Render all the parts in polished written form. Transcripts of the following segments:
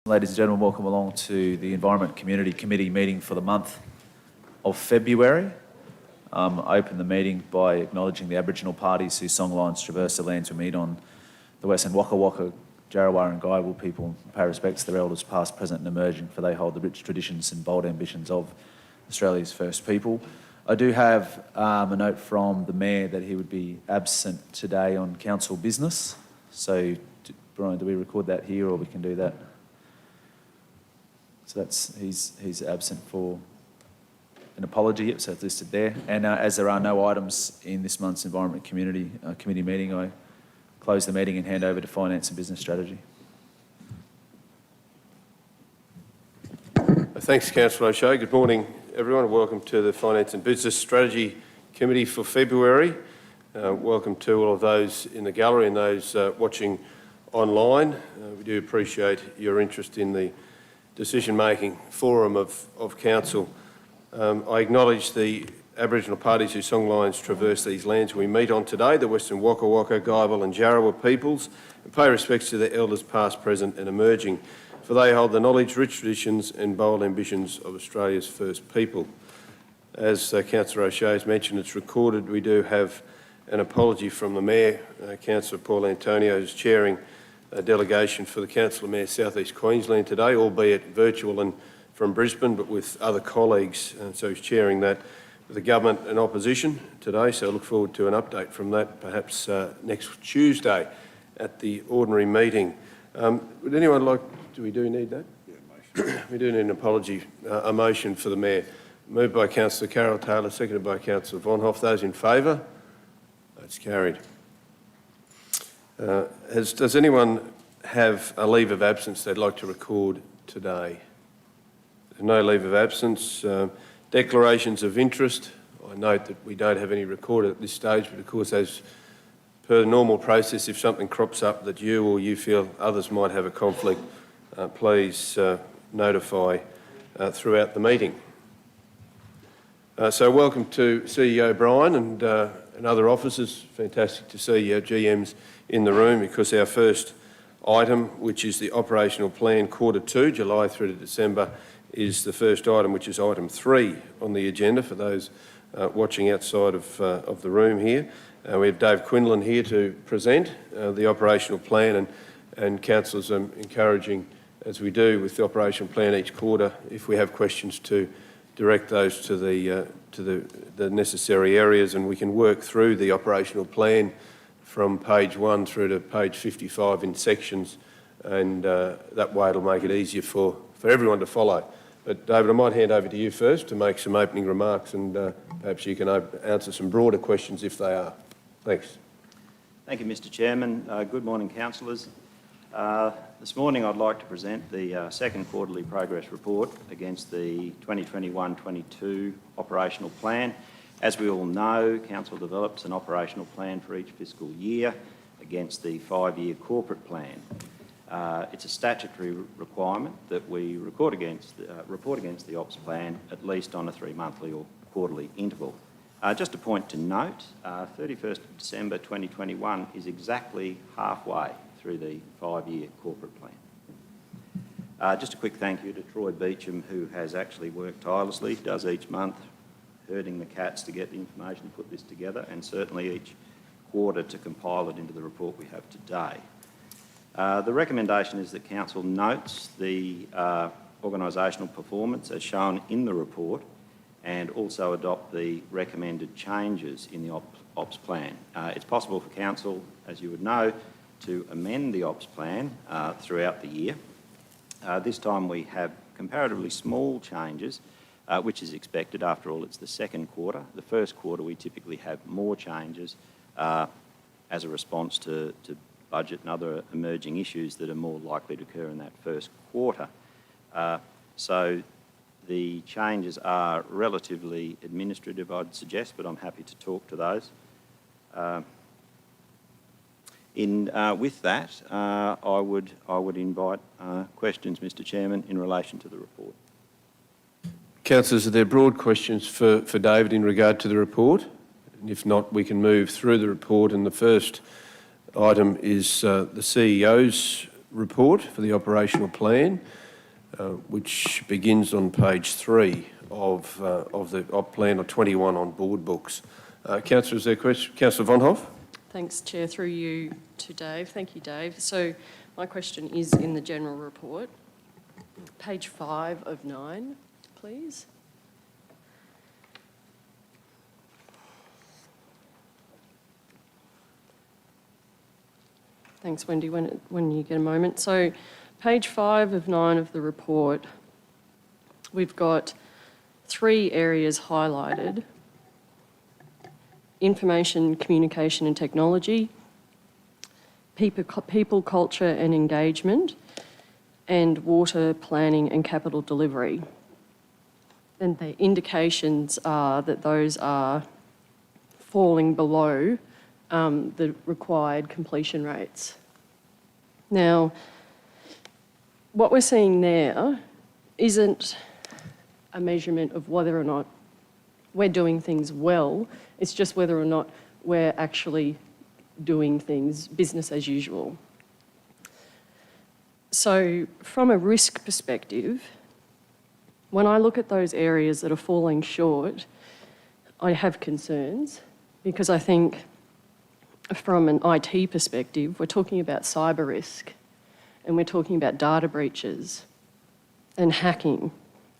Ladies and gentlemen, welcome along to the Environment Community Committee meeting for the month of February. I open the meeting by acknowledging the Aboriginal parties whose songlines traverse the lands we meet on, the Western Waka Waka, Jarrawarra and Guyabul people, and pay respects to their elders past, present and emerging, for they hold the rich traditions and bold ambitions of Australia's first people. I do have a note from the Mayor that he would be absent today on council business. So, Brian, do we record that here or we can do that? So he's absent for an apology, so it's listed there. And as there are no items in this month's Environment Community Committee meeting, I close the meeting and hand over to Finance and Business Strategy. Thanks, Councillor O'Shea. Good morning, everyone. Welcome to the Finance and Business Strategy Committee for February. Welcome to all of those in the gallery and those watching online. We do appreciate your interest in the decision-making forum of Council. I acknowledge the Aboriginal parties whose songlines traverse these lands we meet on today, the Western Waka Waka, Guyabul and Jarrawarra peoples, and pay respects to their elders past, present and emerging, for they hold the knowledge, rich traditions and bold ambitions of Australia's first people. As Councillor O'Shea has mentioned, it's recorded. We do have an apology from the Mayor, Councillor Paul Antonio, who's chairing a delegation for the Council of Mayor South East Queensland today, albeit virtual and from Brisbane, but with other colleagues. So he's chairing that with the government and opposition today. So I look forward to an update from that, perhaps next Tuesday at the ordinary meeting. Would anyone like, do we need that? Yeah, motion. We do need an apology, a motion for the Mayor. Moved by Councillor Carol Taylor, seconded by Councillor Von Hoff. Those in favour? That's carried. Does anyone have a leave of absence they'd like to record today? There's no leave of absence. Declarations of interest. I note that we don't have any recorded at this stage, but of course, as per the normal process, if something crops up that you or you feel others might have a conflict, please notify throughout the meeting. So welcome to CEO Brian and other officers. Fantastic to see GMs in the room, because our first item, which is the operational plan Q2, July through to December, is the first item, which is item 3 on the agenda for those watching outside of the room here. We have Dave Quinlan here to present the operational plan, and councillors are encouraging, as we do with the operational plan each quarter, if we have questions, to direct those to the necessary areas, and we can work through the operational plan from page 1 through to page 55 in sections, and that way it'll make it easier for everyone to follow. But David, I might hand over to you first to make some opening remarks, and perhaps you can answer some broader questions if they are. Thanks. Thank you, Mr Chairman. Good morning, councillors. This morning I'd like to present the second quarterly progress report against the 2021-22 operational plan. As we all know, Council develops an operational plan for each fiscal year against the 5-year corporate plan. It's a statutory requirement that we report against the ops plan at least on a 3-monthly or quarterly interval. Just a point to note, 31st of December 2021 is exactly halfway through the 5-year corporate plan. Just a quick thank you to Troy Beecham, who has actually worked tirelessly, does each month, herding the cats to get the information to put this together, and certainly each quarter to compile it into the report we have today. The recommendation is that Council notes the organisational performance as shown in the report, and also adopt the recommended changes in the ops plan. It's possible for Council, as you would know, to amend the ops plan throughout the year. This time we have comparatively small changes, which is expected. After all, it's the second quarter. The first quarter we typically have more changes as a response to budget and other emerging issues that are more likely to occur in that first quarter. So the changes are relatively administrative, I'd suggest, but I'm happy to talk to those. With that, I would invite questions, Mr Chairman, in relation to the report. Councillors, are there broad questions for David in regard to the report? And if not, we can move through the report, and the first item is the CEO's report for the operational plan, which begins on page 3 of the plan of 21 on board books. Councillor, is there a question? Councillor Von Hoff? Thanks, Chair. Through you to Dave. Thank you, Dave. So my question is in the general report. Page 5 of 9, please. Thanks, Wendy, when you get a moment. So page 5 of 9 of the report, we've got 3 areas highlighted: information, communication and technology, people, culture and engagement, and water planning and capital delivery. And the indications are that those are falling below the required completion rates. Now, what we're seeing there isn't a measurement of whether or not we're doing things well, it's just whether or not we're actually doing things business as usual. So from a risk perspective, when I look at those areas that are falling short, I have concerns, because I think from an IT perspective, we're talking about cyber risk, and we're talking about data breaches and hacking.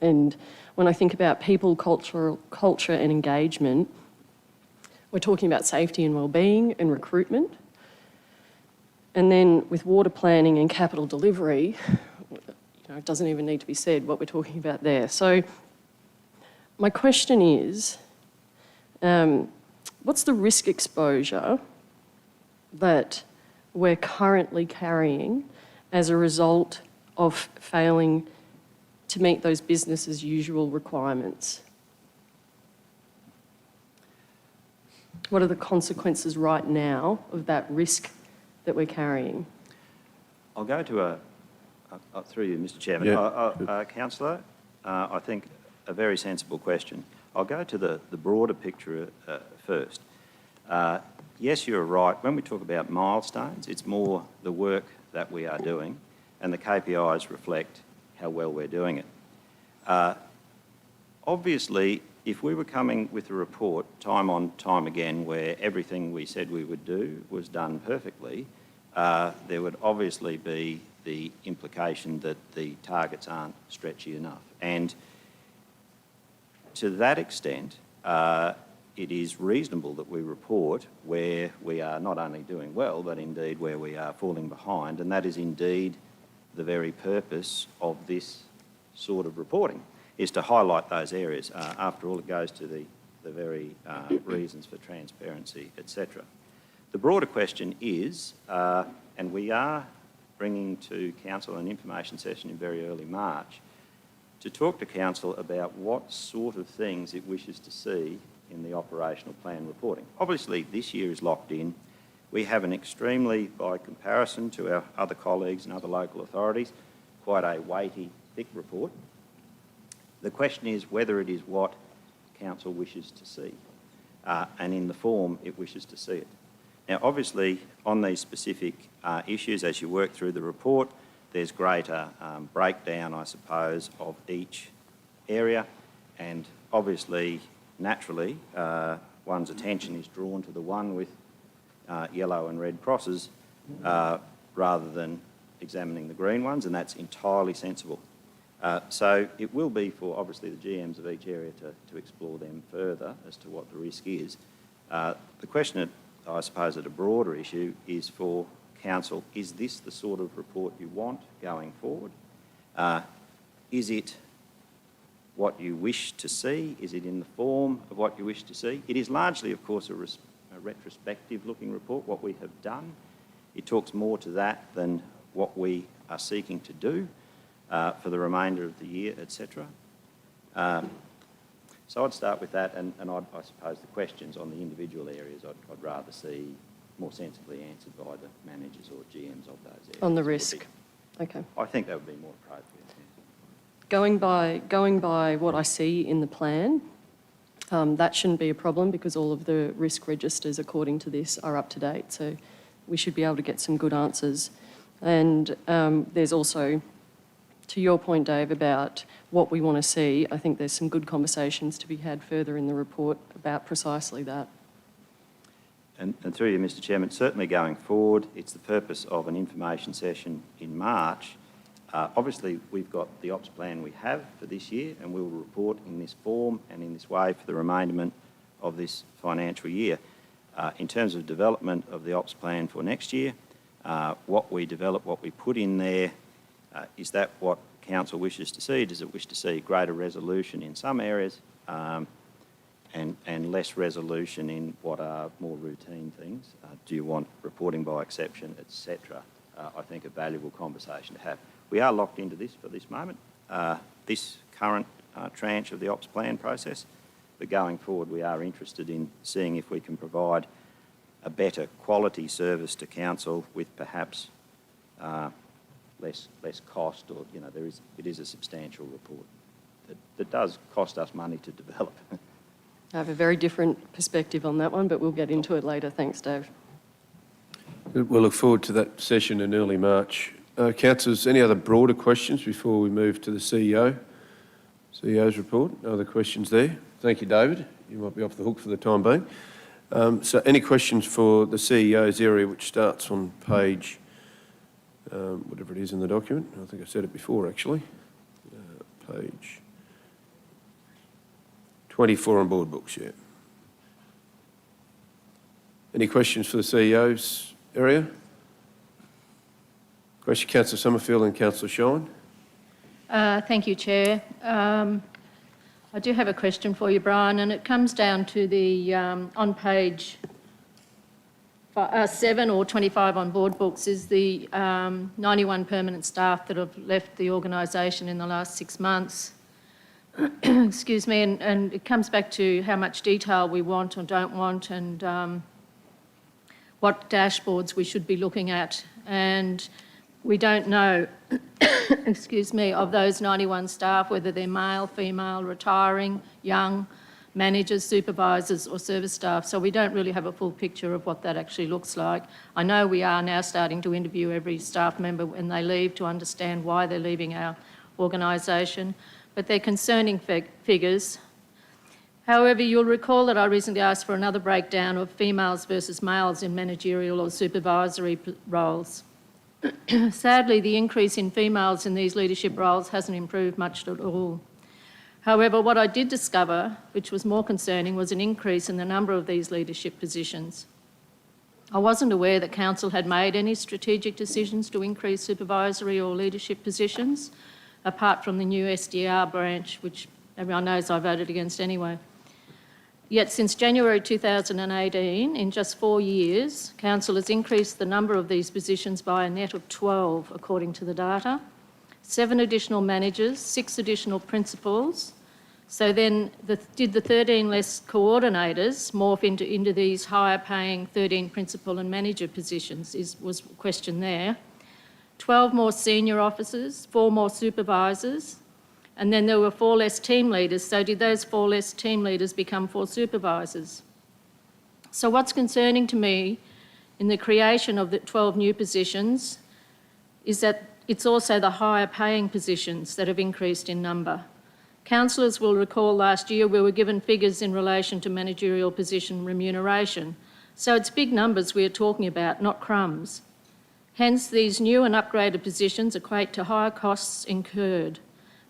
And when I think about people, culture and engagement, we're talking about safety and wellbeing and recruitment. And then with water planning and capital delivery, it doesn't even need to be said what we're talking about there. So my question is, what's the risk exposure that we're currently carrying as a result of failing to meet those business as usual requirements? What are the consequences right now of that risk that we're carrying? I'll go to through you, Mr Chairman. Yeah. Councillor, I think a very sensible question. I'll go to the broader picture first. Yes, you're right. When we talk about milestones, it's more the work that we are doing, and the KPIs reflect how well we're doing it. Obviously, if we were coming with a report time on time again where everything we said we would do was done perfectly, there would obviously be the implication that the targets aren't stretchy enough. And to that extent, it is reasonable that we report where we are not only doing well, but indeed where we are falling behind, and that is indeed the very purpose of this sort of reporting, is to highlight those areas. After all, it goes to the very reasons for transparency, etc. The broader question is, and we are bringing to Council an information session in very early March, to talk to Council about what sort of things it wishes to see in the operational plan reporting. Obviously, this year is locked in. We have an extremely, by comparison to our other colleagues and other local authorities, quite a weighty, thick report. The question is whether it is what Council wishes to see, and in the form it wishes to see it. Now, obviously, on these specific issues, as you work through the report, there's greater breakdown, I suppose, of each area, and obviously, naturally, one's attention is drawn to the one with yellow and red crosses rather than examining the green ones, and that's entirely sensible. So it will be for, obviously, the GMs of each area to explore them further as to what the risk is. The question, I suppose, at a broader issue is for Council, is this the sort of report you want going forward? Is it what you wish to see? Is it in the form of what you wish to see? It is largely, of course, a retrospective-looking report, what we have done. It talks more to that than what we are seeking to do for the remainder of the year, etc. So I'd start with that, and I suppose the questions on the individual areas I'd rather see more sensibly answered by the managers or GMs of those areas. On the risk? Okay. I think that would be more appropriate. Going by what I see in the plan, that shouldn't be a problem because all of the risk registers according to this are up to date, so we should be able to get some good answers. And there's also, to your point, Dave, about what we want to see, I think there's some good conversations to be had further in the report about precisely that. And through you, Mr Chairman, certainly going forward, it's the purpose of an information session in March. Obviously, we've got the ops plan we have for this year, and we will report in this form and in this way for the remainder of this financial year. In terms of development of the ops plan for next year, what we develop, what we put in there, is that what Council wishes to see? Does it wish to see greater resolution in some areas and less resolution in what are more routine things? Do you want reporting by exception, etc.? I think a valuable conversation to have. We are locked into this for this moment, this current tranche of the ops plan process, but going forward we are interested in seeing if we can provide a better quality service to Council with perhaps less cost, or it is a substantial report that does cost us money to develop. I have a very different perspective on that one, but we'll get into it later. Thanks, Dave. We'll look forward to that session in early March. Councillors, any other broader questions before we move to the CEO's report? No other questions there? Thank you, David. You might be off the hook for the time being. So any questions for the CEO's area, which starts on page, whatever it is in the document? I think I said it before, actually. Page 24 on board books, yeah. Any questions for the CEO's area? Question, Councillor Summerfield and Councillor Shine. Thank you, Chair. I do have a question for you, Brian, and it comes down to the, on page 7 or 25 on board books, is the 91 permanent staff that have left the organisation in the last 6 months. Excuse me, and it comes back to how much detail we want or don't want, and what dashboards we should be looking at. And we don't know, excuse me, of those 91 staff, whether they're male, female, retiring, young, managers, supervisors or service staff. So we don't really have a full picture of what that actually looks like. I know we are now starting to interview every staff member when they leave to understand why they're leaving our organisation, but they're concerning figures. However, you'll recall that I recently asked for another breakdown of females versus males in managerial or supervisory roles. Sadly, the increase in females in these leadership roles hasn't improved much at all. However, what I did discover, which was more concerning, was an increase in the number of these leadership positions. I wasn't aware that Council had made any strategic decisions to increase supervisory or leadership positions, apart from the new SDR branch, which everyone knows I voted against anyway. Yet since January 2018, in just 4 years, Council has increased the number of these positions by a net of 12, according to the data. 7 additional managers, 6 additional principals. So then did the 13 less coordinators morph into these higher paying 13 principal and manager positions, was a question there. 12 more senior officers, 4 more supervisors, and then there were 4 less team leaders. So did those 4 less team leaders become 4 supervisors? So what's concerning to me in the creation of the 12 new positions is that it's also the higher paying positions that have increased in number. Councillors will recall last year we were given figures in relation to managerial position remuneration. So it's big numbers we're talking about, not crumbs. Hence, these new and upgraded positions equate to higher costs incurred.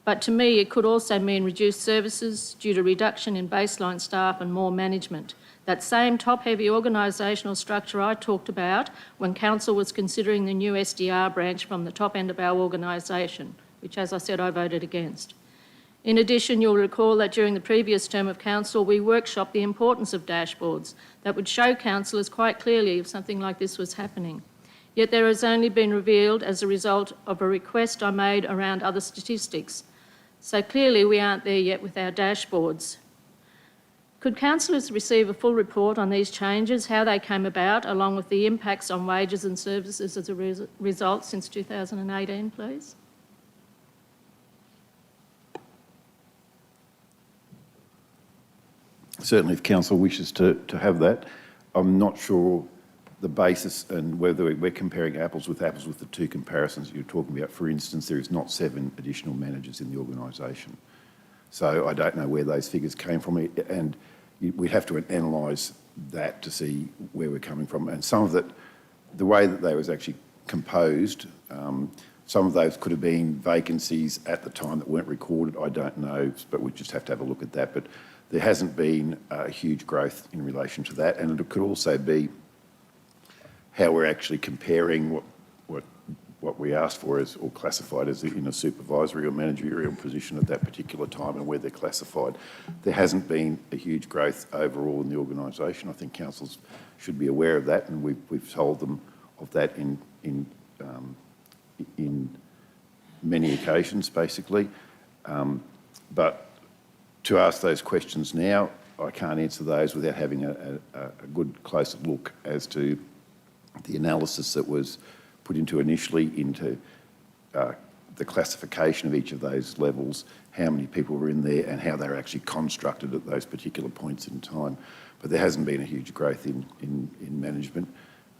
But to me, it could also mean reduced services due to reduction in baseline staff and more management. That same top-heavy organisational structure I talked about when Council was considering the new SDR branch from the top end of our organisation, which, as I said, I voted against. In addition, you'll recall that during the previous term of Council, we workshopped the importance of dashboards that would show councillors quite clearly if something like this was happening. Yet there has only been revealed as a result of a request I made around other statistics. So clearly we aren't there yet with our dashboards. Could councillors receive a full report on these changes, how they came about, along with the impacts on wages and services as a result since 2018, please? Certainly, if Council wishes to have that. I'm not sure the basis and whether we're comparing apples with the two comparisons you're talking about. For instance, there is not 7 additional managers in the organisation. So I don't know where those figures came from, and we'd have to analyse that to see where we're coming from. And some of that, the way that they was actually composed, some of those could have been vacancies at the time that weren't recorded. I don't know, but we just have to have a look at that. But there hasn't been a huge growth in relation to that, and it could also be how we're actually comparing what we asked for as, or classified as in a supervisory or managerial position at that particular time and where they're classified. There hasn't been a huge growth overall in the organisation. I think councils should be aware of that, and we've told them of that in many occasions, basically. But to ask those questions now, I can't answer those without having a good closer look as to the analysis that was put into initially into the classification of each of those levels, how many people were in there and how they're actually constructed at those particular points in time. But there hasn't been a huge growth in management.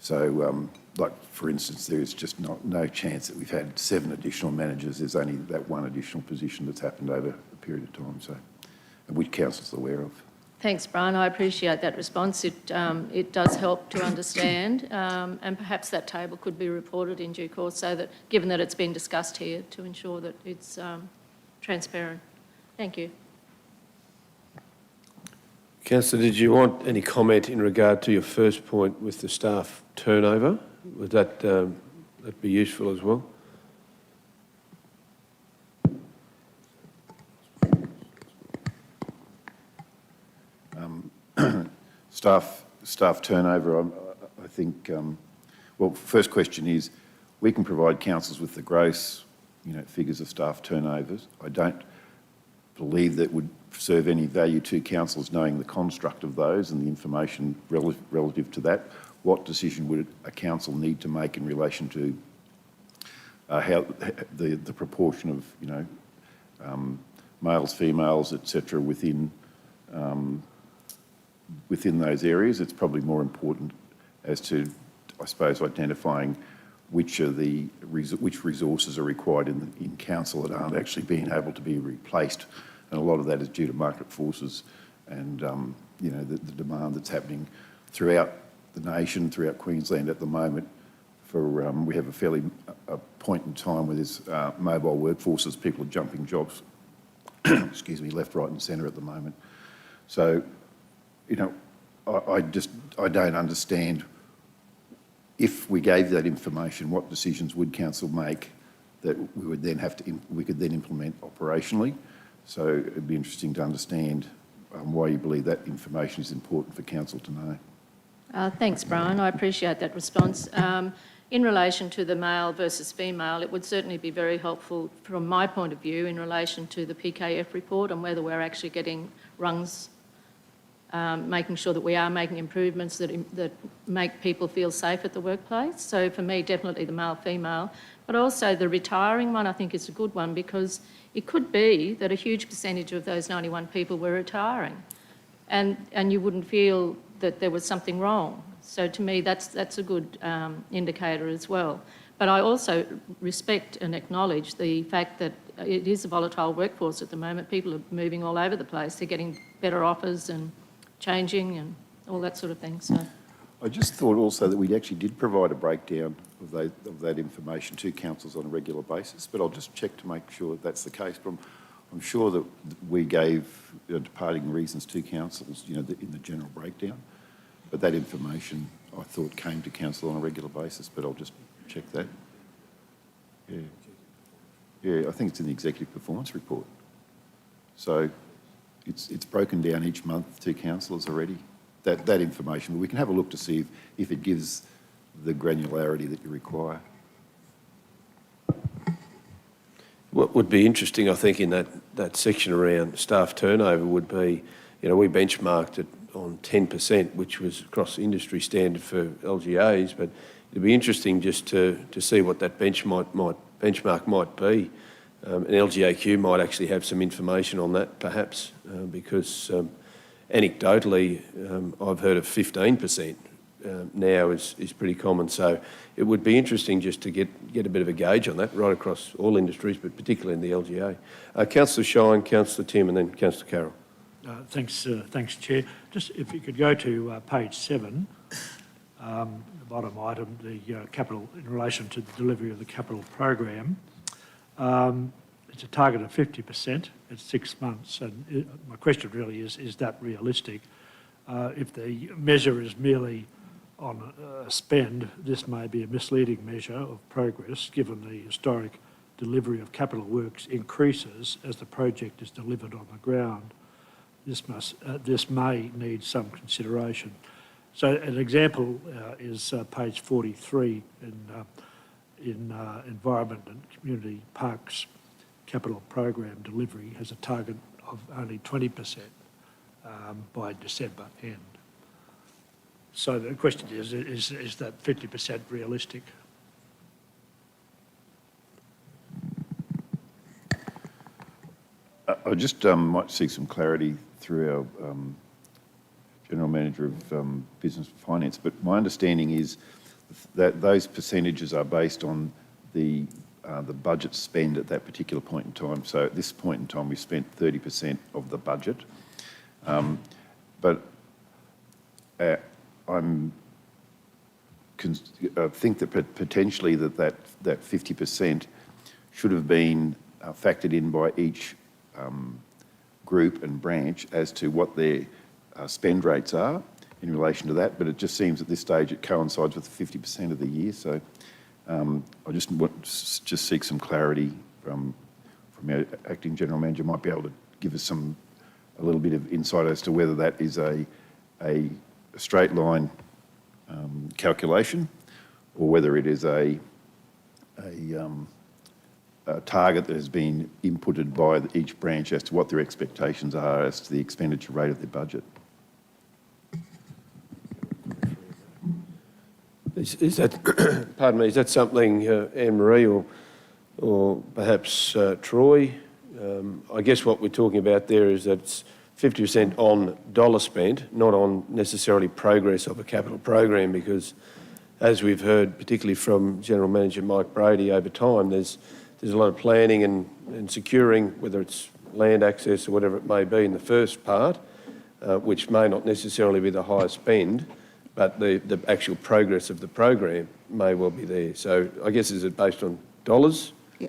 So, like, for instance, there is just no chance that we've had 7 additional managers. There's only that 1 additional position that's happened over a period of time, so, which council's aware of. Thanks, Brian. I appreciate that response. It does help to understand, and perhaps that table could be reported in due course, so that, given that it's been discussed here, to ensure that it's transparent. Thank you. Councillor, did you want any comment in regard to your first point with the staff turnover? Would that be useful as well? Staff turnover, I think, well, first question is, we can provide councils with the gross, figures of staff turnovers. I don't believe that would serve any value to councils knowing the construct of those and the information relative to that. What decision would a council need to make in relation to how the proportion of, males, females, etc. within those areas? It's probably more important as to, I suppose, identifying which resources are required in council that aren't actually being able to be replaced, and a lot of that is due to market forces and the demand that's happening throughout the nation, throughout Queensland at the moment. We have a point in time where there's mobile workforces, people are jumping jobs, excuse me, left, right, and centre at the moment. So, I don't understand, if we gave that information, what decisions would council make that we would then we could then implement operationally. So it'd be interesting to understand why you believe that information is important for council to know. Thanks, Brian. I appreciate that response. In relation to the male versus female, it would certainly be very helpful from my point of view in relation to the PKF report and whether we're actually getting rungs, making sure that we are making improvements that make people feel safe at the workplace. So for me, definitely the male-female. But also the retiring one, I think, is a good one, because it could be that a huge percentage of those 91 people were retiring, and you wouldn't feel that there was something wrong. So to me, that's a good indicator as well. But I also respect and acknowledge the fact that it is a volatile workforce at the moment. People are moving all over the place. They're getting better offers and changing and all that sort of thing. So I just thought also that we actually did provide a breakdown of that information to councils on a regular basis, but I'll just check to make sure that that's the case. But I'm sure that we gave departing reasons to councils, in the general breakdown. But that information, I thought, came to council on a regular basis, but I'll just check that. Yeah, I think it's in the executive performance report. So it's broken down each month to councillors already, that information. But we can have a look to see if it gives the granularity that you require. What would be interesting, I think, in that section around staff turnover would be, we benchmarked it on 10%, which was across the industry standard for LGAs, but it'd be interesting just to see what that benchmark might be. And LGAQ might actually have some information on that, perhaps, because anecdotally, I've heard of 15% now is pretty common. So it would be interesting just to get a bit of a gauge on that right across all industries, but particularly in the LGA. Councillor Shine, Councillor Tim, and then Councillor Carroll. Thanks, Chair. Just if you could go to page 7, the bottom item, the capital in relation to the delivery of the capital program. It's a target of 50%. It's 6 months, and my question really is that realistic? If the measure is merely on spend, this may be a misleading measure of progress, given the historic delivery of capital works increases as the project is delivered on the ground. This may need some consideration. So an example is page 43 in Environment and Community Parks capital program delivery has a target of only 20% by December end. So the question is that 50% realistic? I just might seek some clarity through our General Manager of Business and Finance, but my understanding is that those percentages are based on the budget spend at that particular point in time. So at this point in time, we spent 30% of the budget. But I think that potentially that 50% should have been factored in by each group and branch as to what their spend rates are in relation to that. But it just seems at this stage it coincides with 50% of the year. So I just want to seek some clarity from our acting general manager. Might be able to give us a little bit of insight as to whether that is a straight line calculation, or whether it is a target that has been inputted by each branch as to what their expectations are as to the expenditure rate of their budget. Is that, pardon me, is that something, Anne-Marie or perhaps Troy? I guess what we're talking about there is that it's 50% on dollar spent, not on necessarily progress of a capital program, because as we've heard, particularly from General Manager Mike Brady over time, there's a lot of planning and securing, whether it's land access or whatever it may be in the first part, which may not necessarily be the highest spend, but the actual progress of the program may well be there. So I guess, is it based on dollars? Yeah.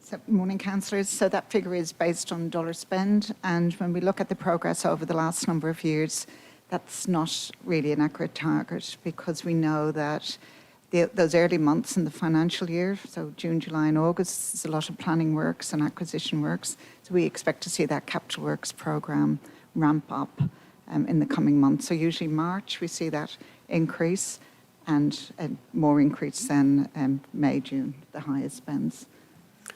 So, morning, councillors. So that figure is based on dollar spend, and when we look at the progress over the last number of years, that's not really an accurate target, because we know that those early months in the financial year, so June, July and August, there's a lot of planning works and acquisition works. So we expect to see that capital works programme ramp up in the coming months. So usually March we see that increase, and more increase than May, June, the highest spends.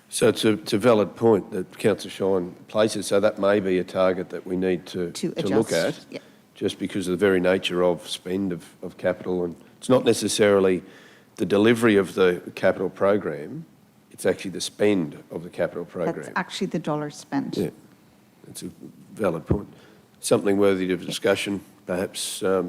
So it's a valid point that Councillor Shine places. So that may be a target that we need to look at, yeah. Just because of the very nature of spend of capital. And it's not necessarily the delivery of the capital program, it's actually the spend of the capital program. That's actually the dollar spent. Yeah, that's a valid point. Something worthy of discussion, perhaps. Yeah,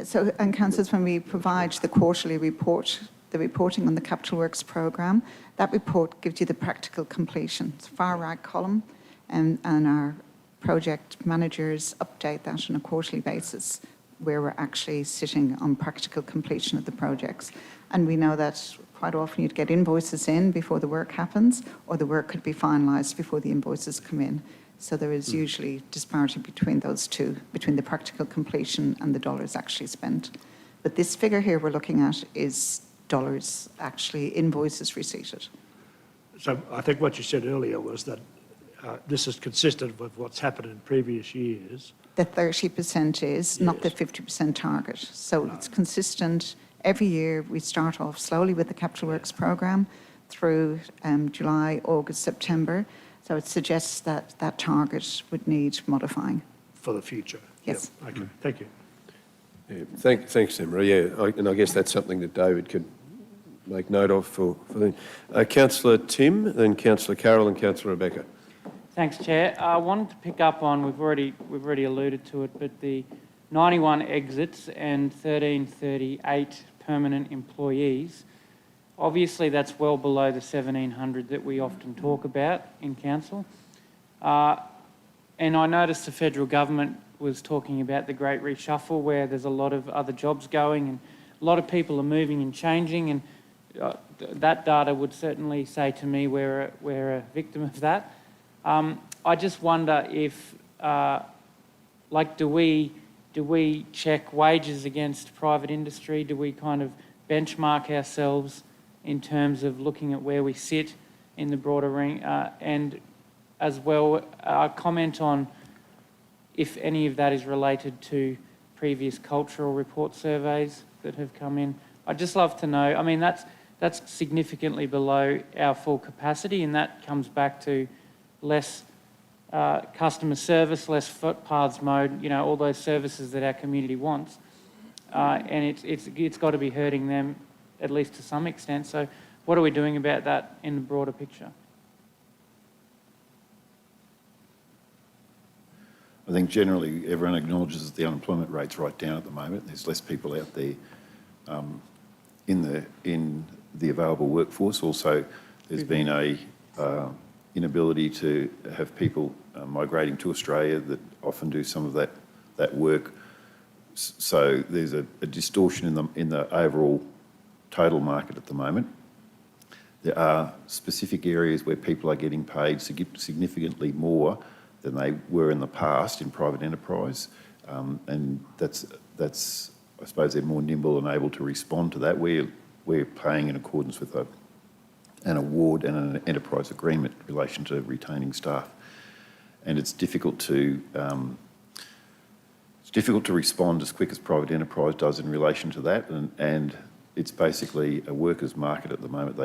so, and councillors, when we provide the quarterly report, the reporting on the capital works programme, that report gives you the practical completion. It's a far right column, and our project managers update that on a quarterly basis, where we're actually sitting on practical completion of the projects. And we know that quite often you'd get invoices in before the work happens, or the work could be finalised before the invoices come in. So there is usually disparity between those two, between the practical completion and the dollars actually spent. But this figure here we're looking at is dollars actually, invoices receipted. So I think what you said earlier was that this is consistent with what's happened in previous years. The 30% is, not the Yes. 50% target. So it's consistent. Every year we start off slowly with the Capital Works programme through July, August, September. So it suggests that that target would need modifying. For the future? Yes. Yep. Okay, thank you. Yeah, thanks, Emma. Yeah, and I guess that's something that David could make note of for them. Councillor Tim, then Councillor Carroll and Councillor Rebecca. Thanks, Chair. I wanted to pick up on, we've already alluded to it, but the 91 exits and 1338 permanent employees. Obviously, that's well below the 1,700 that we often talk about in council. And I noticed the federal government was talking about the Great Reshuffle, where there's a lot of other jobs going and a lot of people are moving and changing, and that data would certainly say to me we're a victim of that. I just wonder if, do we check wages against private industry? Do we kind of benchmark ourselves in terms of looking at where we sit in the broader ring? And as well, comment on if any of that is related to previous cultural report surveys that have come in. I'd just love to know. I mean, that's significantly below our full capacity, and that comes back to less customer service, less footpaths mode, all those services that our community wants. And it's got to be hurting them, at least to some extent. So what are we doing about that in the broader picture? I think generally everyone acknowledges that the unemployment rate's right down at the moment. There's less people out there in the available workforce. Also, there's been a inability to have people migrating to Australia that often do some of that work. So there's a distortion in the overall total market at the moment. There are specific areas where people are getting paid significantly more than they were in the past in private enterprise, and that's I suppose they're more nimble and able to respond to that. We're paying in accordance with an award and an enterprise agreement in relation to retaining staff, and it's difficult to respond as quick as private enterprise does in relation to that, and it's basically a workers' market at the moment.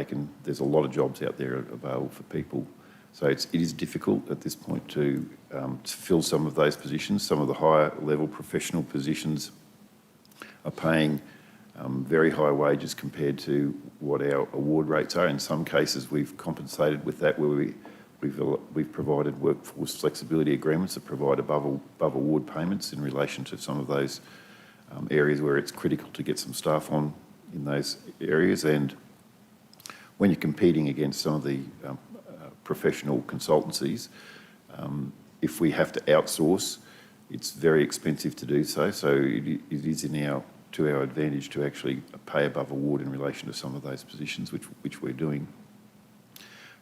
There's a lot of jobs out there available for people. So it is difficult at this point to fill some of those positions. Some of the higher level professional positions are paying very high wages compared to what our award rates are. In some cases, we've compensated with that, where we've provided workforce flexibility agreements that provide above award payments in relation to some of those areas where it's critical to get some staff on in those areas. And when you're competing against some of the professional consultancies, if we have to outsource, it's very expensive to do so. So it is to our advantage to actually pay above award in relation to some of those positions, which we're doing.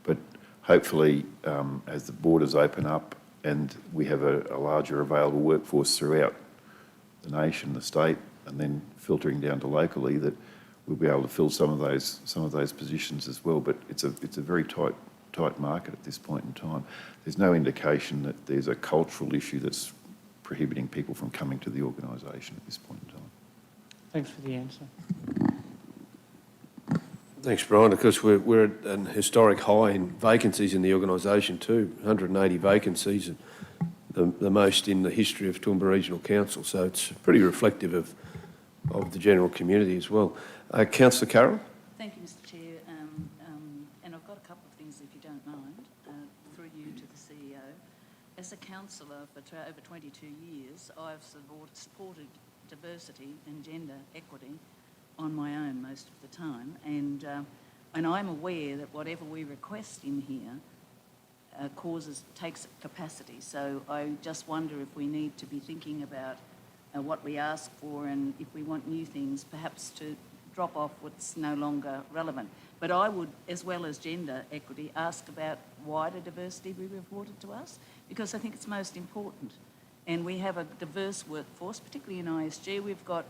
But hopefully, as the borders open up and we have a larger available workforce throughout the nation, the state, and then filtering down to locally, that we'll be able to fill some of those positions as well. But it's a very tight market at this point in time. There's no indication that there's a cultural issue that's prohibiting people from coming to the organisation at this point in time. Thanks for the answer. Thanks, Brian. Of course, we're at an historic high in vacancies in the organisation too, 180 vacancies, the most in the history of Toowoomba Regional Council. So it's pretty reflective of the general community as well. Councillor Carroll? Thank you, Mr Chair. And I've got a couple of things, if you don't mind, through you to the CEO. As a councillor for over 22 years, I've supported diversity and gender equity on my own most of the time, and I'm aware that whatever we request in here takes capacity. So I just wonder if we need to be thinking about what we ask for, and if we want new things, perhaps to drop off what's no longer relevant. But I would, as well as gender equity, ask about wider diversity be reported to us, because I think it's most important. And we have a diverse workforce, particularly in ISG. We've got,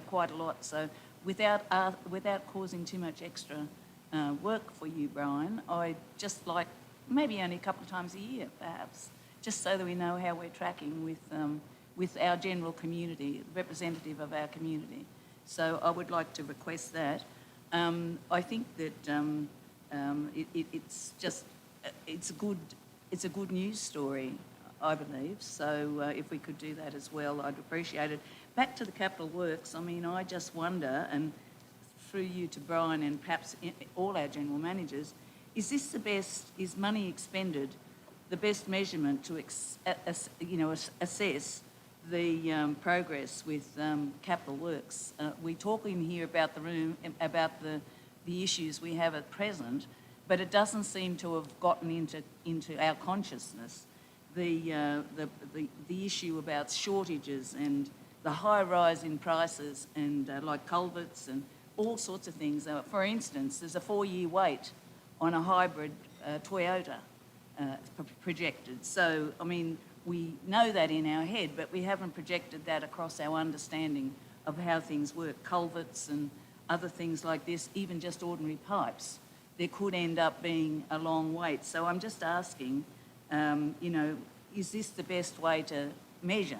quite a lot. So without causing too much extra work for you, Brian, I'd just like maybe only a couple of times a year, perhaps, just so that we know how we're tracking with our general community, representative of our community. So I would like to request that. I think that it's a good news story, I believe. So if we could do that as well, I'd appreciate it. Back to the capital works, I mean, I just wonder, and through you to Brian and perhaps all our general managers, is money expended the best measurement to assess the progress with capital works. We talk in here about about the issues we have at present, but it doesn't seem to have gotten into our consciousness. The issue about shortages and the high rise in prices and like culverts and all sorts of things. For instance, there's a 4-year wait on a hybrid Toyota projected. So, I mean, we know that in our head, but we haven't projected that across our understanding of how things work. Culverts and other things like this, even just ordinary pipes, there could end up being a long wait. So I'm just asking, you know, is this the best way to measure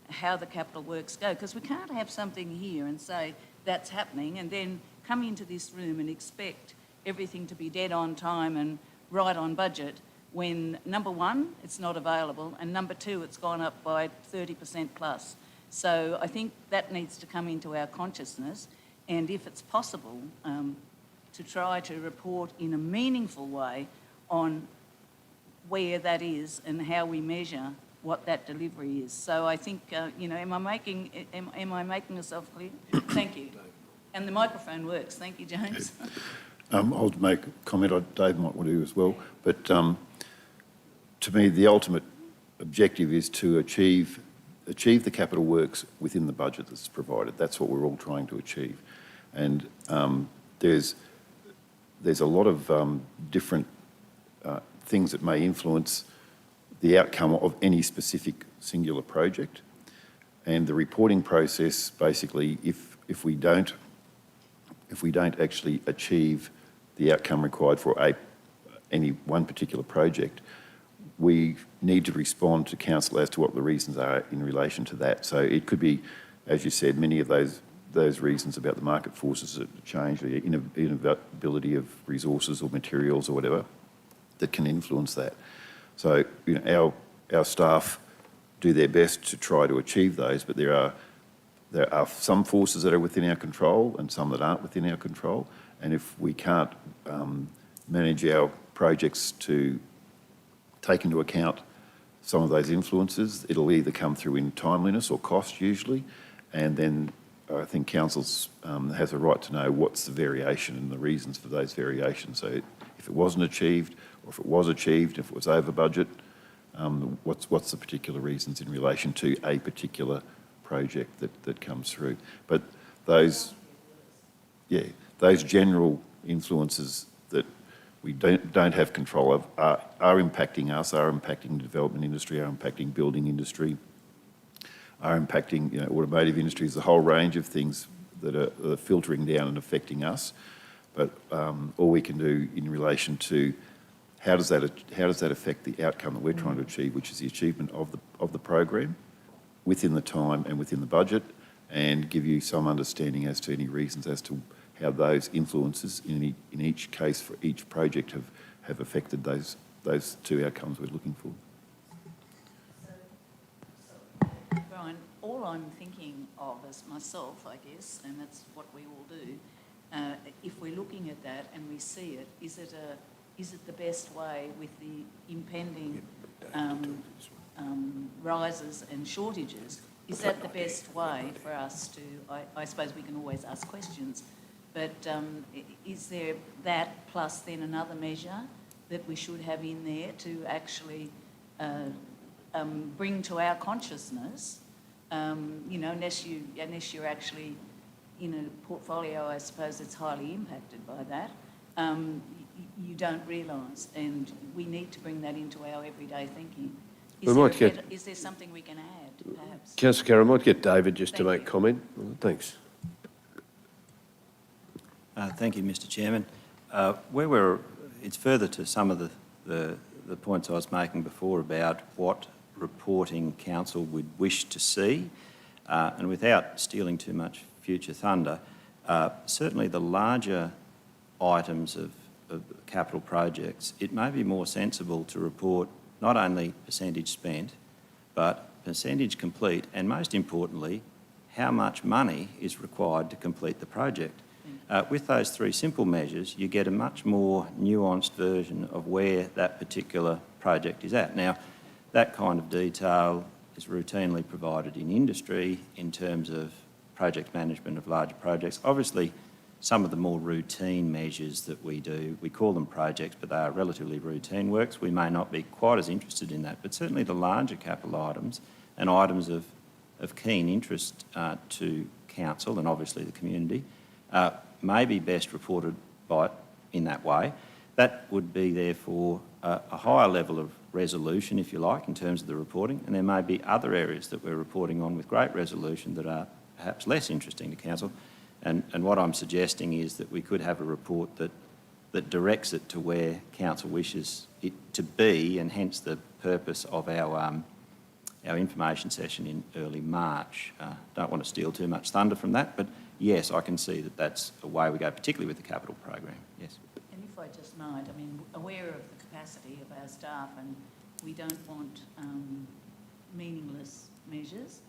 how the capital works go? Because we can't have something here and say that's happening and then come into this room and expect everything to be dead on time and right on budget when, number one, it's not available, and number two, it's gone up by 30% plus. So I think that needs to come into our consciousness, and if it's possible, to try to report in a meaningful way on where that is and how we measure what that delivery is. So I think, you know, am I making myself clear? Thank you. And the microphone works. Thank you, James. I'll make a comment. Dave might want to as well. But to me, the ultimate objective is to achieve the capital works within the budget that's provided. That's what we're all trying to achieve. And there's a lot of different things that may influence the outcome of any specific singular project. And the reporting process, basically, if we don't actually achieve the outcome required for any one particular project, we need to respond to council as to what the reasons are in relation to that. So it could be, as you said, many of those reasons about the market forces that change, the inavailability of resources or materials or whatever that can influence that. So, you know, our staff do their best to try to achieve those, but there are some forces that are within our control and some that aren't within our control. And if we can't manage our projects to take into account some of those influences, it'll either come through in timeliness or cost usually, and then I think council has a right to know what's the variation and the reasons for those variations. So if it wasn't achieved, or if it was achieved, if it was over budget, what's the particular reasons in relation to a particular project that comes through. But those general influences that we don't have control of are impacting us, are impacting the development industry, are impacting building industry, are impacting, you know, automotive industry. There's a whole range of things that are filtering down and affecting us. But all we can do in relation to how does that affect the outcome that we're trying to achieve, which is the achievement of the program within the time and within the budget, and give you some understanding as to any reasons as to how those influences in each case for each project have affected those two outcomes we're looking for. Brian, all I'm thinking of as myself, I guess, and that's what we all do, if we're looking at that and we see it, is it the best way with the impending rises and shortages? Is that the best way for us to, I suppose we can always ask questions, but is there that plus then another measure that we should have in there to actually bring to our consciousness, you know, unless you're actually in a portfolio, I suppose, that's highly impacted by that, you don't realise, and we need to bring that into our everyday thinking. Is there something we can add, perhaps? Councillor Carroll, I might get David just to make comment. Thanks. Thank you, Mr. Chairman. It's further to some of the points I was making before about what reporting council would wish to see, and without stealing too much future thunder, certainly the larger items of capital projects, it may be more sensible to report not only percentage spent, but percentage complete, and most importantly, how much money is required to complete the project. With those three simple measures, you get a much more nuanced version of where that particular project is at. Now, that kind of detail is routinely provided in industry in terms of project management of larger projects. Obviously, some of the more routine measures that we do, we call them projects, but they are relatively routine works. We may not be quite as interested in that, but certainly the larger capital items and items of keen interest to council and obviously the community may be best reported in that way. That would be therefore a higher level of resolution, if you like, in terms of the reporting, and there may be other areas that we're reporting on with great resolution that are perhaps less interesting to council. And what I'm suggesting is that we could have a report that directs it to where council wishes it to be, and hence the purpose of our information session in early March. Don't want to steal too much thunder from that, but yes, I can see that that's a way we go, particularly with the capital program. Yes. And if I just might, I mean, aware of the capacity of our staff, and we don't want meaningless measures,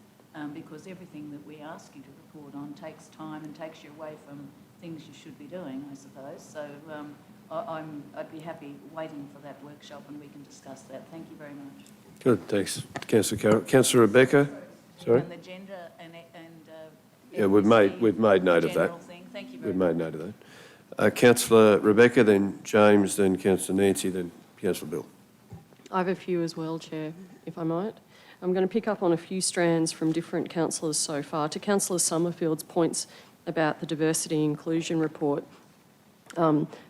because everything that we ask you to report on takes time and takes you away from things you should be doing, I suppose. So I'd be happy waiting for that workshop and we can discuss that. Thank you very much. Good, thanks, Councillor Carroll. Councillor Rebecca? Sorry? And the gender and Yeah, we've made note of that. general thing. Thank you very We've much. made note of that. Councillor Rebecca, then James, then Councillor Nancy, then Councillor Bill. I have a few as well, Chair, if I might. I'm going to pick up on a few strands from different councillors so far. To Councillor Summerfield's points about the diversity inclusion report,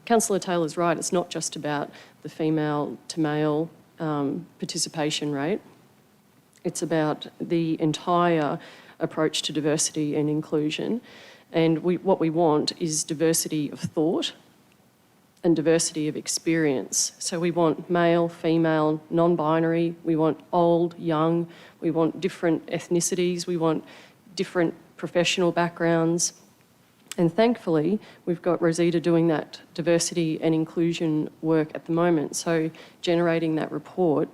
Councillor Taylor's right, it's not just about the female to male participation rate. It's about the entire approach to diversity and inclusion. And what we want is diversity of thought and diversity of experience. So we want male, female, non-binary, we want old, young, we want different ethnicities, we want different professional backgrounds. And thankfully, we've got Rosita doing that diversity and inclusion work at the moment. So generating that report,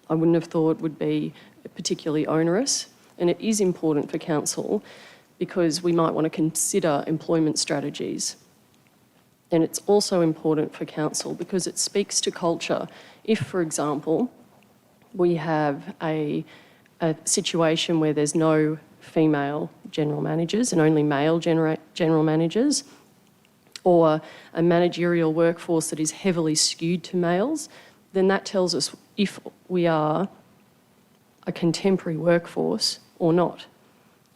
I wouldn't have thought would be particularly onerous. And it is important for council because we might want to consider employment strategies. And it's also important for council because it speaks to culture. If, for example, we have a situation where there's no female general managers and only male general managers, or a managerial workforce that is heavily skewed to males, then that tells us if we are a contemporary workforce or not.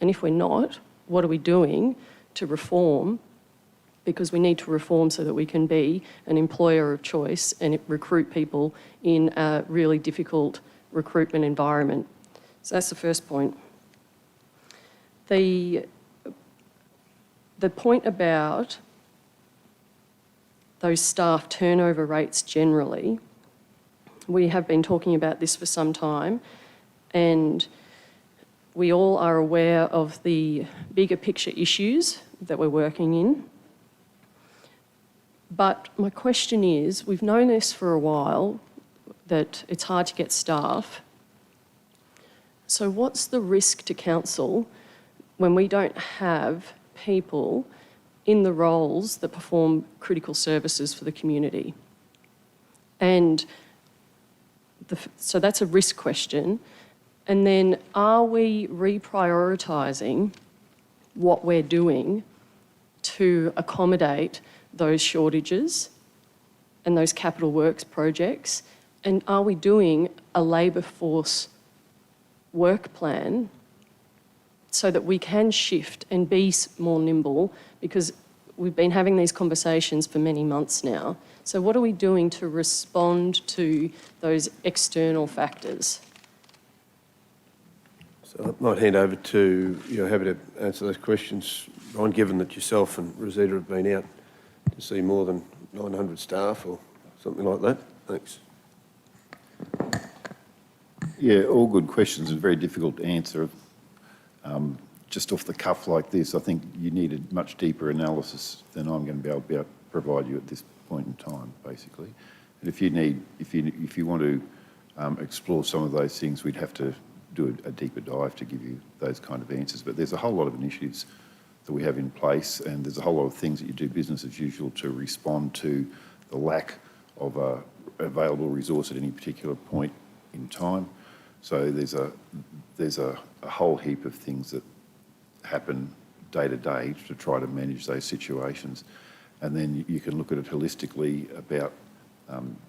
And if we're not, what are we doing to reform? Because we need to reform so that we can be an employer of choice and recruit people in a really difficult recruitment environment. So that's the first point. The point about those staff turnover rates generally, we have been talking about this for some time, and we all are aware of the bigger picture issues that we're working in. But my question is, we've known this for a while, that it's hard to get staff. So what's the risk to council when we don't have people in the roles that perform critical services for the community? And so that's a risk question. And then are we reprioritising what we're doing to accommodate those shortages and those capital works projects? And are we doing a labour force work plan so that we can shift and be more nimble? Because we've been having these conversations for many months now. So what are we doing to respond to those external factors? So I might hand over to, you're happy to answer those questions, Ron, given that yourself and Rosita have been out to see more than 900 staff or something like that. Thanks. Yeah, all good questions and very difficult to answer. Just off the cuff like this, I think you need a much deeper analysis than I'm going to be able to provide you at this point in time, basically. And if you want to explore some of those things, we'd have to do a deeper dive to give you those kind of answers. But there's a whole lot of initiatives that we have in place, and there's a whole lot of things that you do business as usual to respond to the lack of available resource at any particular point in time. So there's a whole heap of things that happen day to day to try to manage those situations. And then you can look at it holistically about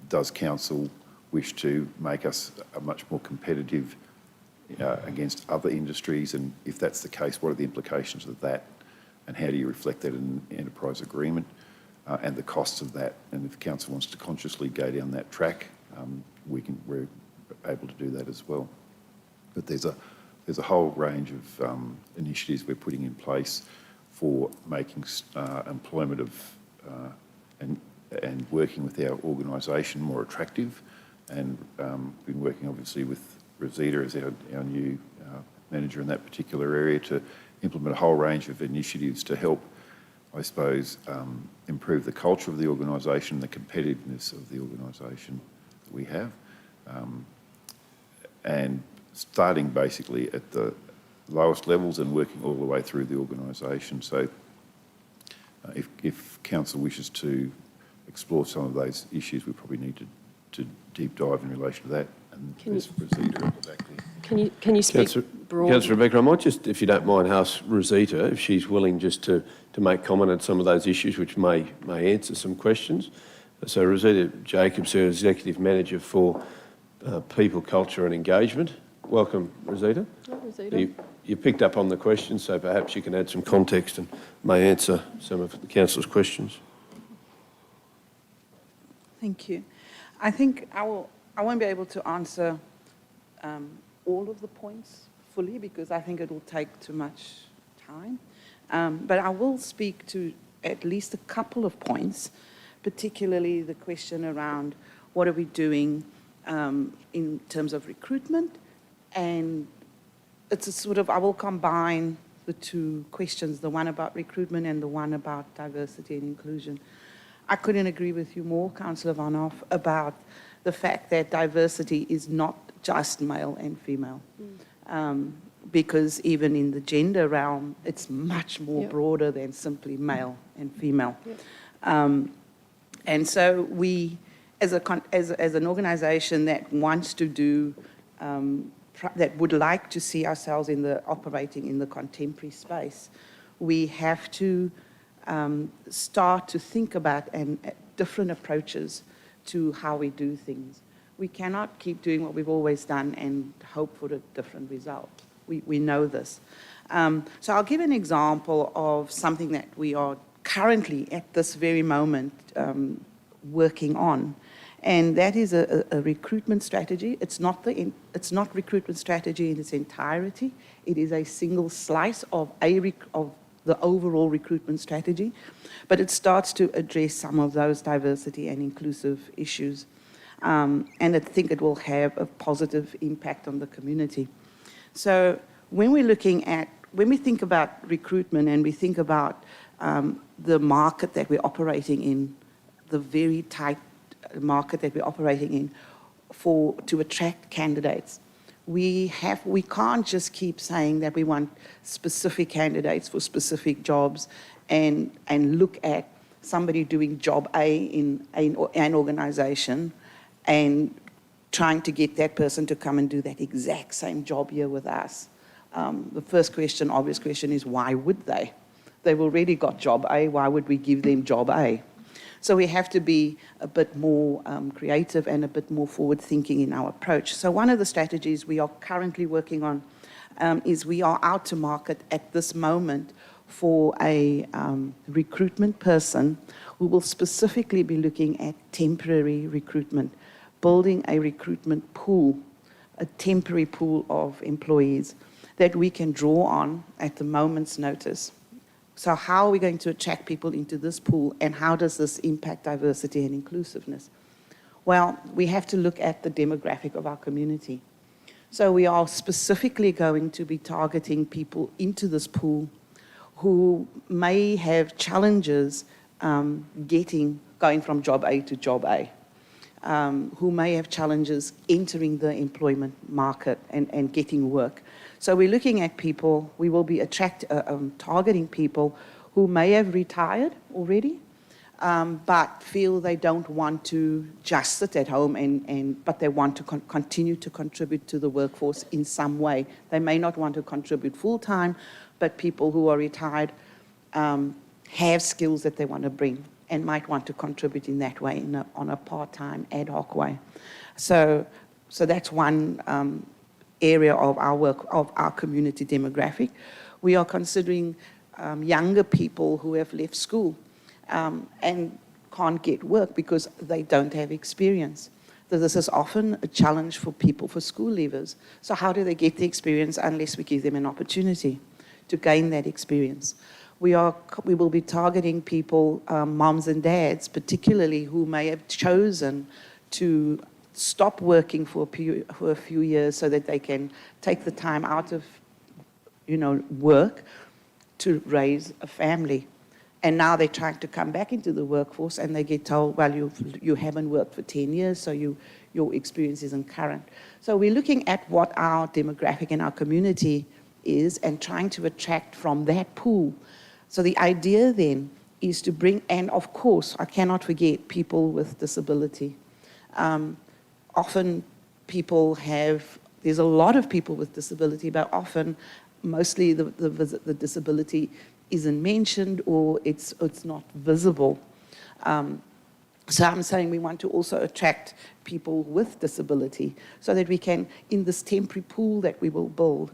does council wish to make us a much more competitive against other industries, and if that's the case, what are the implications of that, and how do you reflect that in an enterprise agreement, and the costs of that. And if council wants to consciously go down that track, we're able to do that as well. But there's a whole range of initiatives we're putting in place for making employment of and working with our organisation more attractive, and been working obviously with Rosita as our new manager in that particular area to implement a whole range of initiatives to help, I suppose, improve the culture of the organisation, the competitiveness of the organisation that we have, and starting basically at the lowest levels and working all the way through the organisation. So if council wishes to explore some of those issues, we probably need to deep dive in relation to that. And there's Rosita at the back there. Can you speak broadly? Councillor Rebecca, I might just, if you don't mind, ask Rosita if she's willing just to make comment on some of those issues which may answer some questions. So Rosita Jacobs, who is Executive Manager for People, Culture and Engagement. Welcome, Rosita. Oh, Rosita. You picked up on the questions, so perhaps you can add some context and may answer some of the councillor's questions. Thank you. I think I won't be able to answer all of the points fully because I think it will take too much time. But I will speak to at least a couple of points, particularly the question around what are we doing in terms of recruitment, and it's a sort of, I will combine the two questions, the one about recruitment and the one about diversity and inclusion. I couldn't agree with you more, Councillor Van Hoff, about the fact that diversity is not just male and female. Because even in the gender realm, it's much more broader than simply male and female. And so we, as an organisation that wants to do, that would like to see ourselves operating in the contemporary space, we have to start to think about different approaches to how we do things. We cannot keep doing what we've always done and hope for a different result. We know this. So I'll give an example of something that we are currently at this very moment working on, and that is a recruitment strategy. It's not recruitment strategy in its entirety. It is a single slice of the overall recruitment strategy, but it starts to address some of those diversity and inclusive issues. And I think it will have a positive impact on the community. So when we think about recruitment and we think about the market that we're operating in, the very tight market that we're operating in to attract candidates, we can't just keep saying that we want specific candidates for specific jobs and look at somebody doing job A in an organisation and trying to get that person to come and do that exact same job here with us. The first question, obvious question, is why would they? They've already got job A, why would we give them job A? So we have to be a bit more creative and a bit more forward-thinking in our approach. So one of the strategies we are currently working on is we are out to market at this moment for a recruitment person who will specifically be looking at temporary recruitment, building a recruitment pool, a temporary pool of employees that we can draw on at the moment's notice. So how are we going to attract people into this pool, and how does this impact diversity and inclusiveness? Well, we have to look at the demographic of our community. So we are specifically going to be targeting people into this pool who may have challenges going from job A to job A, who may have challenges entering the employment market and getting work. So we're looking at people, we will be targeting people who may have retired already, but feel they don't want to just sit at home but they want to continue to contribute to the workforce in some way. They may not want to contribute full-time, but people who are retired have skills that they want to bring and might want to contribute in that way, on a part-time, ad hoc way. So that's one area of our work, of our community demographic. We are considering younger people who have left school and can't get work because they don't have experience. So this is often a challenge for people, for school leavers. So how do they get the experience unless we give them an opportunity to gain that experience? We will be targeting people, moms and dads, particularly, who may have chosen to stop working for a few years so that they can take the time out of, work to raise a family. And now they're trying to come back into the workforce and they get told, well, you haven't worked for 10 years, so your experience isn't current. So we're looking at what our demographic in our community is and trying to attract from that pool. So the idea then is to bring, and of course, I cannot forget people with disability. Often people there's a lot of people with disability, but often, mostly the disability isn't mentioned or it's not visible. So I'm saying we want to also attract people with disability so that we can, in this temporary pool that we will build,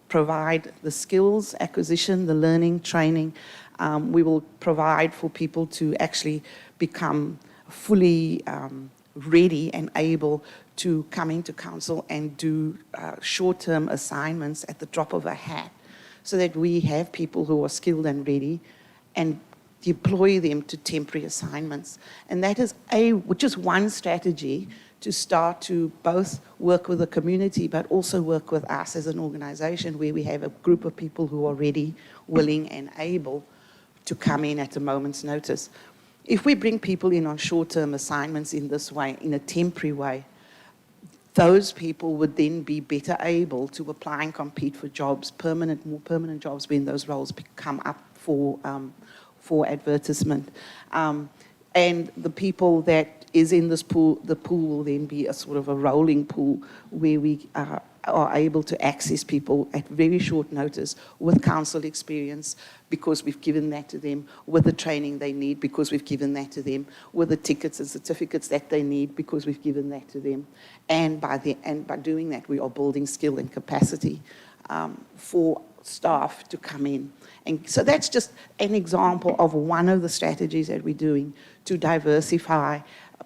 provide the skills acquisition, the learning, training. We will provide for people to actually become fully ready and able to come into council and do short-term assignments at the drop of a hat, so that we have people who are skilled and ready and deploy them to temporary assignments. And that is which is one strategy to start to both work with the community, but also work with us as an organisation where we have a group of people who are ready, willing and able to come in at a moment's notice. If we bring people in on short-term assignments in this way, in a temporary way, those people would then be better able to apply and compete for jobs, more permanent jobs, when those roles come up for advertisement. And the people that is in this pool, the pool will then be a sort of a rolling pool where we are able to access people at very short notice with council experience, because we've given that to them, with the training they need, because we've given that to them, with the tickets and certificates that they need, because we've given that to them. And by doing that, we are building skill and capacity for staff to come in. And so that's just an example of one of the strategies that we're doing to diversify,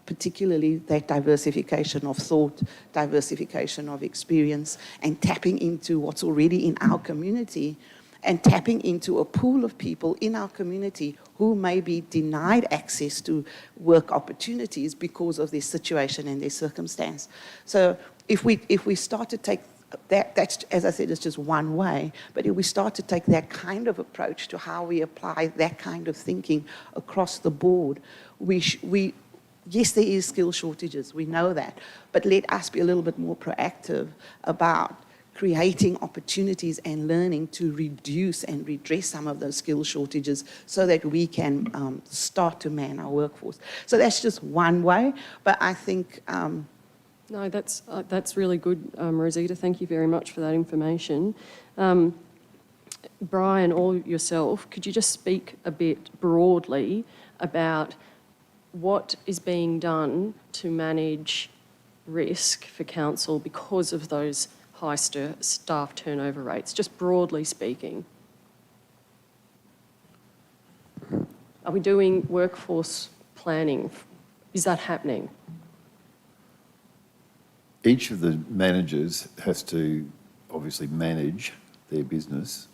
particularly that diversification of thought, diversification of experience, and tapping into what's already in our community, and tapping into a pool of people in our community who may be denied access to work opportunities because of their situation and their circumstance. So if we start to take that's, as I said, it's just one way, but if we start to take that kind of approach to how we apply that kind of thinking across the board, yes, there is skill shortages, we know that, but let us be a little bit more proactive about creating opportunities and learning to reduce and redress some of those skill shortages so that we can start to man our workforce. So that's just one way, but I think... No, that's really good, Rosita. Thank you very much for that information. Brian, or yourself, could you just speak a bit broadly about what is being done to manage risk for council because of those high staff turnover rates, just broadly speaking? Are we doing workforce planning? Is that happening? Each of the managers has to obviously manage their business,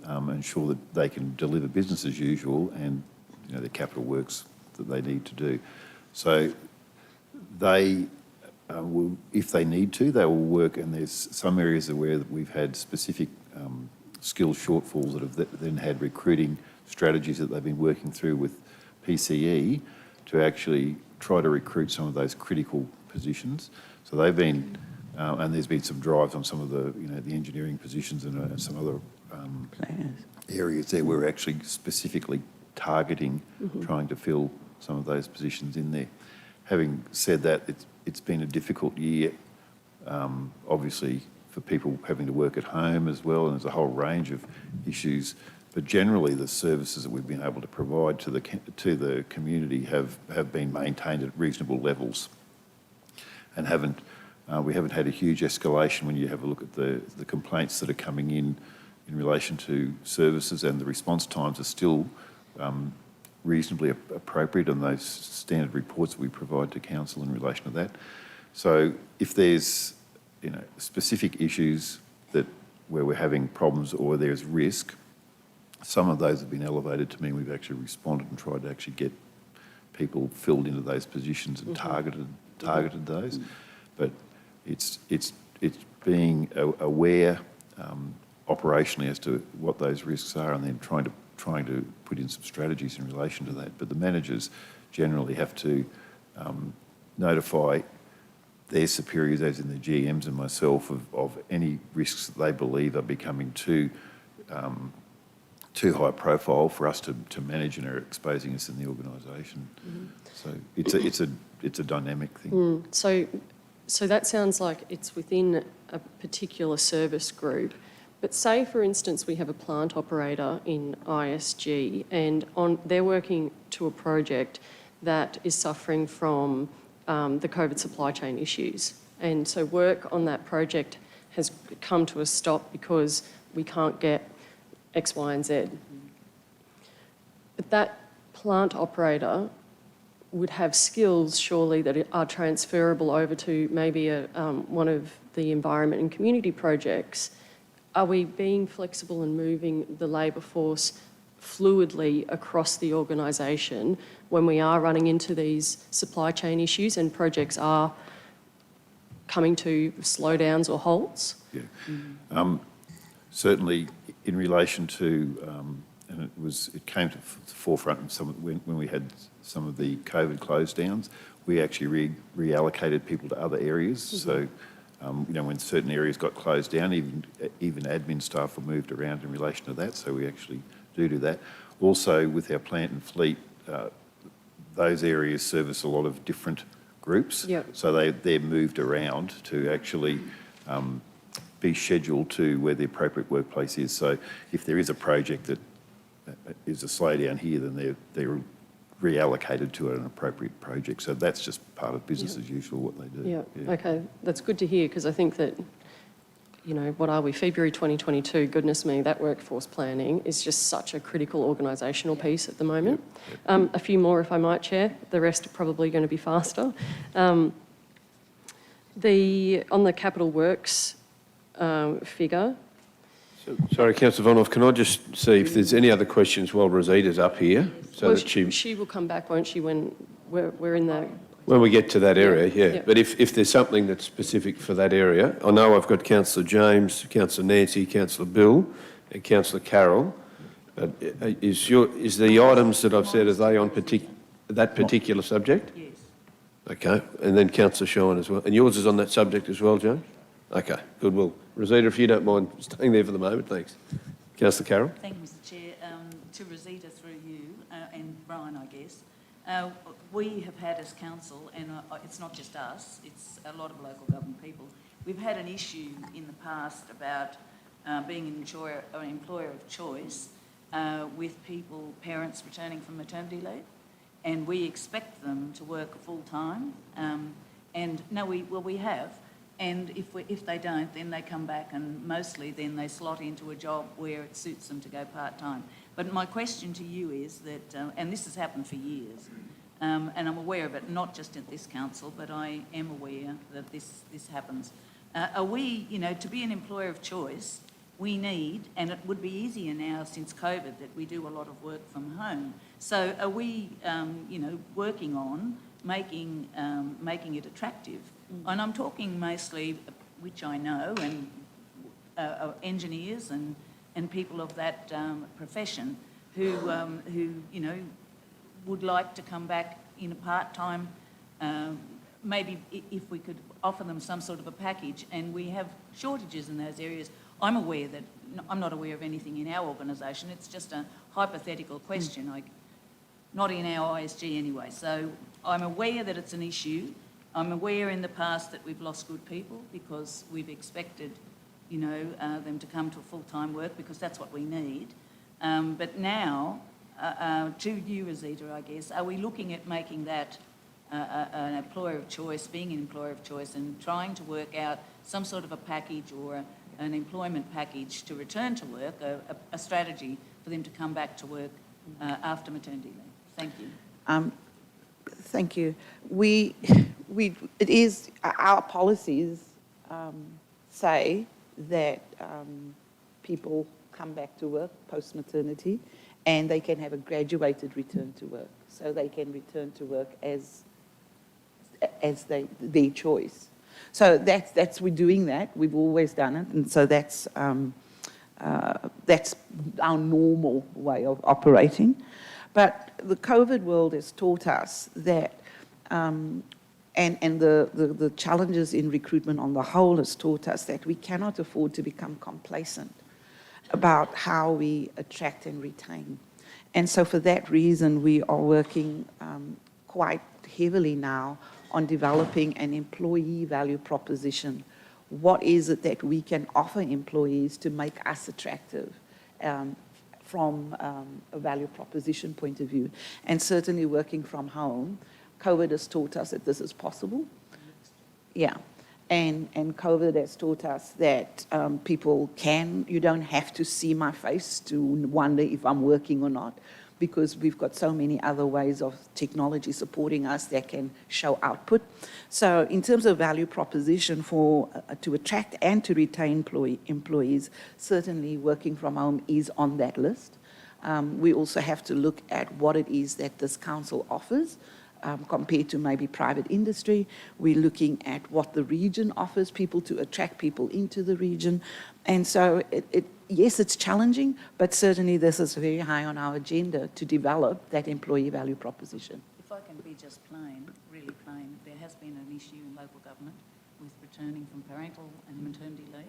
ensure that they can deliver business as usual, and the capital works that they need to do. So they will, if they need to, they will work, and there's some areas where we've had specific skill shortfalls that have then had recruiting strategies that they've been working through with PCE to actually try to recruit some of those critical positions. So they've been, and there's been some drives on some of the, the engineering positions and some other areas there where we're actually specifically targeting, trying to fill some of those positions in there. Having said that, it's been a difficult year, obviously for people having to work at home as well, and there's a whole range of issues. But generally, the services that we've been able to provide to the community have been maintained at reasonable levels, and we haven't had a huge escalation when you have a look at the complaints that are coming in relation to services, and the response times are still reasonably appropriate on those standard reports that we provide to council in relation to that. So if there's specific issues where we're having problems or there's risk, some of those have been elevated to me. We've actually responded and tried to actually get people filled into those positions and targeted those. But it's being aware operationally as to what those risks are, and then trying to put in some strategies in relation to that. But the managers generally have to notify their superiors, as in the GMs and myself, of any risks that they believe are becoming too high profile for us to manage and are exposing us in the organisation. So it's a dynamic thing. So that sounds like it's within a particular service group. But say, for instance, we have a plant operator in ISG and they're working to a project that is suffering from the COVID supply chain issues. And so work on that project has come to a stop because we can't get X, Y, and Z. But that plant operator would have skills, surely, that are transferable over to maybe one of the environment and community projects. Are we being flexible and moving the labour force fluidly across the organisation when we are running into these supply chain issues and projects are coming to slowdowns or halts? Yeah. Certainly in relation to, and it came to the forefront when we had some of the COVID close downs, we actually reallocated people to other areas. So, when certain areas got closed down, even admin staff were moved around in relation to that. So we actually do that. Also, with our plant and fleet, those areas service a lot of different groups. Yep. So they're moved around to actually be scheduled to where the appropriate workplace is. So if there is a project that is a slowdown here, then they're reallocated to an appropriate project. So that's just part of business as usual, what they do. Yeah, okay, that's good to hear, because I think that, what are we, February 2022, goodness me, that workforce planning is just such a critical organisational piece at the moment. A few more, if I might, Chair. The rest are probably going to be faster. On the capital works figure. Sorry, Councillor Vonhoff, can I just see if there's any other questions while Rosita's up here? So that she will come back, won't she, when we're in the... When we get to that area, Yeah. But if there's something that's specific for that area, I know I've got Councillor James, Councillor Nancy, Councillor Bill and Councillor Carroll. Is the items that I've said, are they on that particular subject? Yes. Okay, and then Councillor Shine as well. And yours is on that subject as well, James? Okay, good. Well, Rosita, if you don't mind staying there for the moment, thanks. Councillor Carroll. Thank you, Mr Chair. To Rosita through you and Brian, I guess. We have had as council, and it's not just us, it's a lot of local government people, we've had an issue in the past about being an employer of choice with parents returning from maternity leave, and we expect them to work full-time, and no, we have, and if they don't, then they come back and mostly then they slot into a job where it suits them to go part-time. But my question to you is that, and this has happened for years, and I'm aware of it, not just at this council, but I am aware that this happens. Are we, to be an employer of choice, we need, and it would be easier now since COVID that we do a lot of work from home. So are we, working on making it attractive? And I'm talking mostly, which I know, and engineers and people of that profession who would like to come back in a part-time, maybe if we could offer them some sort of a package, and we have shortages in those areas. I'm not aware of anything in our organisation, it's just a hypothetical question. not in our ISG anyway. So I'm aware that it's an issue. I'm aware in the past that we've lost good people because we've expected, them to come to a full-time work because that's what we need. But now, to you, Rosita, I guess, are we looking at making that an employer of choice, being an employer of choice, and trying to work out some sort of a package or an employment package to return to work, a strategy for them to come back to work after maternity leave? Thank you. Thank you. It is, our policies say that people come back to work post-maternity and they can have a graduated return to work. So they can return to work as their choice. So we're doing that. We've always done it. And so that's our normal way of operating. But the COVID world has taught us that, and the challenges in recruitment on the whole has taught us that we cannot afford to become complacent about how we attract and retain. And so for that reason, we are working quite heavily now on developing an employee value proposition. What is it that we can offer employees to make us attractive from a value proposition point of view? And certainly working from home, COVID has taught us that this is possible. Yeah. And COVID has taught us that you don't have to see my face to wonder if I'm working or not, because we've got so many other ways of technology supporting us that can show output. So in terms of value proposition to attract and to retain employees, certainly working from home is on that list. We also have to look at what it is that this council offers compared to maybe private industry. We're looking at what the region offers people to attract people into the region. And so yes, it's challenging, but certainly this is very high on our agenda to develop that employee value proposition. If I can be just plain, really plain, there has been an issue in local government with returning from parental and maternity leave,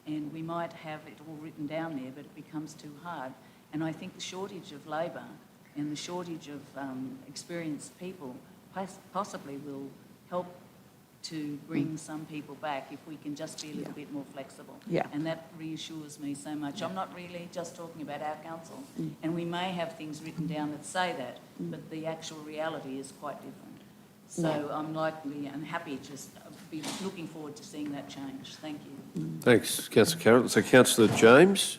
and we might have it all written down there, but it becomes too hard. And I think the shortage of labour and the shortage of experienced people possibly will help to bring some people back if we can just be a little bit more flexible. Yeah. And that reassures me so much. I'm not really just talking about our council, and we may have things written down that say that, but the actual reality is quite different. So I'm happy to be looking forward to seeing that change. Thank you. Thanks, Councillor Carroll. So Councillor James.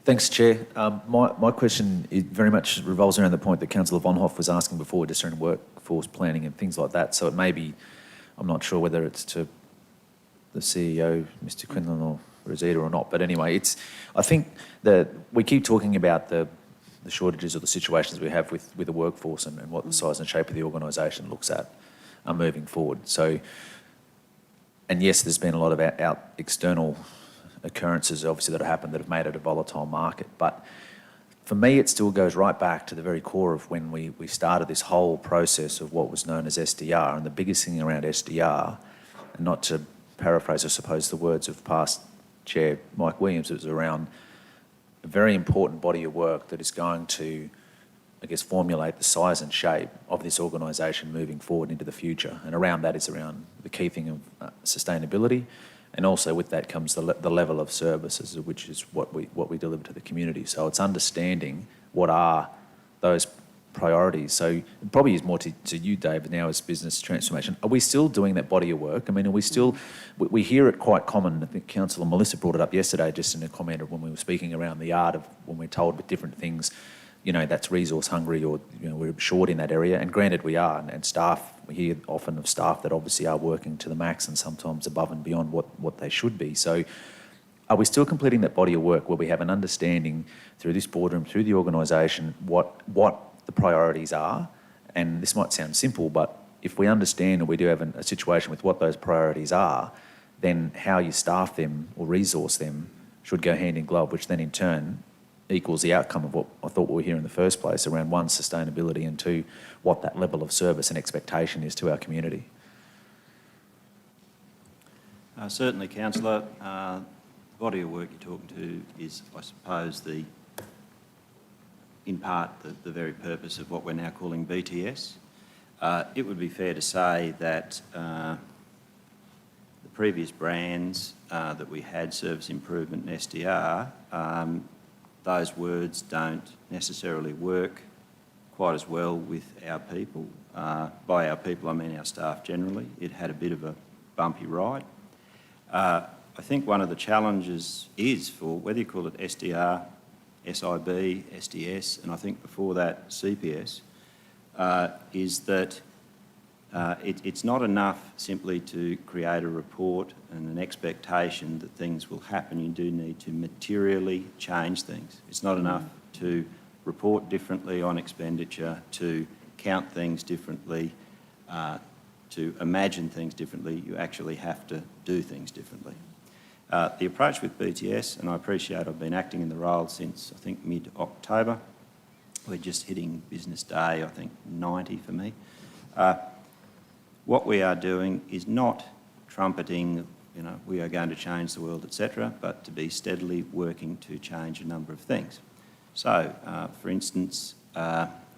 Thanks, Chair. My question very much revolves around the point that Councillor Von Hoff was asking before, just around workforce planning and things like that. So it may be, I'm not sure whether it's to the CEO, Mr. Quinlan or Rosita or not, but anyway, I think that we keep talking about the shortages or the situations we have with the workforce and what the size and shape of the organisation looks at moving forward. So, and yes, there's been a lot of external occurrences obviously that have happened that have made it a volatile market, but for me it still goes right back to the very core of when we started this whole process of what was known as SDR. And the biggest thing around SDR, and not to paraphrase I suppose the words of past Chair Mike Williams, it was around a very important body of work that is going to, I guess, formulate the size and shape of this organisation moving forward into the future. And around that is around the key thing of sustainability. And also with that comes the level of services, which is what we deliver to the community. So it's understanding what are those priorities. So it probably is more to you, David, now as business transformation. Are we still doing that body of work? I mean, are we still, we hear it quite common. I think Councillor Melissa brought it up yesterday just in a comment of when we were speaking around the art of when we're told with different things, that's resource hungry or, we're short in that area. And granted we are, and staff, we hear often of staff that obviously are working to the max and sometimes above and beyond what they should be. So are we still completing that body of work where we have an understanding through this boardroom, through the organisation, what the priorities are? And this might sound simple, but if we understand and we do have a situation with what those priorities are, then how you staff them or resource them should go hand in glove, which then in turn equals the outcome of what I thought we were here in the first place around one, sustainability, and two, what that level of service and expectation is to our community. Certainly, Councillor. The body of work you're talking to is, I suppose, the in part the very purpose of what we're now calling BTS. It would be fair to say that the previous brands that we had, service improvement and SDR, those words don't necessarily work quite as well with our people. By our people, I mean our staff generally. It had a bit of a bumpy ride. I think one of the challenges is for whether you call it SDR, SIB, SDS, and I think before that CPS, is that it's not enough simply to create a report and an expectation that things will happen. You do need to materially change things. It's not enough to report differently on expenditure, to count things differently, to imagine things differently. You actually have to do things differently. The approach with BTS, and I appreciate I've been acting in the role since I think mid-October. We're just hitting business day, I think 90 for me. What we are doing is not trumpeting, you know, we are going to change the world, etc., but to be steadily working to change a number of things. So, for instance,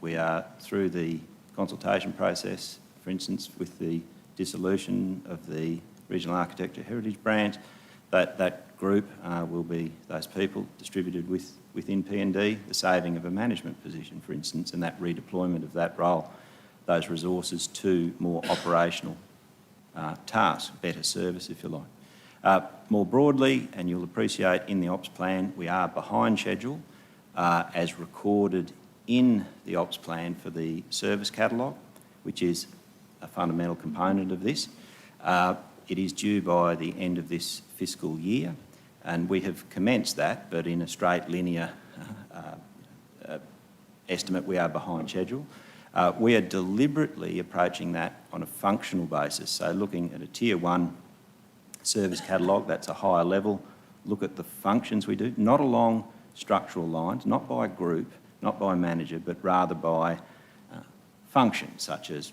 we are through the consultation process, for instance, with the dissolution of the Regional Architecture Heritage Branch. That group will be, those people distributed within P&D, the saving of a management position, for instance, and that redeployment of that role, those resources to more operational tasks, better service, if you like. More broadly, and you'll appreciate in the ops plan, we are behind schedule as recorded in the ops plan for the service catalogue, which is a fundamental component of this. It is due by the end of this fiscal year, and we have commenced that, but in a straight linear estimate, we are behind schedule. We are deliberately approaching that on a functional basis, so looking at a Tier 1 service catalogue, that's a higher level, look at the functions we do, not along structural lines, not by group, not by manager, but rather by functions such as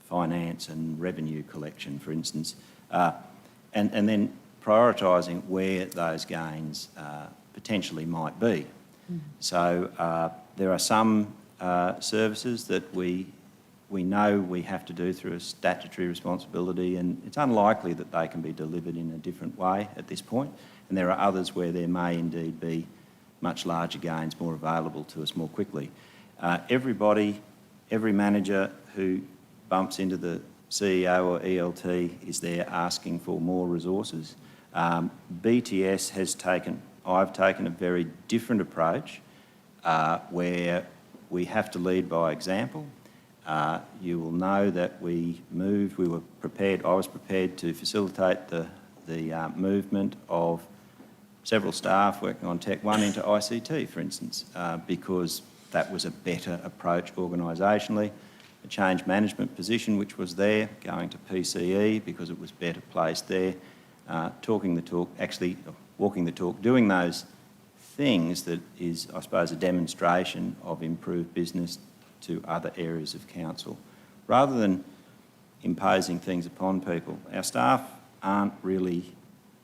finance and revenue collection, for instance, and then prioritising where those gains potentially might be. So there are some services that we know we have to do through a statutory responsibility, and it's unlikely that they can be delivered in a different way at this point. And there are others where there may indeed be much larger gains more available to us more quickly. Every manager who bumps into the CEO or ELT is there asking for more resources. BTS has taken, I've taken a very different approach where we have to lead by example. You will know that we were prepared, I was prepared to facilitate the movement of several staff working on Tech 1 into ICT, for instance, because that was a better approach organisationally. The change management position, which was there, going to PCE because it was better placed there, talking the talk, actually walking the talk, doing those things that is, I suppose, a demonstration of improved business to other areas of council. Rather than imposing things upon people, our staff aren't really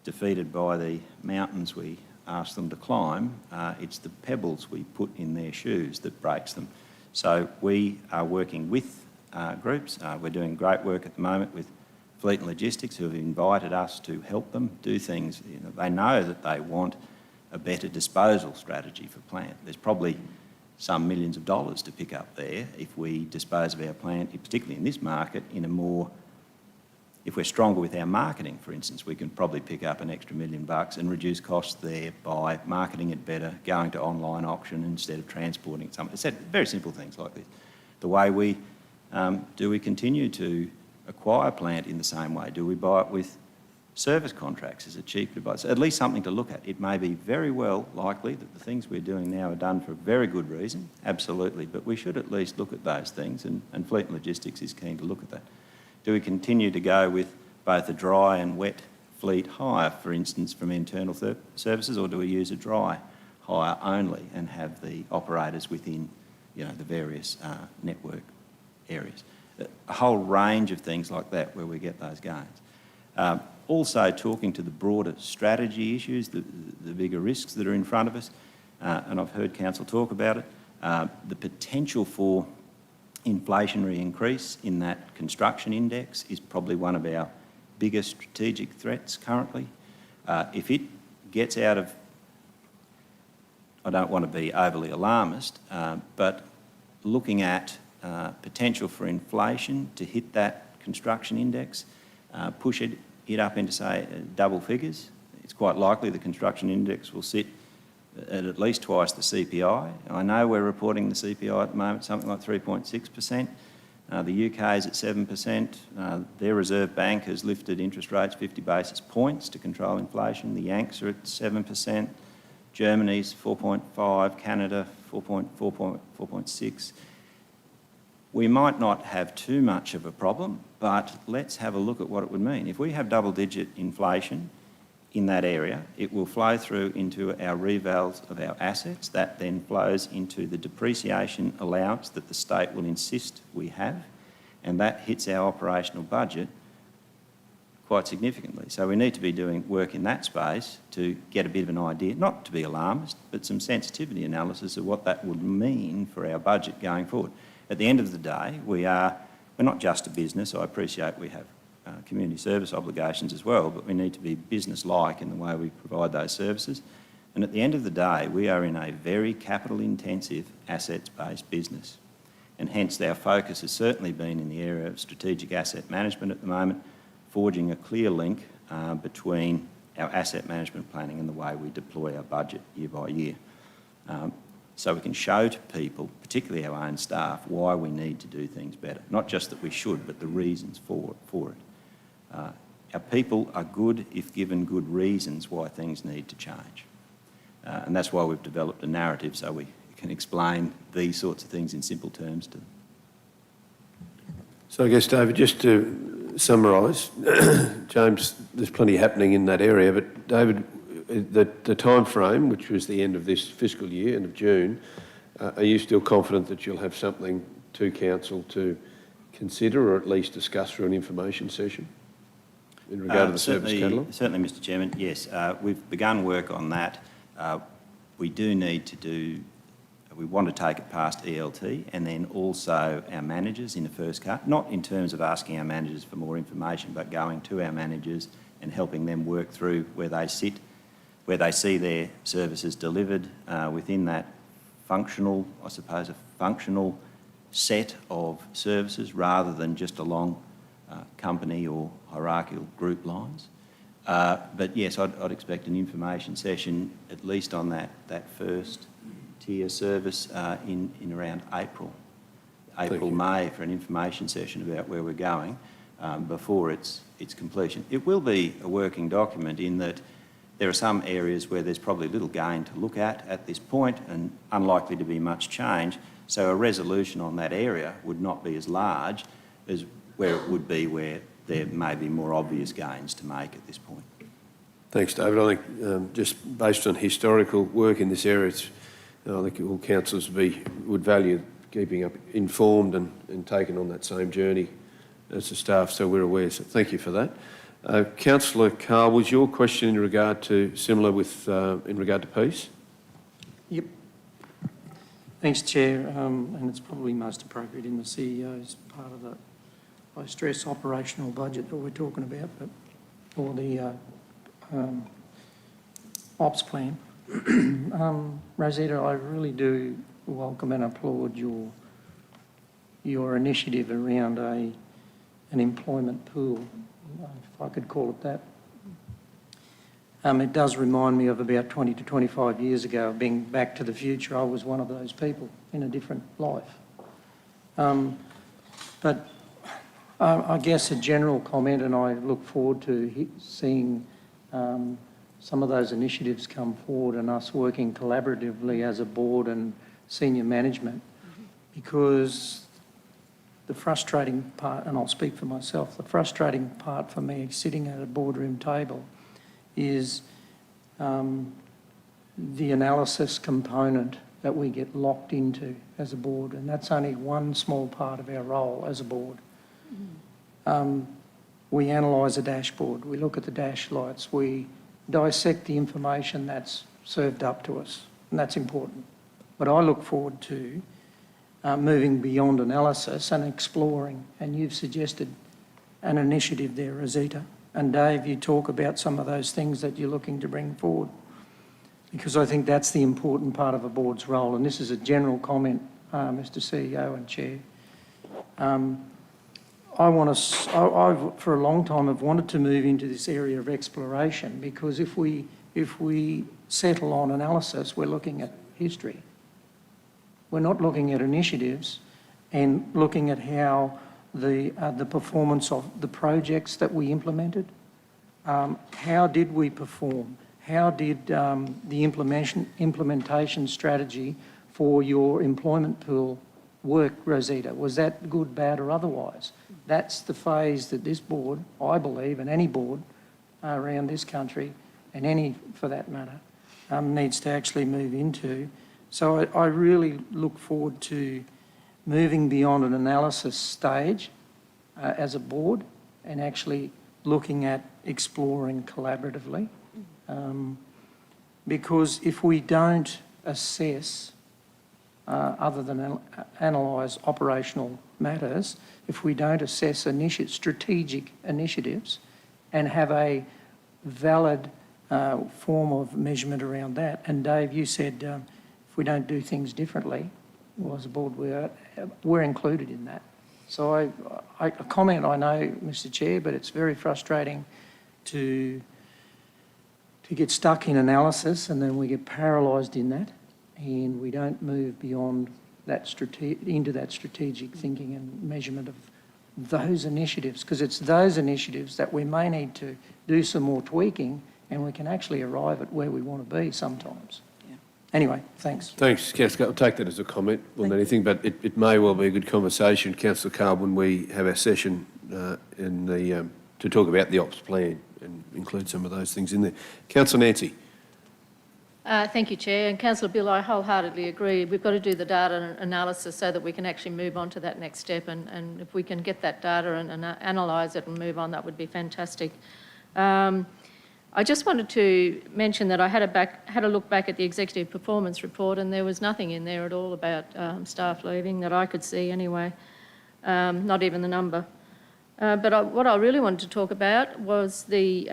defeated by the mountains we ask them to climb. It's the pebbles we put in their shoes that breaks them. So we are working with groups. We're doing great work at the moment with Fleet and Logistics, who have invited us to help them do things. You know, they know that they want a better disposal strategy for plant. There's probably some millions of dollars to pick up there if we dispose of our plant, particularly in this market, in a more, if we're stronger with our marketing, for instance, we can probably pick up an extra $1 million and reduce costs there by marketing it better, going to online auction instead of transporting it. It's very simple things like this. The way we, do we continue to acquire plant in the same way? Do we buy it with service contracts? Is it cheaper to buy? So at least something to look at. It may be very well likely that the things we're doing now are done for a very good reason, absolutely, but we should at least look at those things, and Fleet and Logistics is keen to look at that. Do we continue to go with both a dry and wet fleet hire, for instance, from internal services, or do we use a dry hire only and have the operators within, you know, the various network areas? A whole range of things like that where we get those gains. Also talking to the broader strategy issues, the bigger risks that are in front of us, and I've heard Council talk about it. The potential for inflationary increase in that construction index is probably one of our biggest strategic threats currently. If it gets out of, I don't want to be overly alarmist, but looking at potential for inflation to hit that construction index, push it up into, say, double figures, it's quite likely the construction index will sit at least twice the CPI. I know we're reporting the CPI at the moment, something like 3.6%. The UK is at 7%. Their Reserve Bank has lifted interest rates 50 basis points to control inflation. The Yanks are at 7%. Germany's 4.5%, Canada 4.6%. We might not have too much of a problem, but let's have a look at what it would mean. If we have double-digit inflation in that area, it will flow through into our revals of our assets. That then flows into the depreciation allowance that the state will insist we have, and that hits our operational budget quite significantly. So we need to be doing work in that space to get a bit of an idea, not to be alarmist, but some sensitivity analysis of what that would mean for our budget going forward. At the end of the day, we're not just a business. I appreciate we have community service obligations as well, but we need to be business-like in the way we provide those services. And at the end of the day, we are in a very capital-intensive, assets-based business. And hence our focus has certainly been in the area of strategic asset management at the moment, forging a clear link between our asset management planning and the way we deploy our budget year by year. So we can show to people, particularly our own staff, why we need to do things better. Not just that we should, but the reasons for it. Our people are good if given good reasons why things need to change. And that's why we've developed a narrative so we can explain these sorts of things in simple terms to them. So I guess, David, just to summarise, James, there's plenty happening in that area, but David, the time frame, which was the end of this fiscal year, end of June, are you still confident that you'll have something to council to consider or at least discuss through an information session in regard to the service catalogue? Certainly, Mr Chairman, yes. We've begun work on that. We do need to do, we want to take it past ELT and then also our managers in the first cut, not in terms of asking our managers for more information, but going to our managers and helping them work through where they sit, where they see their services delivered within that functional, I suppose, a functional set of services rather than just along company or hierarchical group lines. But yes, I'd expect an information session at least on that first tier service in around April, May, for an information session about where we're going before its completion. It will be a working document in that there are some areas where there's probably little gain to look at this point and unlikely to be much change. So a resolution on that area would not be as large as where it would be where there may be more obvious gains to make at this point. Thanks, David. I think just based on historical work in this area, I think all councillors would value keeping up informed and taken on that same journey as the staff, so we're aware. So thank you for that. Councillor Carr, was your question in regard to similar with in regard to peace? Yep. Thanks, Chair, and it's probably most appropriate in the CEO's part of the high-stress operational budget that we're talking about, but or the ops plan. Rosetta, I really do welcome and applaud your initiative around an employment pool, if I could call it that. It does remind me of about 20 to 25 years ago, being Back to the Future. I was one of those people in a different life. But I guess a general comment, and I look forward to seeing some of those initiatives come forward and us working collaboratively as a board and senior management, because the frustrating part, and I'll speak for myself, the frustrating part for me sitting at a boardroom table is the analysis component that we get locked into as a board, and that's only one small part of our role as a board. We analyse a dashboard, we look at the dash lights, we dissect the information that's served up to us, and that's important. But I look forward to moving beyond analysis and exploring, and you've suggested an initiative there, Rosita. And Dave, you talk about some of those things that you're looking to bring forward, because I think that's the important part of a board's role. And this is a general comment, Mr. CEO and Chair. I for a long time have wanted to move into this area of exploration, because if we settle on analysis, we're looking at history. We're not looking at initiatives and looking at how the performance of the projects that we implemented. How did we perform? How did the implementation strategy for your employment pool work, Rosita? Was that good, bad or otherwise? That's the phase that this board, I believe, and any board around this country, and any for that matter, needs to actually move into. So I really look forward to moving beyond an analysis stage as a board and actually looking at exploring collaboratively. Because if we don't assess, other than analyse operational matters, if we don't assess strategic initiatives and have a valid form of measurement around that, and Dave, you said if we don't do things differently, well, as a board, we're included in that. So a comment, I know, Mr. Chair, but it's very frustrating to get stuck in analysis and then we get paralysed in that and we don't move beyond that into that strategic thinking and measurement of those initiatives, because it's those initiatives that we may need to do some more tweaking and we can actually arrive at where we want to be sometimes. Yeah. Anyway, thanks. Thanks, Councillor. I'll take that as a comment more than anything, but it may well be a good conversation, Councillor Carl, when we have our session to talk about the ops plan and include some of those things in there. Councillor Nancy. Thank you, Chair. And Councillor Bill, I wholeheartedly agree. We've got to do the data analysis so that we can actually move on to that next step. And if we can get that data and analyse it and move on, that would be fantastic. I just wanted to mention that I had a look back at the executive performance report, and there was nothing in there at all about staff leaving that I could see anyway, not even the number. But what I really wanted to talk about was the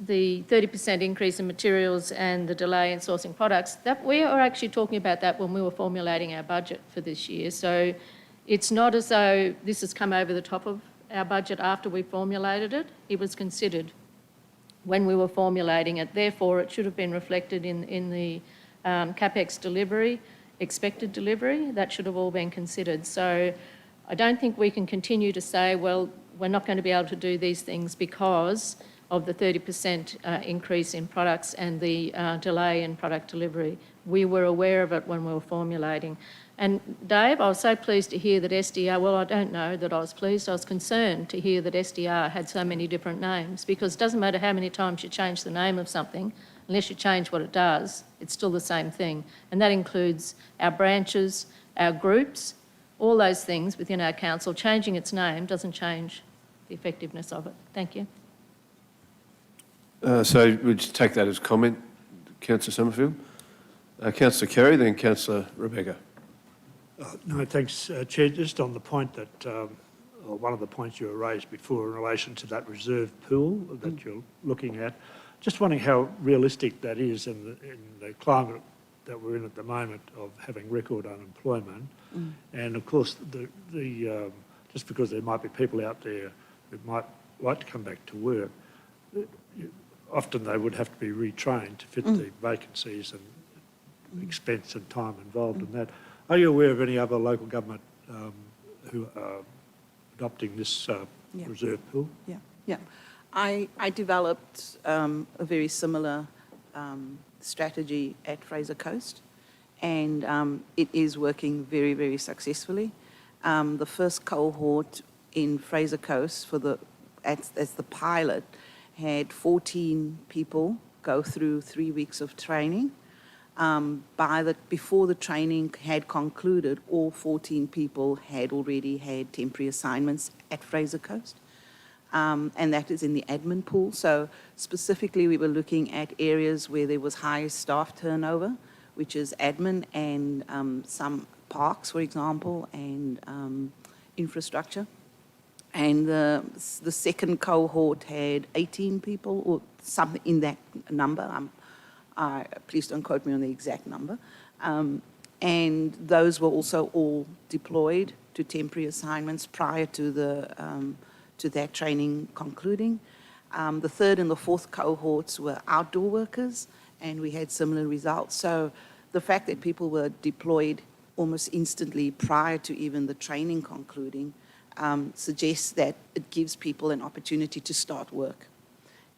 30% increase in materials and the delay in sourcing products. That we were actually talking about that when we were formulating our budget for this year. So it's not as though this has come over the top of our budget after we formulated it. It was considered when we were formulating it. Therefore, it should have been reflected in the CapEx delivery, expected delivery. That should have all been considered. So I don't think we can continue to say, well, we're not going to be able to do these things because of the 30% increase in products and the delay in product delivery. We were aware of it when we were formulating. And Dave, I was so pleased to hear that SDR, well, I don't know that I was pleased, I was concerned to hear that SDR had so many different names, because it doesn't matter how many times you change the name of something, unless you change what it does, it's still the same thing. And that includes our branches, our groups, all those things within our council. Changing its name doesn't change the effectiveness of it. Thank you. So we'll just take that as comment, Councillor Summerfield. Councillor Carey, then Councillor Rebecca. No, thanks, Chair. Just on the point that, one of the points you raised before in relation to that reserve pool that you're looking at, just wondering how realistic that is in the climate that we're in at the moment of having record unemployment. And of course, just because there might be people out there who might like to come back to work, often they would have to be retrained to fit the vacancies and expense and time involved in that. Are you aware of any other local government who are adopting this reserve pool? Yeah. I developed a very similar strategy at Fraser Coast, and it is working very, very successfully. The first cohort in Fraser Coast as the pilot had 14 people go through 3 weeks of training. Before the training had concluded, all 14 people had already had temporary assignments at Fraser Coast. And that is in the admin pool. So specifically, we were looking at areas where there was high staff turnover, which is admin and some parks, for example, and infrastructure. And the second cohort had 18 people or something in that number. Please don't quote me on the exact number. And those were also all deployed to temporary assignments prior to to that training concluding. The third and the fourth cohorts were outdoor workers, and we had similar results. So the fact that people were deployed almost instantly prior to even the training concluding suggests that it gives people an opportunity to start work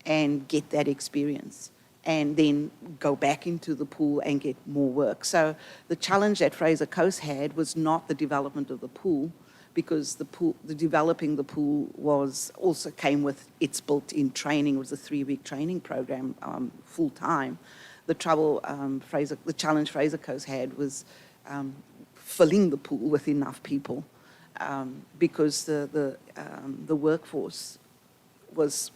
and get that experience and then go back into the pool and get more work. So the challenge that Fraser Coast had was not the development of the pool, because the developing the pool also came with its built-in training. It was a 3-week training program, full time. The challenge Fraser Coast had was filling the pool with enough people, because the workforce was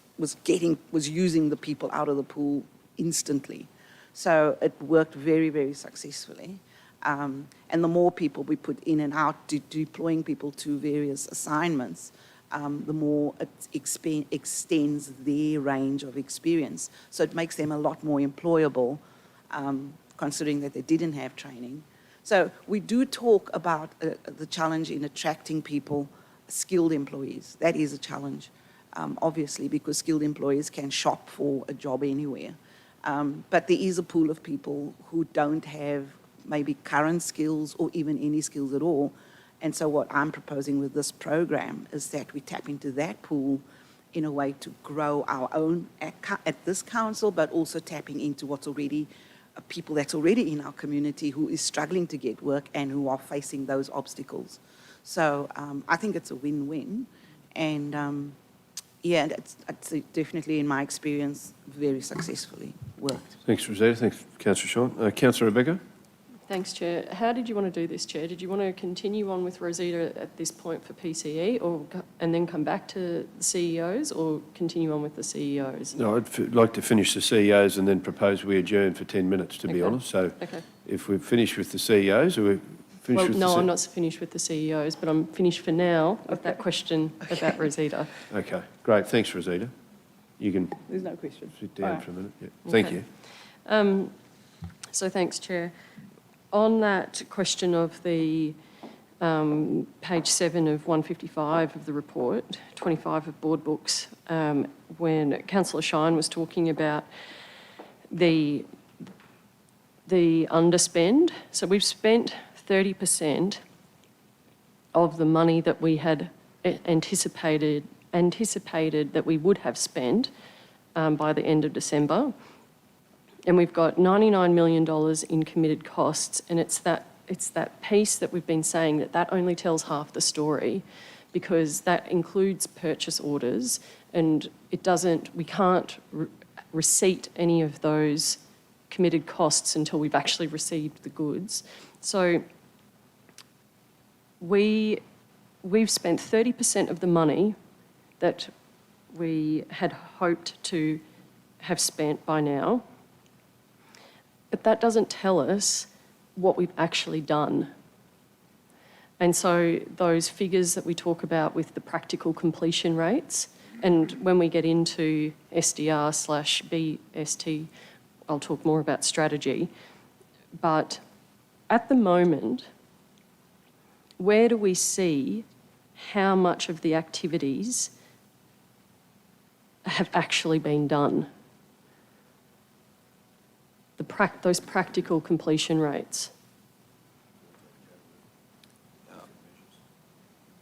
using the people out of the pool instantly. So it worked very, very successfully. And the more people we put in and out, deploying people to various assignments, the more it extends their range of experience. So it makes them a lot more employable, considering that they didn't have training. So we do talk about the challenge in attracting people, skilled employees. That is a challenge, obviously, because skilled employees can shop for a job anywhere. But there is a pool of people who don't have maybe current skills or even any skills at all. And so what I'm proposing with this program is that we tap into that pool in a way to grow our own at this council, but also tapping into what's already people that's already in our community who is struggling to get work and who are facing those obstacles. So I think it's a win-win. And yeah, it's definitely, in my experience, very successfully worked. Thanks, Rosetta. Thanks, Councillor Sean. Councillor Rebecca? Thanks, Chair. How did you want to do this, Chair? Did you want to continue on with Rosita at this point for PCE and then come back to the CEOs, or continue on with the CEOs? No, I'd like to finish the CEOs and then propose we adjourn for 10 minutes, to be honest. So if we're finished with the CEOs, or we're finished with no, I'm not finished with the CEOs, but I'm finished for now with that question about Rosita. Okay, great. Thanks, Rosita. You can There's no question. sit down for a minute. Yeah. Thank you. So thanks, Chair. On that question of the page 7 of 155 of the report, 25 of board books, when Councillor Shine was talking about the underspend. So we've spent 30% of the money that we had anticipated that we would have spent by the end of December. And we've got $99 million in committed costs, and it's that piece that we've been saying that only tells half the story, because that includes purchase orders, and we can't receipt any of those committed costs until we've actually received the goods. So we've spent 30% of the money that we had hoped to have spent by now. But that doesn't tell us what we've actually done. And so those figures that we talk about with the practical completion rates, and when we get into SDR/BST, I'll talk more about strategy. But at the moment, where do we see how much of the activities have actually been done? Those practical completion rates.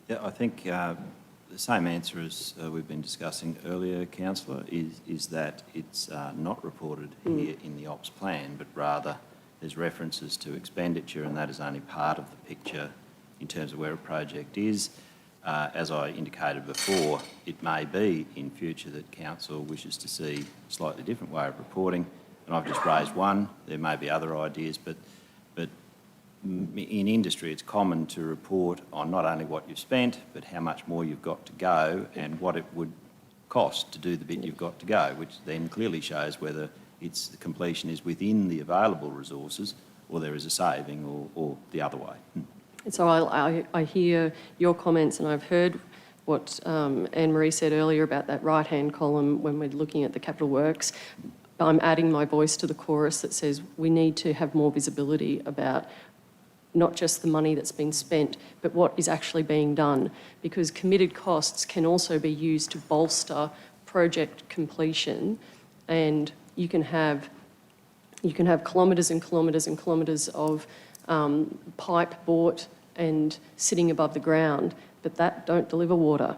Yeah, I think the same answer as we've been discussing earlier, Councillor, is that it's not reported here in the ops plan, but rather there's references to expenditure, and that is only part of the picture in terms of where a project is. As I indicated before, it may be in future that Council wishes to see a slightly different way of reporting. And I've just raised one. There may be other ideas, but in industry it's common to report on not only what you've spent, but how much more you've got to go and what it would cost to do the bit you've got to go, which then clearly shows whether the completion is within the available resources or there is a saving, or the other way. And so I hear your comments, and I've heard what Anne-Marie said earlier about that right-hand column when we're looking at the capital works. I'm adding my voice to the chorus that says we need to have more visibility about not just the money that's been spent, but what is actually being done, because committed costs can also be used to bolster project completion, and you can have kilometres and kilometres and kilometres of pipe bought and sitting above the ground, but that don't deliver water.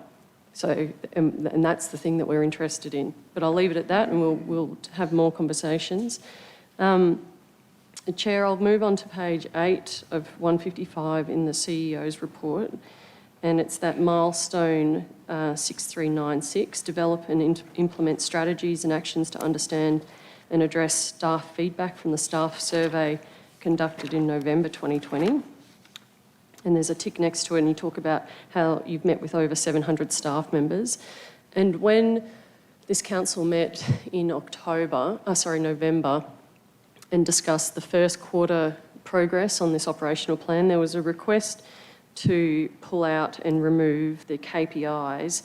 So, and that's the thing that we're interested in. But I'll leave it at that, and we'll have more conversations. Chair, I'll move on to page 8 of 155 in the CEO's report, and it's that milestone 6396, develop and implement strategies and actions to understand and address staff feedback from the staff survey conducted in November 2020. And there's a tick next to it, and you talk about how you've met with over 700 staff members. And when this council met in November, and discussed the first quarter progress on this operational plan, there was a request to pull out and remove the KPIs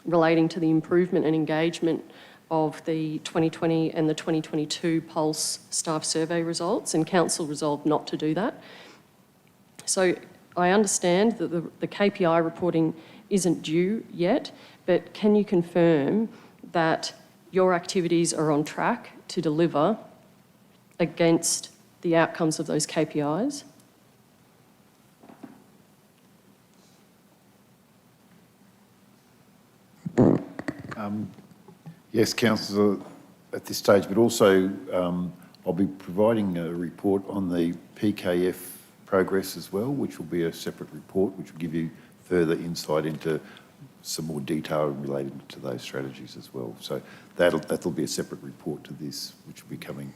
relating to the improvement and engagement of the 2020 and the 2022 Pulse staff survey results, and council resolved not to do that. So I understand that the KPI reporting isn't due yet, but can you confirm that your activities are on track to deliver against the outcomes of those KPIs? Yes, councillor, at this stage, but also I'll be providing a report on the PKF progress as well, which will be a separate report, which will give you further insight into some more detail related to those strategies as well. So that'll be a separate report to this, which will be coming.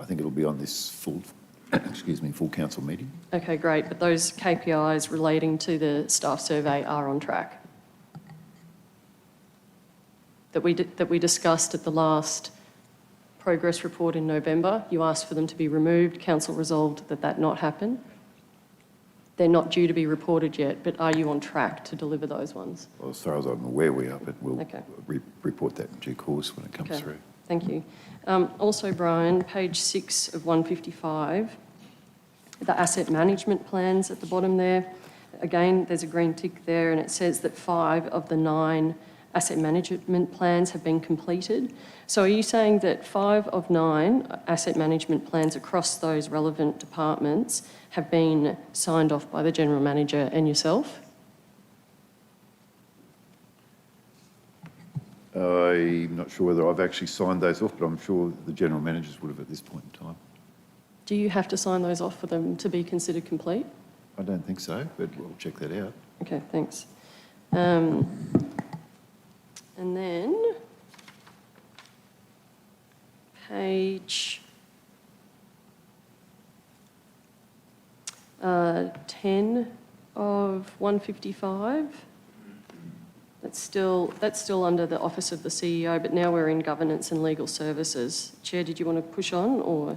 I think it'll be on this full council meeting. Okay, great. But those KPIs relating to the staff survey are on track? That we discussed at the last progress report in November. You asked for them to be removed. Council resolved that not happen. They're not due to be reported yet, but are you on track to deliver those ones? Well, as far as I'm aware, we are, but we'll Okay. report that in due course when it comes Okay. through. Thank you. Also, Brian, page 6 of 155, the asset management plans at the bottom there. Again, there's a green tick there, and it says that 5 of the 9 asset management plans have been completed. So are you saying that 5 of 9 asset management plans across those relevant departments have been signed off by the General Manager and yourself? I'm not sure whether I've actually signed those off, but I'm sure the general managers would have at this point in time. Do you have to sign those off for them to be considered complete? I don't think so, but we'll check that out. Okay, thanks. And then page 10 of 155. That's still under the Office of the CEO, but now we're in Governance and Legal Services. Chair, did you want to push on, or?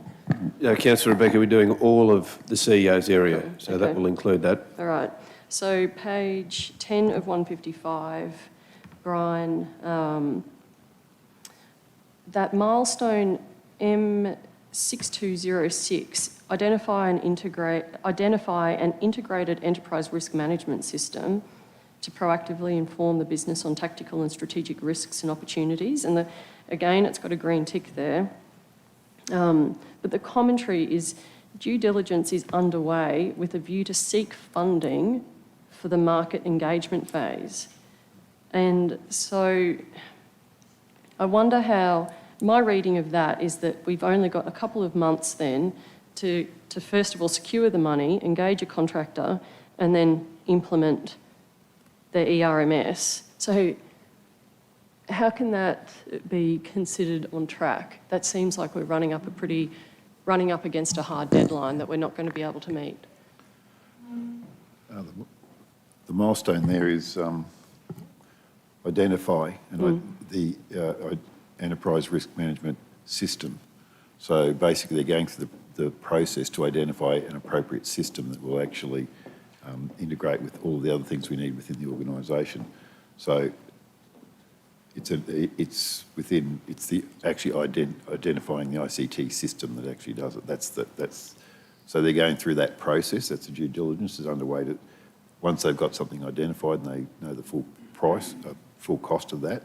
Yeah, Councillor Rebecca, we're doing all of the CEO's area, so that Okay. will include that. All right. So page 10 of 155, Brian, that milestone M6206, identify an integrated enterprise risk management system to proactively inform the business on tactical and strategic risks and opportunities. And again, it's got a green tick there. But the commentary is due diligence is underway with a view to seek funding for the market engagement phase. And so I wonder how, my reading of that is that we've only got a couple of months then to first of all secure the money, engage a contractor, and then implement the ERMS. So how can that be considered on track? That seems like we're running up against a hard deadline that we're not going to be able to meet. The milestone there is identify the enterprise risk management system. So basically they're going through the process to identify an appropriate system that will actually integrate with all the other things we need within the organisation. So it's identifying the ICT system that actually does it. So they're going through that process. That's the due diligence is underway. Once they've got something identified and they know the full price, full cost of that.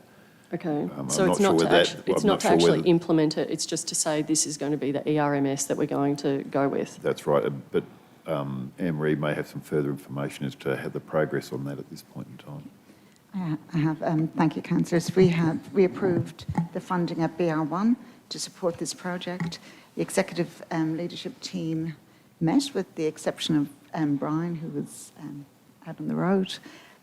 Okay, I'm so it's not not sure to, whether actually implement it, it's just to say this is going to be the ERMS that we're going to go with. That's right, but Anne-Marie may have some further information as to how the progress on that at this point in time. I have. Thank you, councillors. We approved the funding at BR1 to support this project. The executive leadership team met, with the exception of Brian, who was out on the road.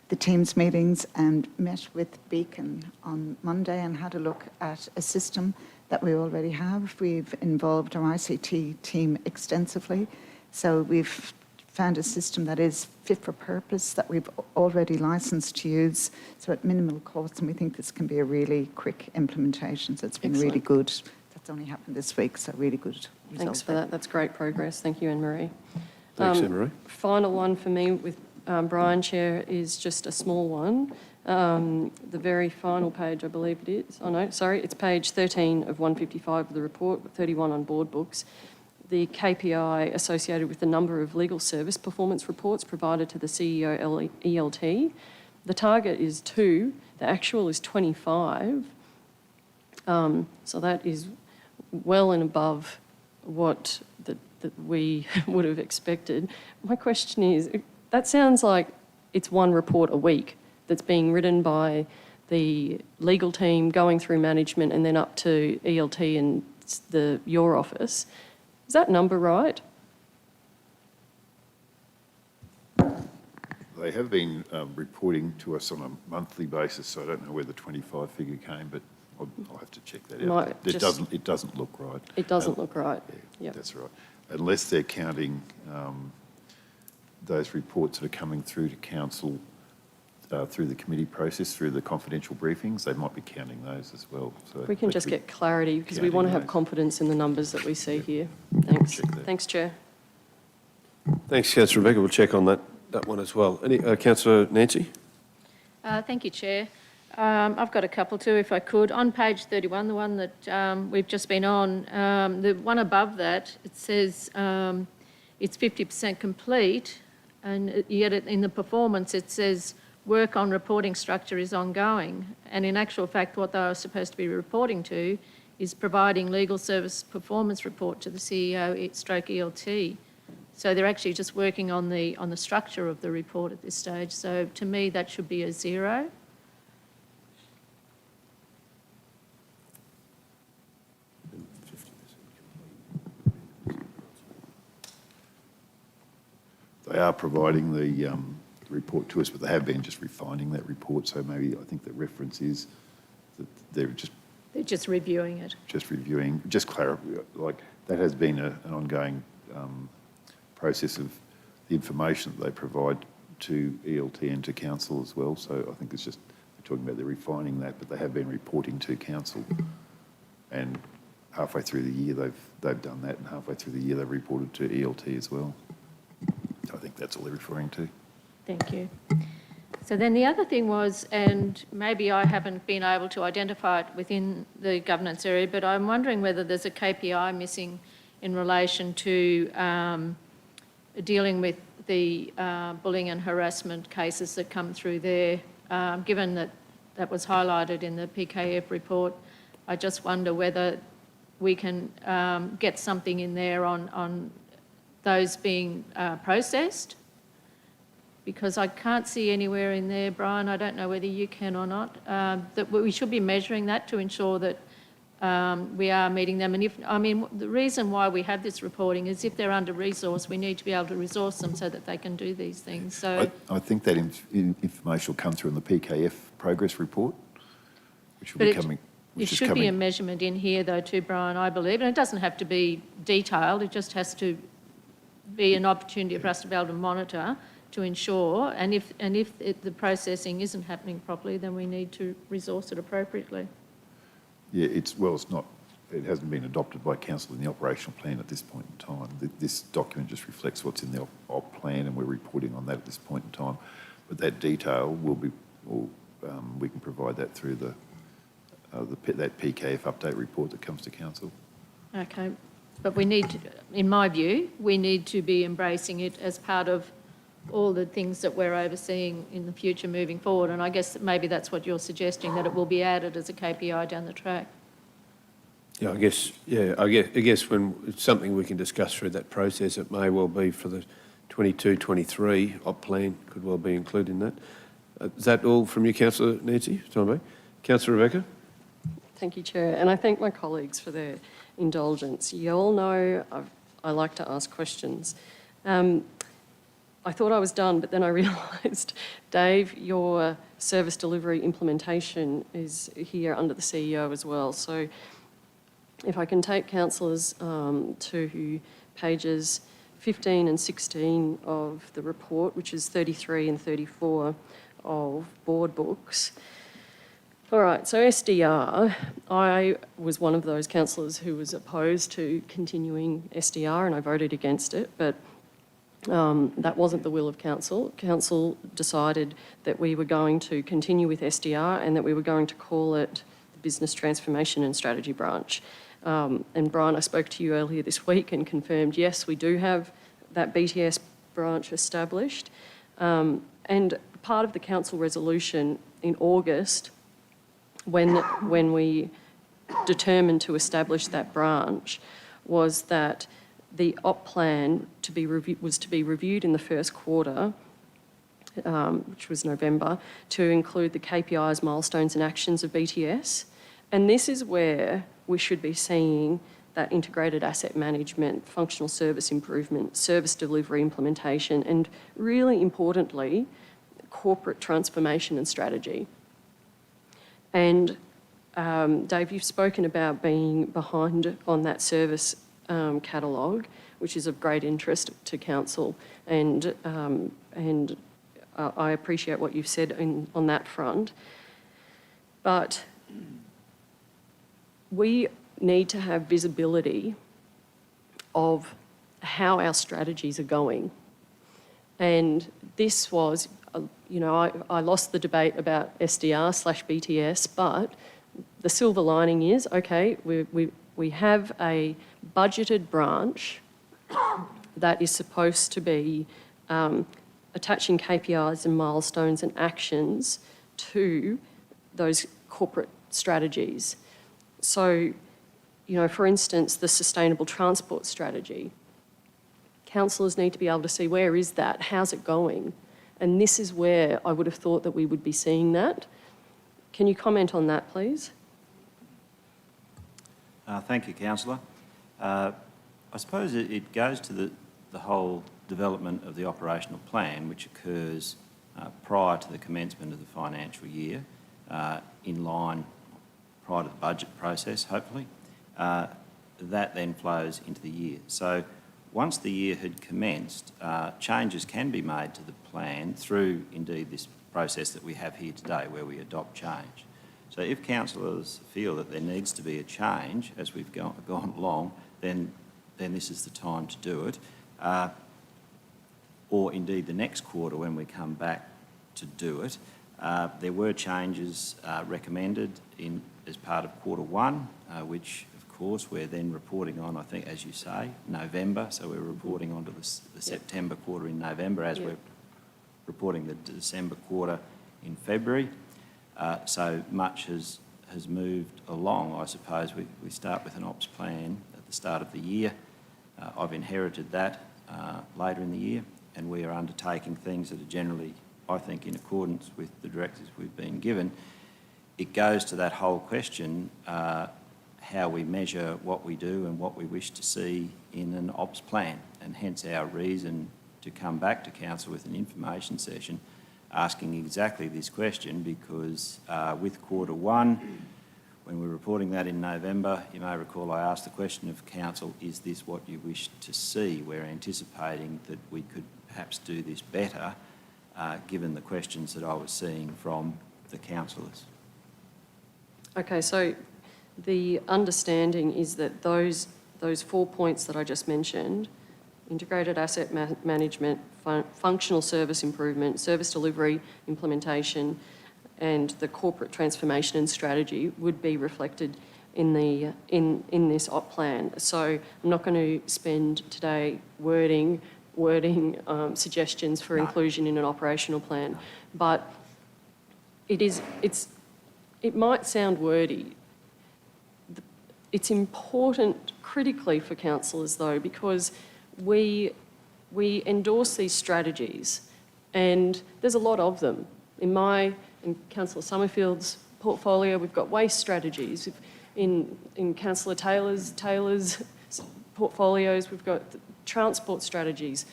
The team's meetings and met with Beacon on Monday and had a look at a system that we already have. We've involved our ICT team extensively. So we've found a system that is fit for purpose, that we've already licensed to use, so at minimal cost, and we think this can be a really quick implementation. So it's been really good. That's only happened this week, so really good result. Thanks for that. That's great progress. Thank you, Anne-Marie. Thanks, Anne-Marie. Final one for me with Brian, Chair, is just a small one. The very final page, I believe it is. Oh, no, sorry. It's page 13 of 155 of the report, 31 on board books. The KPI associated with the number of legal service performance reports provided to the CEO ELT. The target is 2. The actual is 25. So that is well and above what that we would have expected. My question is, that sounds like it's one report a week that's being written by the legal team, going through management and then up to ELT and your office. Is that number right? They have been reporting to us on a monthly basis, so I don't know where the 25 figure came, but I'll have to check that out. It doesn't look right. It doesn't look right. Yeah, that's right. Unless they're counting those reports that are coming through to council through the committee process, through the confidential briefings, they might be counting those as well. So we can just get clarity, because we want to have confidence in the numbers that we see here. Thanks. Thanks, Chair. Thanks, Councillor Rebecca. We'll check on that one as well. Councillor Nancy? Thank you, Chair. I've got a couple too, if I could. On page 31, the one that we've just been on, the one above that, it says it's 50% complete, and yet in the performance it says work on reporting structure is ongoing. And in actual fact, what they are supposed to be reporting to is providing legal service performance report to the CEO stroke ELT. So they're actually just working on the structure of the report at this stage. So to me, that should be a 0. They are providing the report to us, but they have been just refining that report. So maybe I think the reference is that they're just reviewing it. Just reviewing, just clarify. Like that has been an ongoing process of the information that they provide to ELT and to council as well. So I think it's just they're talking about they're refining that, but they have been reporting to council, and halfway through the year they've done that, and halfway through the year they've reported to ELT as well. I think that's all they're referring to. Thank you. So then the other thing was, and maybe I haven't been able to identify it within the governance area, but I'm wondering whether there's a KPI missing in relation to dealing with the bullying and harassment cases that come through there. Given that was highlighted in the PKF report, I just wonder whether we can get something in there on those being processed, because I can't see anywhere in there, Brian, I don't know whether you can or not, that we should be measuring that to ensure that we are meeting them. And the reason why we have this reporting is if they're under-resourced, we need to be able to resource them so that they can do these things. So I think that information will come through in the PKF progress report, which will be coming. It should be a measurement in here though too, Brian, I believe, and it doesn't have to be detailed, it just has to be an opportunity for us to be able to monitor to ensure, and if the processing isn't happening properly, then we need to resource it appropriately. Yeah, it's not it hasn't been adopted by council in the operational plan at this point in time. This document just reflects what's in the op plan, and we're reporting on that at this point in time. But that detail will be, we can provide that through that PKF update report that comes to council. Okay, but we need to, in my view, we need to be embracing it as part of all the things that we're overseeing in the future moving forward. And I guess that maybe that's what you're suggesting, that it will be added as a KPI down the track. Yeah, I guess when it's something we can discuss through that process, it may well be for the 22-23 op plan, could well be included in that. Is that all from you, Councillor Nancy? Councillor Rebecca? Thank you, Chair. And I thank my colleagues for their indulgence. You all know I like to ask questions. I thought I was done, but then I realised, Dave, your service delivery implementation is here under the CEO as well. So if I can take councillors to pages 15 and 16 of the report, which is 33 and 34 of board books. All right, so SDR, I was one of those councillors who was opposed to continuing SDR, and I voted against it, but that wasn't the will of council. Council decided that we were going to continue with SDR and that we were going to call it the Business Transformation and Strategy Branch. And Brian, I spoke to you earlier this week and confirmed, yes, we do have that BTS branch established. And part of the council resolution in August, when we determined to establish that branch, was that the op plan was to be reviewed in the first quarter, which was November, to include the KPIs, milestones and actions of BTS. And this is where we should be seeing that integrated asset management, functional service improvement, service delivery implementation, and really importantly, corporate transformation and strategy. And Dave, you've spoken about being behind on that service catalogue, which is of great interest to council, and I appreciate what you've said on that front. But we need to have visibility of how our strategies are going. And this was, I lost the debate about SDR/BTS, but the silver lining is, okay, we have a budgeted branch that is supposed to be attaching KPIs and milestones and actions to those corporate strategies. So, for instance, the sustainable transport strategy. Councillors need to be able to see, where is that? How's it going? And this is where I would have thought that we would be seeing that. Can you comment on that, please? Thank you, Councillor. I suppose it goes to the whole development of the operational plan, which occurs prior to the commencement of the financial year, in line prior to the budget process, hopefully. That then flows into the year. So once the year had commenced, changes can be made to the plan through, indeed, this process that we have here today, where we adopt change. So if councillors feel that there needs to be a change as we've gone along, then this is the time to do it. Or indeed the next quarter when we come back to do it. There were changes recommended as part of Q1, which of course we're then reporting on, I think, as you say, November. So we're reporting on to the September quarter in November, as we're reporting the December quarter in February. So much has moved along. I suppose we start with an ops plan at the start of the year. I've inherited that later in the year, and we are undertaking things that are generally, I think, in accordance with the directives we've been given. It goes to that whole question, how we measure what we do and what we wish to see in an ops plan, and hence our reason to come back to council with an information session asking exactly this question, because with Q1, when we're reporting that in November, you may recall I asked the question of council, is this what you wish to see? We're anticipating that we could perhaps do this better, given the questions that I was seeing from the councillors. Okay, so the understanding is that those 4 points that I just mentioned, integrated asset management, functional service improvement, service delivery implementation, and the corporate transformation and strategy would be reflected in this op plan. So I'm not going to spend today wording suggestions for inclusion in an operational plan, but it might sound wordy. It's important critically for councillors though, because we endorse these strategies, and there's a lot of them. In Councillor Summerfield's portfolio, we've got waste strategies. In Councillor Taylor's portfolios, we've got transport strategies,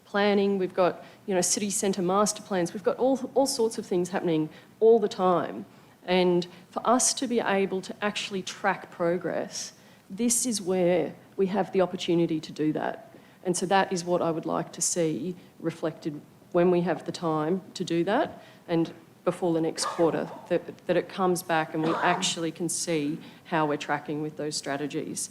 planning, we've got city centre master plans, we've got all sorts of things happening all the time. And for us to be able to actually track progress, this is where we have the opportunity to do that. And so that is what I would like to see reflected when we have the time to do that, and before the next quarter, that it comes back and we actually can see how we're tracking with those strategies.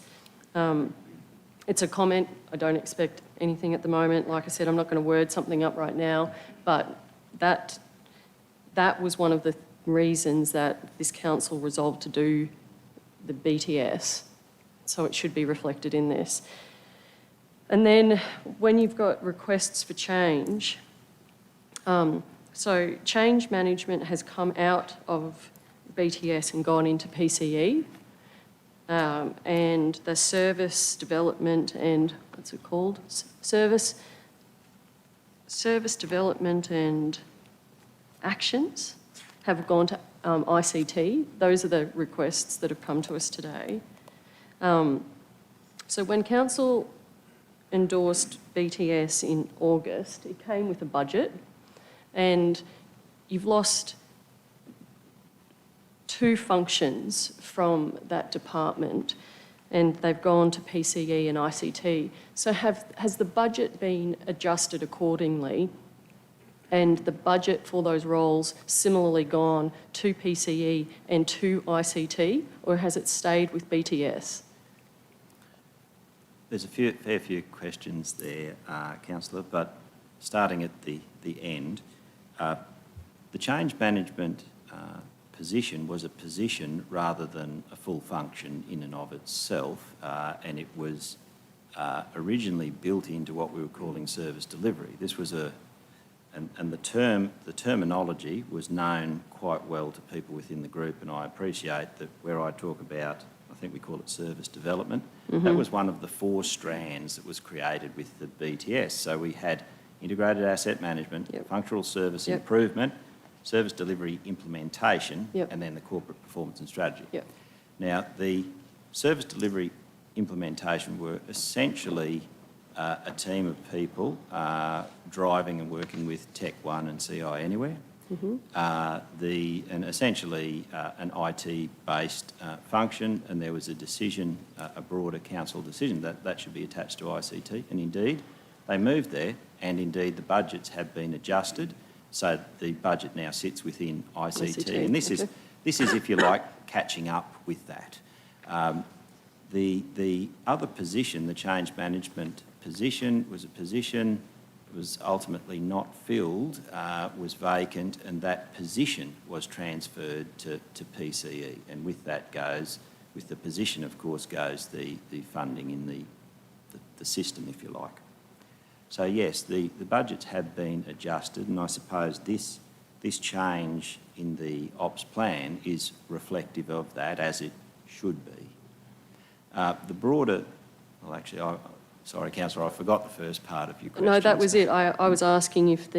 It's a comment. I don't expect anything at the moment. Like I said, I'm not going to word something up right now, but that was one of the reasons that this council resolved to do the BTS. So it should be reflected in this. And then when you've got requests for change, so change management has come out of BTS and gone into PCE, and the service development and, what's it called? Service development and actions have gone to ICT. Those are the requests that have come to us today. So when council endorsed BTS in August, it came with a budget, and you've lost 2 functions from that department, and they've gone to PCE and ICT. So has the budget been adjusted accordingly, and the budget for those roles similarly gone to PCE and to ICT, or has it stayed with BTS? There's a fair few questions there, Councillor, but starting at the end, the change management position was a position rather than a full function in and of itself, and it was originally built into what we were calling service delivery. This was and the terminology was known quite well to people within the group, and I appreciate that where I talk about, I think we call it service development, that was one of the 4 strands that was created with the BTS. So we had integrated asset management, functional service improvement, service delivery implementation, and then the corporate performance and strategy. Now, the service delivery implementation were essentially a team of people driving and working with Tech One and CI Anywhere. And essentially an IT-based function, and there was a decision, a broader council decision that should be attached to ICT, and indeed they moved there, and indeed the budgets have been adjusted, so the budget now sits within ICT. And this is, if you like, catching up with that. The other position, the change management position, was a position that was ultimately not filled, was vacant, and that position was transferred to PCE. And with that goes, with the position, of course, goes the funding in the system, if you like. So yes, the budgets have been adjusted, and I suppose this change in the ops plan is reflective of that, as it should be. The broader, well, actually, sorry, Councillor, I forgot the first part of your question. No, that was it. I was asking if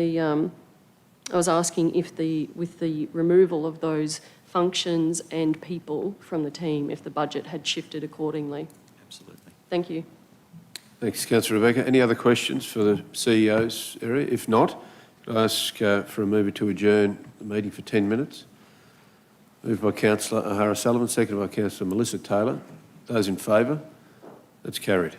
with the removal of those functions and people from the team, if the budget had shifted accordingly. Absolutely. Thank you. Thanks, Councillor Rebecca. Any other questions for the CEO's area? If not, I'll ask for a mover to adjourn the meeting for 10 minutes. Moved by Councillor O'Hara-Sullivan, seconded by Councillor Melissa Taylor. Those in favour? That's carried.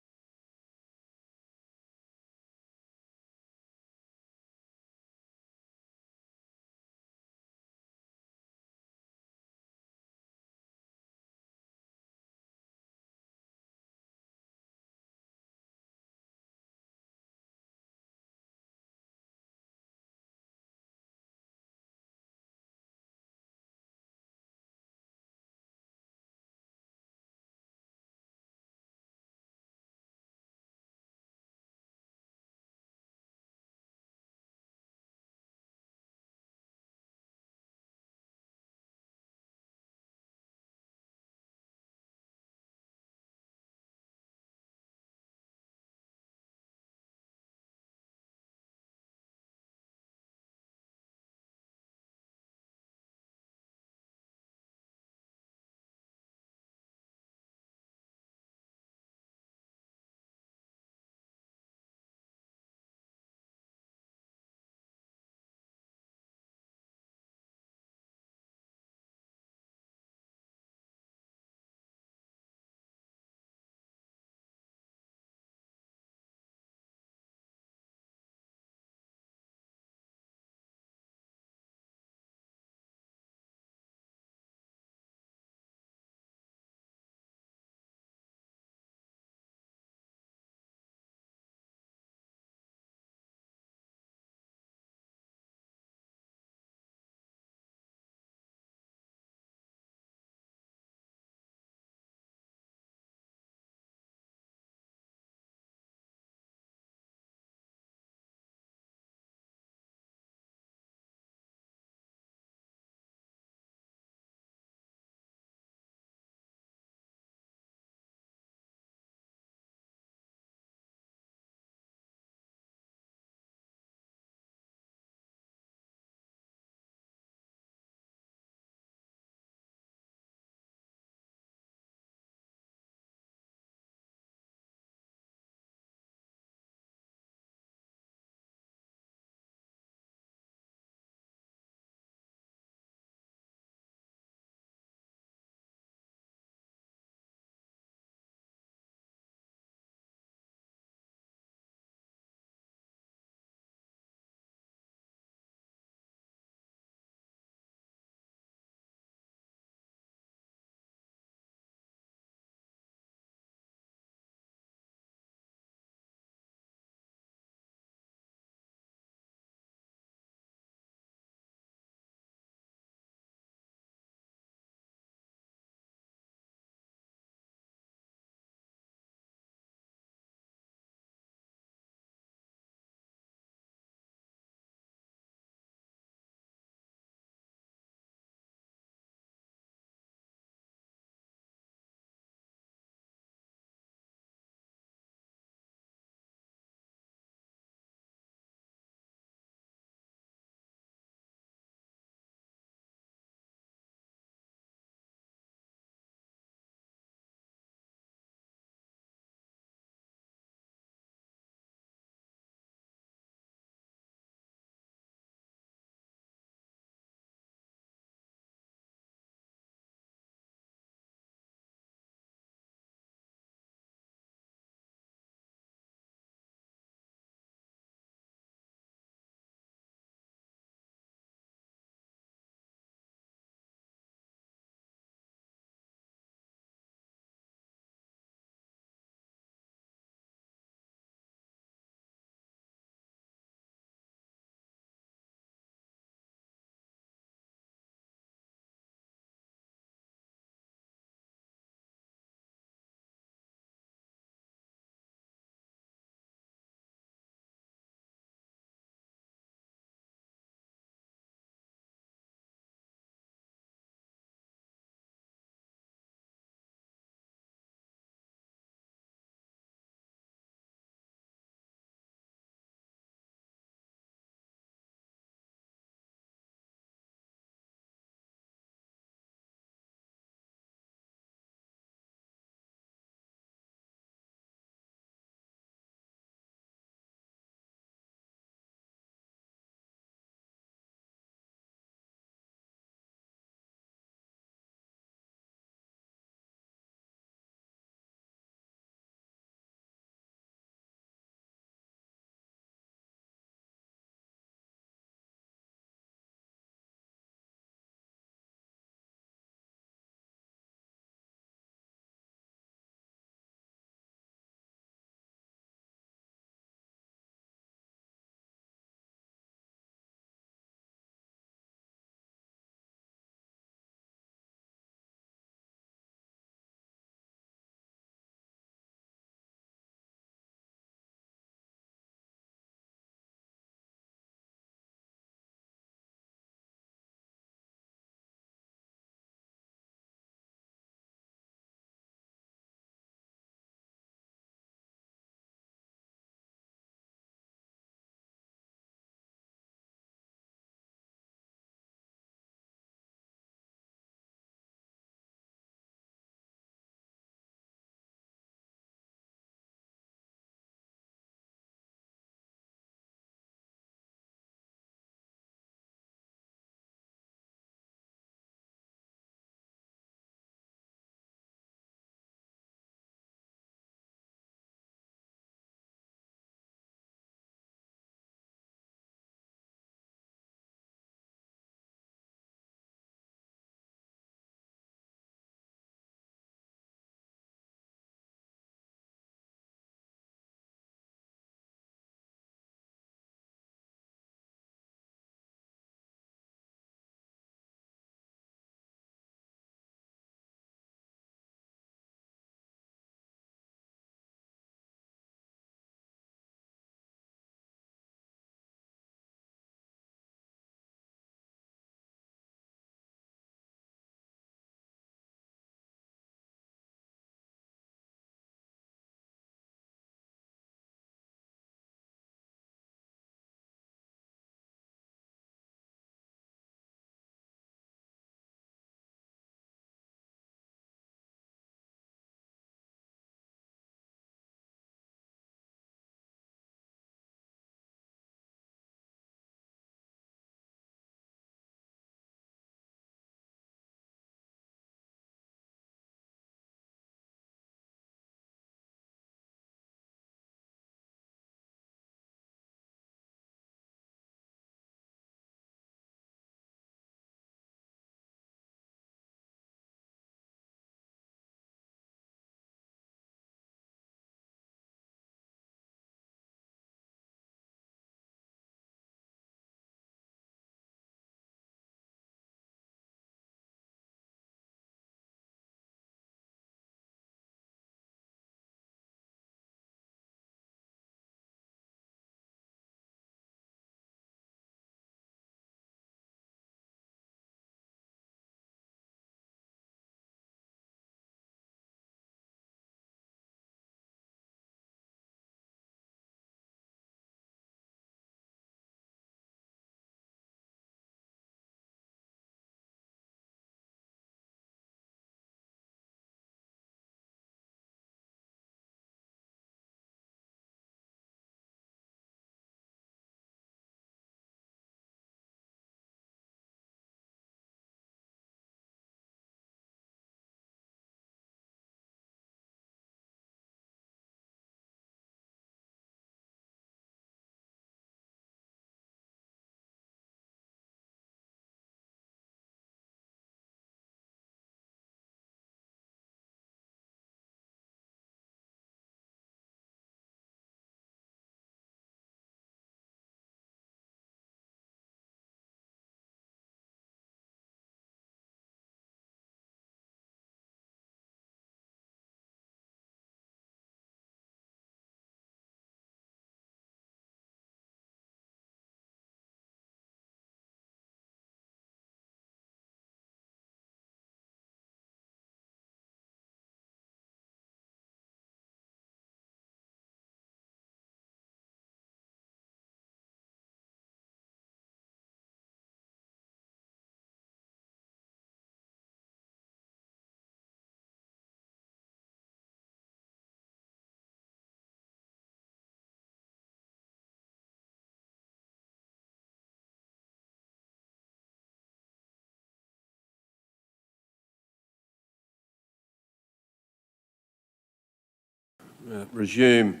resume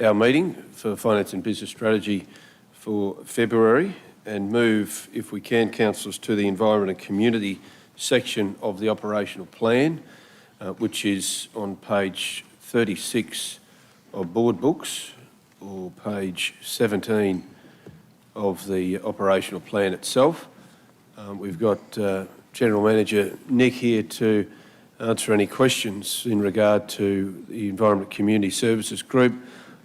our meeting for Finance and Business Strategy for February and move, if we can, councillors, to the Environment and Community section of the operational plan, which is on page 36 of board books or page 17 of the operational plan itself. We've got General Manager Nick here to answer any questions in regard to the Environment Community Services Group.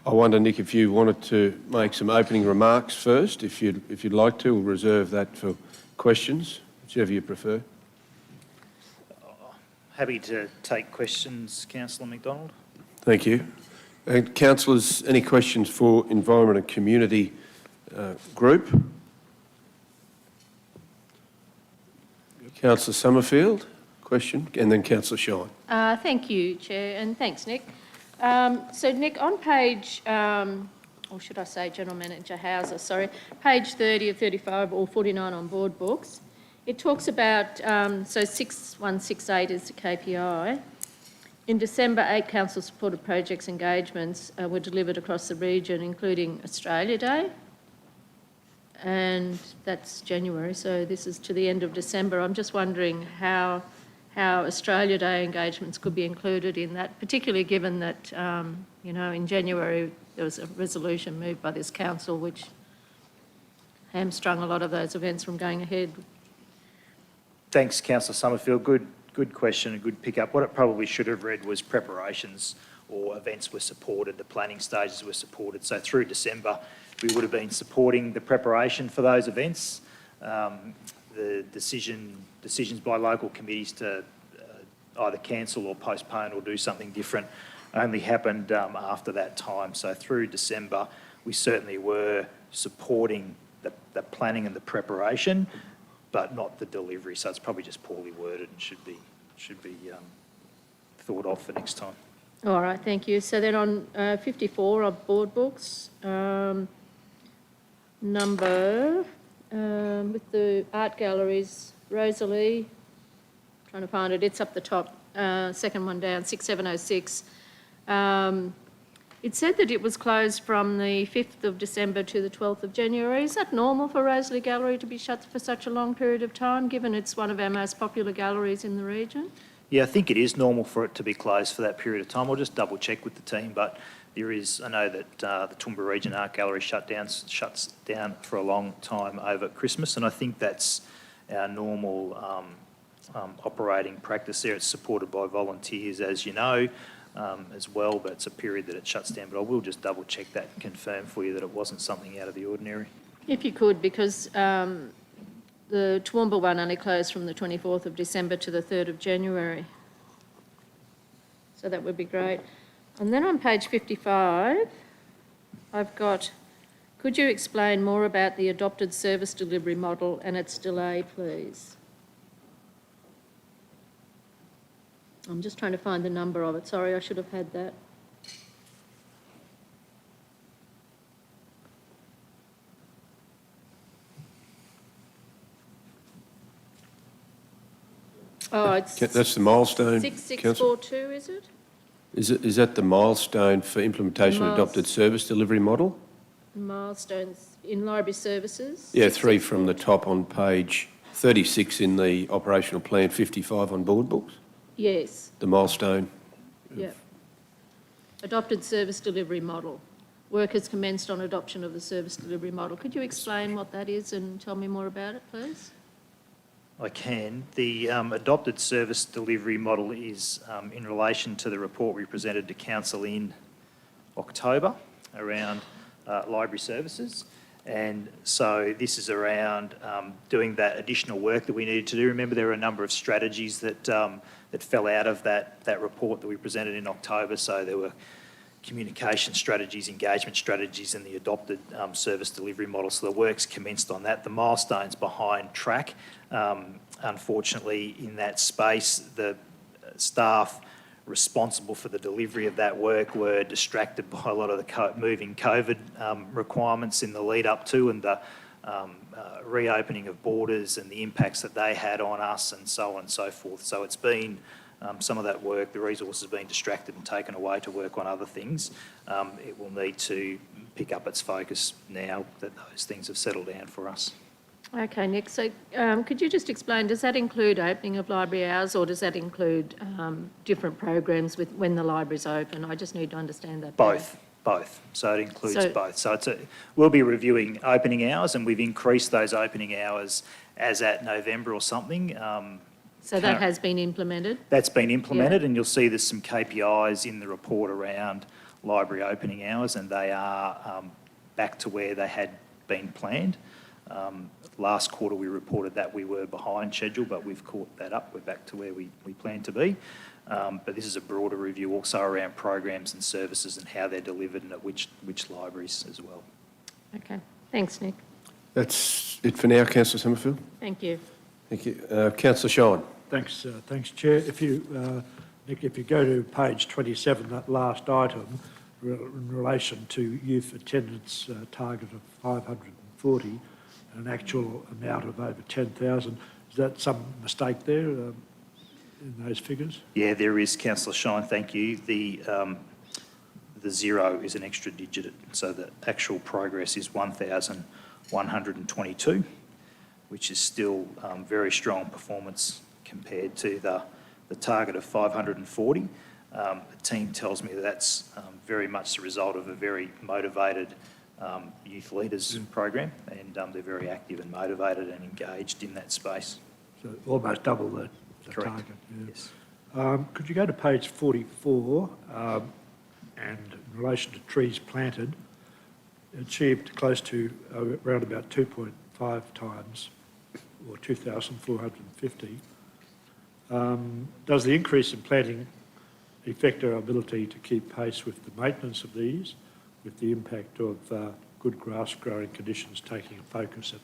I wonder, Nick, if you wanted to make some opening remarks first, if you'd like to. We'll reserve that for questions, whichever you prefer. Happy to take questions, Councillor McDonald. Thank you. And councillors, any questions for Environment and Community Group? Councillor Summerfield, question, and then Councillor Shine. Thank you, Chair, and thanks, Nick. So, Nick, on page, or should I say General Manager Hauser, sorry, page 30 of 35 or 49 on board books, it talks about, so 6168 is the KPI. In December, 8 council-supported projects engagements were delivered across the region, including Australia Day. And that's January, so this is to the end of December. I'm just wondering how Australia Day engagements could be included in that, particularly given that, you know, in January there was a resolution moved by this council which hamstrung a lot of those events from going ahead. Thanks, Councillor Summerfield. Good question, a good pick-up. What it probably should have read was preparations or events were supported, the planning stages were supported. So through December, we would have been supporting the preparation for those events. The decisions by local committees to either cancel or postpone or do something different only happened after that time. So through December, we certainly were supporting the planning and the preparation, but not the delivery. So it's probably just poorly worded and should be thought of for next time. All right, thank you. So then on 54 of board books, number with the art galleries, Rosalie, trying to find it, it's up the top, second one down, 6706. It said that it was closed from the 5th of December to the 12th of January. Is that normal for Rosalie Gallery to be shut for such a long period of time, given it's one of our most popular galleries in the region? Yeah, I think it is normal for it to be closed for that period of time. I'll just double check with the team, but there is, I know that the Toowoomba Region Art Gallery shuts down for a long time over Christmas, and I think that's our normal operating practice there. It's supported by volunteers, as you know, as well, but it's a period that it shuts down. But I will just double check that and confirm for you that it wasn't something out of the ordinary. If you could, because the Toowoomba one only closed from the 24th of December to the 3rd of January. So that would be great. And then on page 55, I've got, could you explain more about the adopted service delivery model and its delay, please? I'm just trying to find the number of it. Sorry, I should have had that. Oh, it's... That's the milestone. 6642, is it? Is that the milestone for implementation of adopted service delivery model? Milestones in library services? Yeah, 3 from the top on page 36 in the operational plan, 55 on board books. Yes. The milestone. Yeah. Adopted service delivery model. Work has commenced on adoption of the service delivery model. Could you explain what that is and tell me more about it, please? I can. The adopted service delivery model is in relation to the report we presented to Council in October around library services. And so this is around doing that additional work that we needed to do. Remember, there were a number of strategies that that fell out of that report that we presented in October. So there were communication strategies, engagement strategies, and the adopted service delivery model. So the work's commenced on that. The milestones behind track, unfortunately, in that space, the staff responsible for the delivery of that work were distracted by a lot of the moving COVID requirements in the lead up to and the reopening of borders and the impacts that they had on us and so on and so forth. So it's been some of that work, the resource has been distracted and taken away to work on other things. It will need to pick up its focus now that those things have settled down for us. Okay, Nick, so could you just explain, does that include opening of library hours or does that include different programs with when the library's open? I just need to understand that better. Both. So it includes both. So we'll be reviewing opening hours, and we've increased those opening hours as at November or something. So that has been implemented? That's been implemented, and you'll see there's some KPIs in the report around library opening hours, and they are back to where they had been planned. Last quarter we reported that we were behind schedule, but we've caught that up. We're back to where we plan to be. But this is a broader review also around programs and services and how they're delivered and at which libraries as well. Okay, thanks, Nick. That's it for now, Councillor Summerfield. Thank you. Thank you. Councillor Shine. Thanks, Chair. If you, Nick, if you go to page 27, that last item, in relation to youth attendance target of 540, an actual amount of over 10,000, is that some mistake there in those figures? Yeah, there is, Councillor Shine, thank you. The zero is an extra digit, so the actual progress is 1,122, which is still very strong performance compared to the target of 540. The team tells me that's very much the result of a very motivated youth leaders program, and they're very active and motivated and engaged in that space. So almost double the Correct. target. Yeah. Yes. Could you go to page 44, and in relation to trees planted, achieved close to around about 2.5 times, or 2,450. Does the increase in planting affect our ability to keep pace with the maintenance of these, with the impact of good grass growing conditions taking a focus at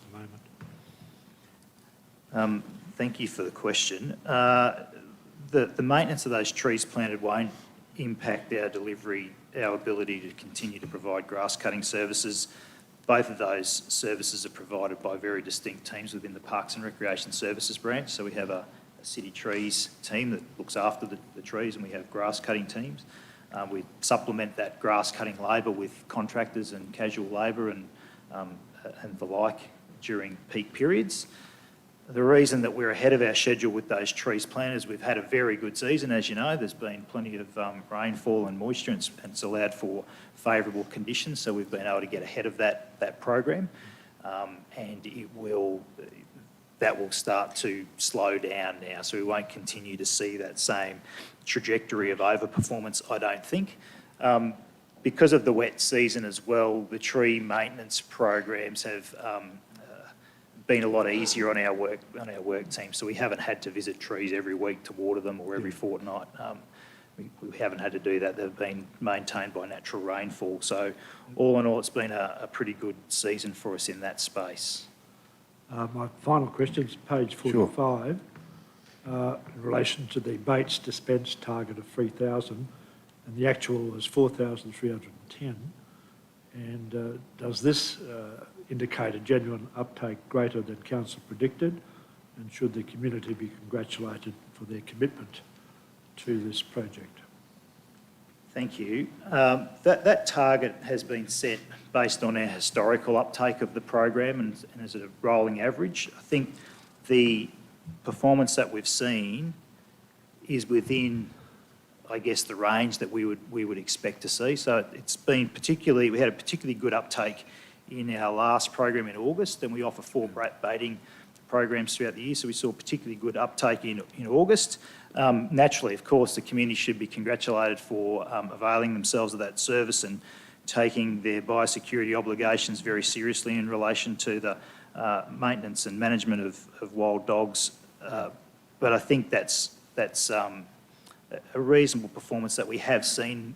the moment? Thank you for the question. The maintenance of those trees planted won't impact our delivery, our ability to continue to provide grass cutting services. Both of those services are provided by very distinct teams within the Parks and Recreation Services branch. So we have a city trees team that looks after the trees, and we have grass cutting teams. We supplement that grass cutting labour with contractors and casual labour and the like during peak periods. The reason that we're ahead of our schedule with those trees planted is we've had a very good season. As you know, there's been plenty of rainfall and moisture, and it's allowed for favourable conditions, so we've been able to get ahead of that program, and that will start to slow down now, so we won't continue to see that same trajectory of overperformance, I don't think. Because of the wet season as well, the tree maintenance programs have been a lot easier on our work team. So we haven't had to visit trees every week to water them or every fortnight. We haven't had to do that. They've been maintained by natural rainfall. So all in all, it's been a pretty good season for us in that space. My final question is page 45, in relation to the Bates dispense target of 3,000, and the actual was 4,310. And does this indicate a genuine uptake greater than Council predicted? And should the community be congratulated for their commitment to this project? Thank you. That target has been set based on our historical uptake of the program and as a rolling average. I think the performance that we've seen is within, I guess, the range that we would expect to see. So it's been we had a particularly good uptake in our last program in August, and we offer 4 baiting programs throughout the year, so we saw particularly good uptake in August. Naturally, of course, the community should be congratulated for availing themselves of that service and taking their biosecurity obligations very seriously in relation to the maintenance and management of wild dogs. But I think that's a reasonable performance that we have seen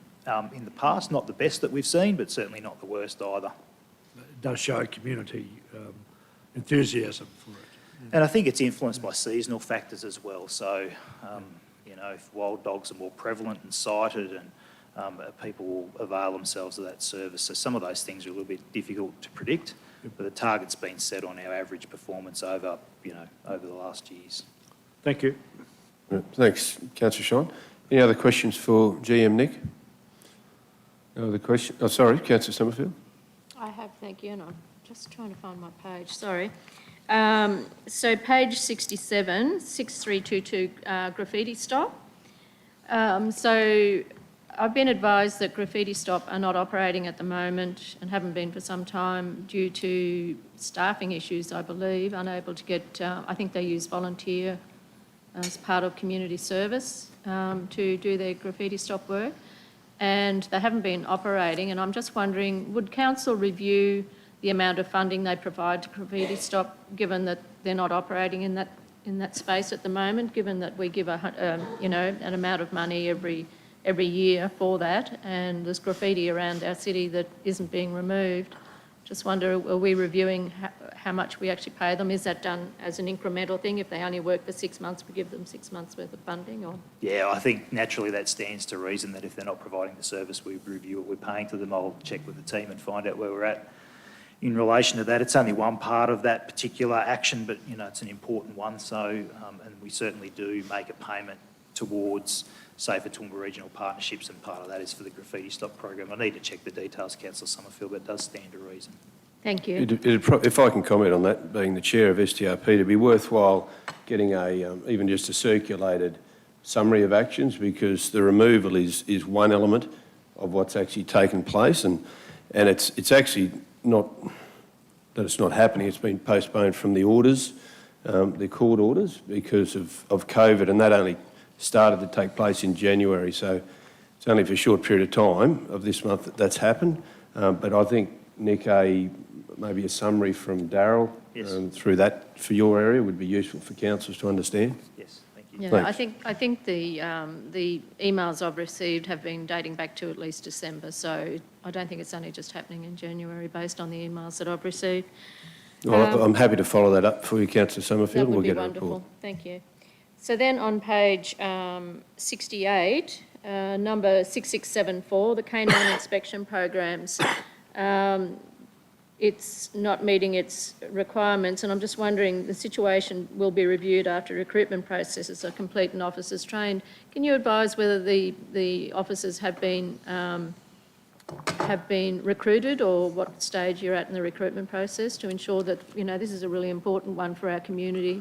in the past. Not the best that we've seen, but certainly not the worst either. It does show community enthusiasm for it. And I think it's influenced by seasonal factors as well. So, if wild dogs are more prevalent and sighted, and people will avail themselves of that service. So some of those things are a little bit difficult to predict, but the target's been set on our average performance over the last years. Thank you. Thanks, Councillor Shine. Any other questions for GM Nick? No other question? Oh, sorry, Councillor Summerfield. I have, thank you, and I'm just trying to find my page, sorry. So page 67, 6322 graffiti stop. So I've been advised that graffiti stop are not operating at the moment and haven't been for some time due to staffing issues, I believe, unable to get, I think they use volunteer as part of community service to do their graffiti stop work. And they haven't been operating, and I'm just wondering, would council review the amount of funding they provide to graffiti stop, given that they're not operating in that space at the moment, given that we give an amount of money every year for that, and there's graffiti around our city that isn't being removed. Just wonder, are we reviewing how much we actually pay them? Is that done as an incremental thing? If they only work for 6 months, we give them 6 months worth of funding, or? Yeah, I think naturally that stands to reason that if they're not providing the service, we review what we're paying to them. I'll check with the team and find out where we're at in relation to that. It's only one part of that particular action, but, you know, it's an important one. So, and we certainly do make a payment towards Safer Toowoomba Regional Partnerships, and part of that is for the graffiti stop program. I need to check the details, Councillor Summerfield, but it does stand to reason. Thank you. If I can comment on that, being the chair of STRP, it'd be worthwhile getting even just a circulated summary of actions, because the removal is one element of what's actually taken place, and it's actually not that it's not happening. It's been postponed from the orders, the court orders, because of COVID, and that only started to take place in January. So it's only for a short period of time of this month that that's happened. But I think, Nick, maybe a summary from Darryl through that for your area would be useful for councillors to understand. Yes, thank you. Yeah, I think the emails I've received have been dating back to at least December, so I don't think it's only just happening in January based on the emails that I've received. Well, I'm happy to follow that up for you, Councillor Summerfield, and we'll get a report. That would be wonderful, thank you. So then on page 68, number 6674, the canine inspection programs, it's not meeting its requirements, and I'm just wondering, the situation will be reviewed after recruitment processes are complete and officers trained. Can you advise whether the officers have been recruited, or what stage you're at in the recruitment process, to ensure that, you know, this is a really important one for our community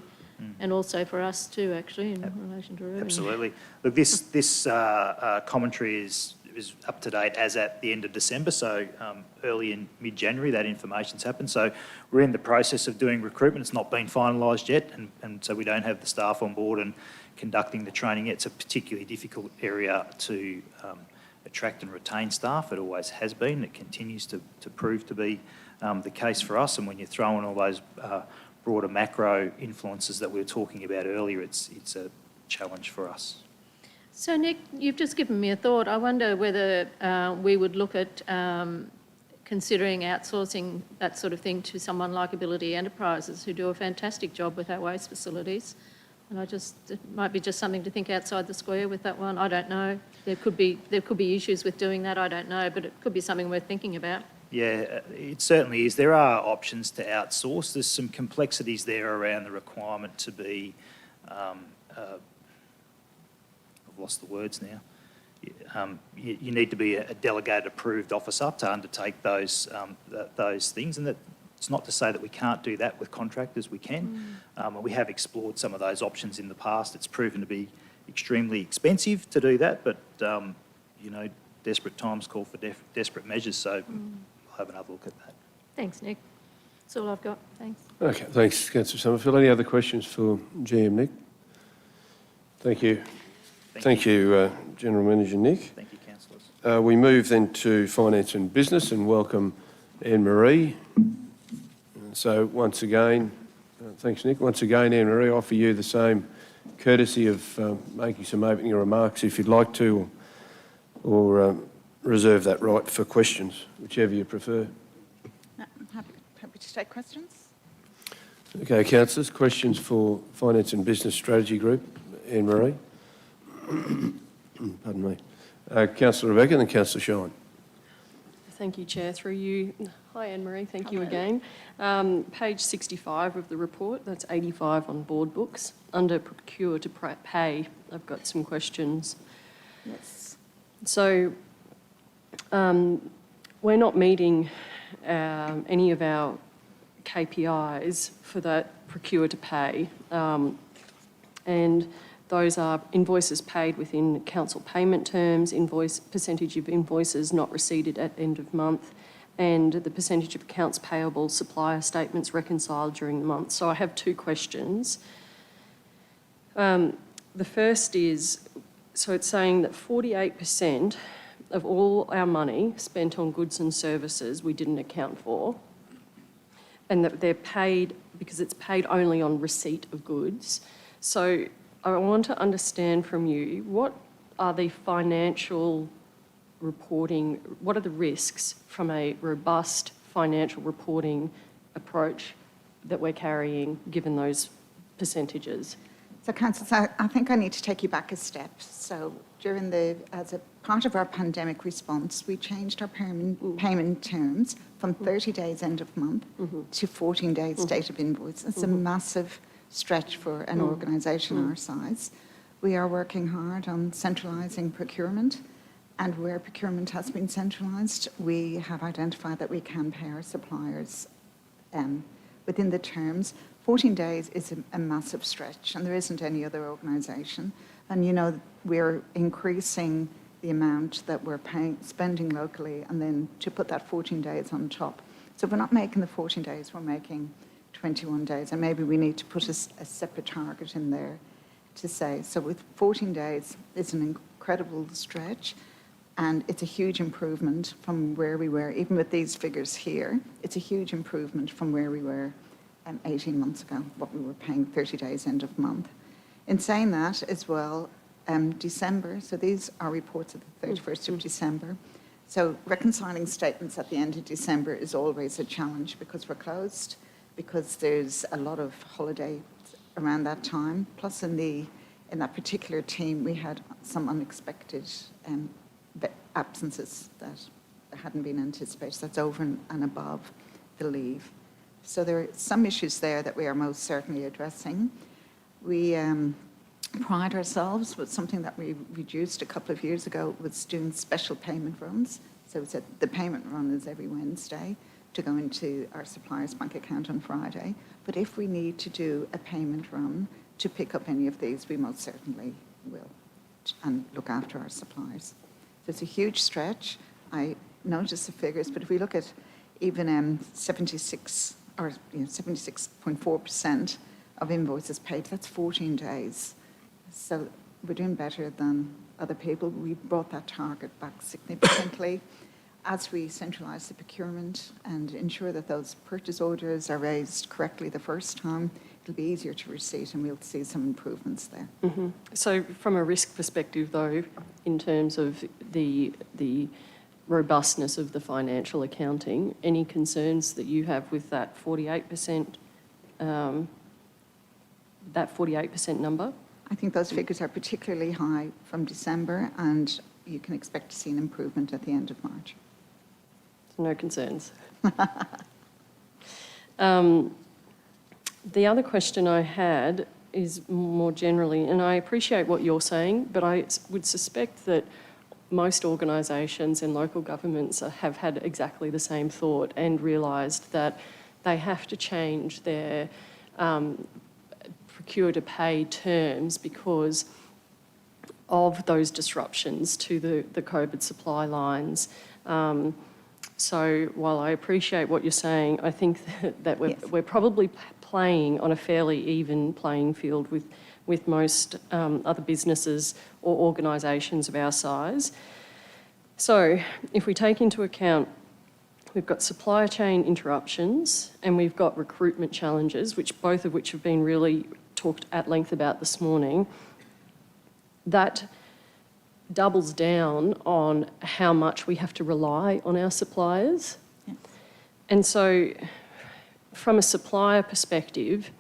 and also for us too, actually, in relation to revenue? Absolutely. Look, this commentary is up to date as at the end of December, so early in mid-January that information's happened. So we're in the process of doing recruitment. It's not been finalised yet, and so we don't have the staff on board and conducting the training yet. It's a particularly difficult area to attract and retain staff. It always has been. It continues to prove to be the case for us, and when you throw in all those broader macro influences that we were talking about earlier, it's a challenge for us. So Nick, you've just given me a thought. I wonder whether we would look at considering outsourcing that sort of thing to someone like Ability Enterprises, who do a fantastic job with our waste facilities. And it might be just something to think outside the square with that one. I don't know. There could be issues with doing that. I don't know, but it could be something worth thinking about. Yeah, it certainly is. There are options to outsource. There's some complexities there around the requirement to be, I've lost the words now. You need to be a delegated approved officer to undertake those things, and that it's not to say that we can't do that with contractors. We can. We have explored some of those options in the past. It's proven to be extremely expensive to do that, but you know, desperate times call for desperate measures. So I'll have another look at that. Thanks, Nick. That's all I've got. Thanks. Okay, thanks, Councillor Summerfield. Any other questions for GM Nick? Thank you. Thank you, General Manager Nick. Thank you, councillors. We move then to Finance and Business and welcome Anne-Marie. So once again, thanks, Nick. Once again, Anne-Marie, I offer you the same courtesy of making some opening remarks if you'd like to, or reserve that right for questions, whichever you prefer. No, I'm happy to take questions. Okay, councillors, questions for Finance and Business Strategy Group, Anne-Marie. Pardon me. Councillor Rebecca and then Councillor Shine. Thank you, Chair. Through you, Hi, Anne-Marie, thank you again. Page 65 of the report, that's 85 on board books. Under procure to pay, I've got some questions. Yes. So we're not meeting any of our KPIs for that procure to pay. And those are invoices paid within council payment terms, percentage of invoices not receipted at end of month, and the percentage of accounts payable supplier statements reconciled during the month. So I have two questions. The first is, so it's saying that 48% of all our money spent on goods and services we didn't account for, and that they're paid because it's paid only on receipt of goods. So I want to understand from you, what are the financial reporting, what are the risks from a robust financial reporting approach that we're carrying, given those percentages? So, Councillor, I think I need to take you back a step. So, as a part of our pandemic response, we changed our payment terms from 30 days end of month to 14 days date of invoice. It's a massive stretch for an organisation our size. We are working hard on centralising procurement, and where procurement has been centralised, we have identified that we can pay our suppliers within the terms. 14 days is a massive stretch, and there isn't any other organisation. And you know, we're increasing the amount that we're spending locally, and then to put that 14 days on top. So if we're not making the 14 days, we're making 21 days, and maybe we need to put a separate target in there to say, so with 14 days, it's an incredible stretch, and it's a huge improvement from where we were, even with these figures here, it's a huge improvement from where we were 18 months ago, what we were paying 30 days end of month. In saying that as well, December, so these are reports of the 31st of December, so reconciling statements at the end of December is always a challenge because we're closed, because there's a lot of holiday around that time. Plus in that particular team, we had some unexpected absences that hadn't been anticipated. That's over and above the leave. So there are some issues there that we are most certainly addressing. We pride ourselves with something that we reduced a couple of years ago, was doing special payment runs. So it's the payment run is every Wednesday to go into our supplier's bank account on Friday. But if we need to do a payment run to pick up any of these, we most certainly will, and look after our suppliers. So it's a huge stretch. I noticed the figures, but if we look at even 76.4% of invoices paid, that's 14 days. So we're doing better than other people. We brought that target back significantly. As we centralise the procurement and ensure that those purchase orders are raised correctly the first time, it'll be easier to receipt, and we'll see some improvements there. So from a risk perspective, though, in terms of the robustness of the financial accounting, any concerns that you have with that 48%, number? I think those figures are particularly high from December, and you can expect to see an improvement at the end of March. No concerns. The other question I had is more generally, and I appreciate what you're saying, but I would suspect that most organisations and local governments have had exactly the same thought and realised that they have to change their procure to pay terms because of those disruptions to the COVID supply lines. So while I appreciate what you're saying, I think that we're probably playing on a fairly even playing field with most other businesses or organisations of our size. So if we take into account, we've got supply chain interruptions and we've got recruitment challenges, both of which have been really talked at length about this morning, that doubles down on how much we have to rely on our suppliers. Yes. And so from a supplier perspective,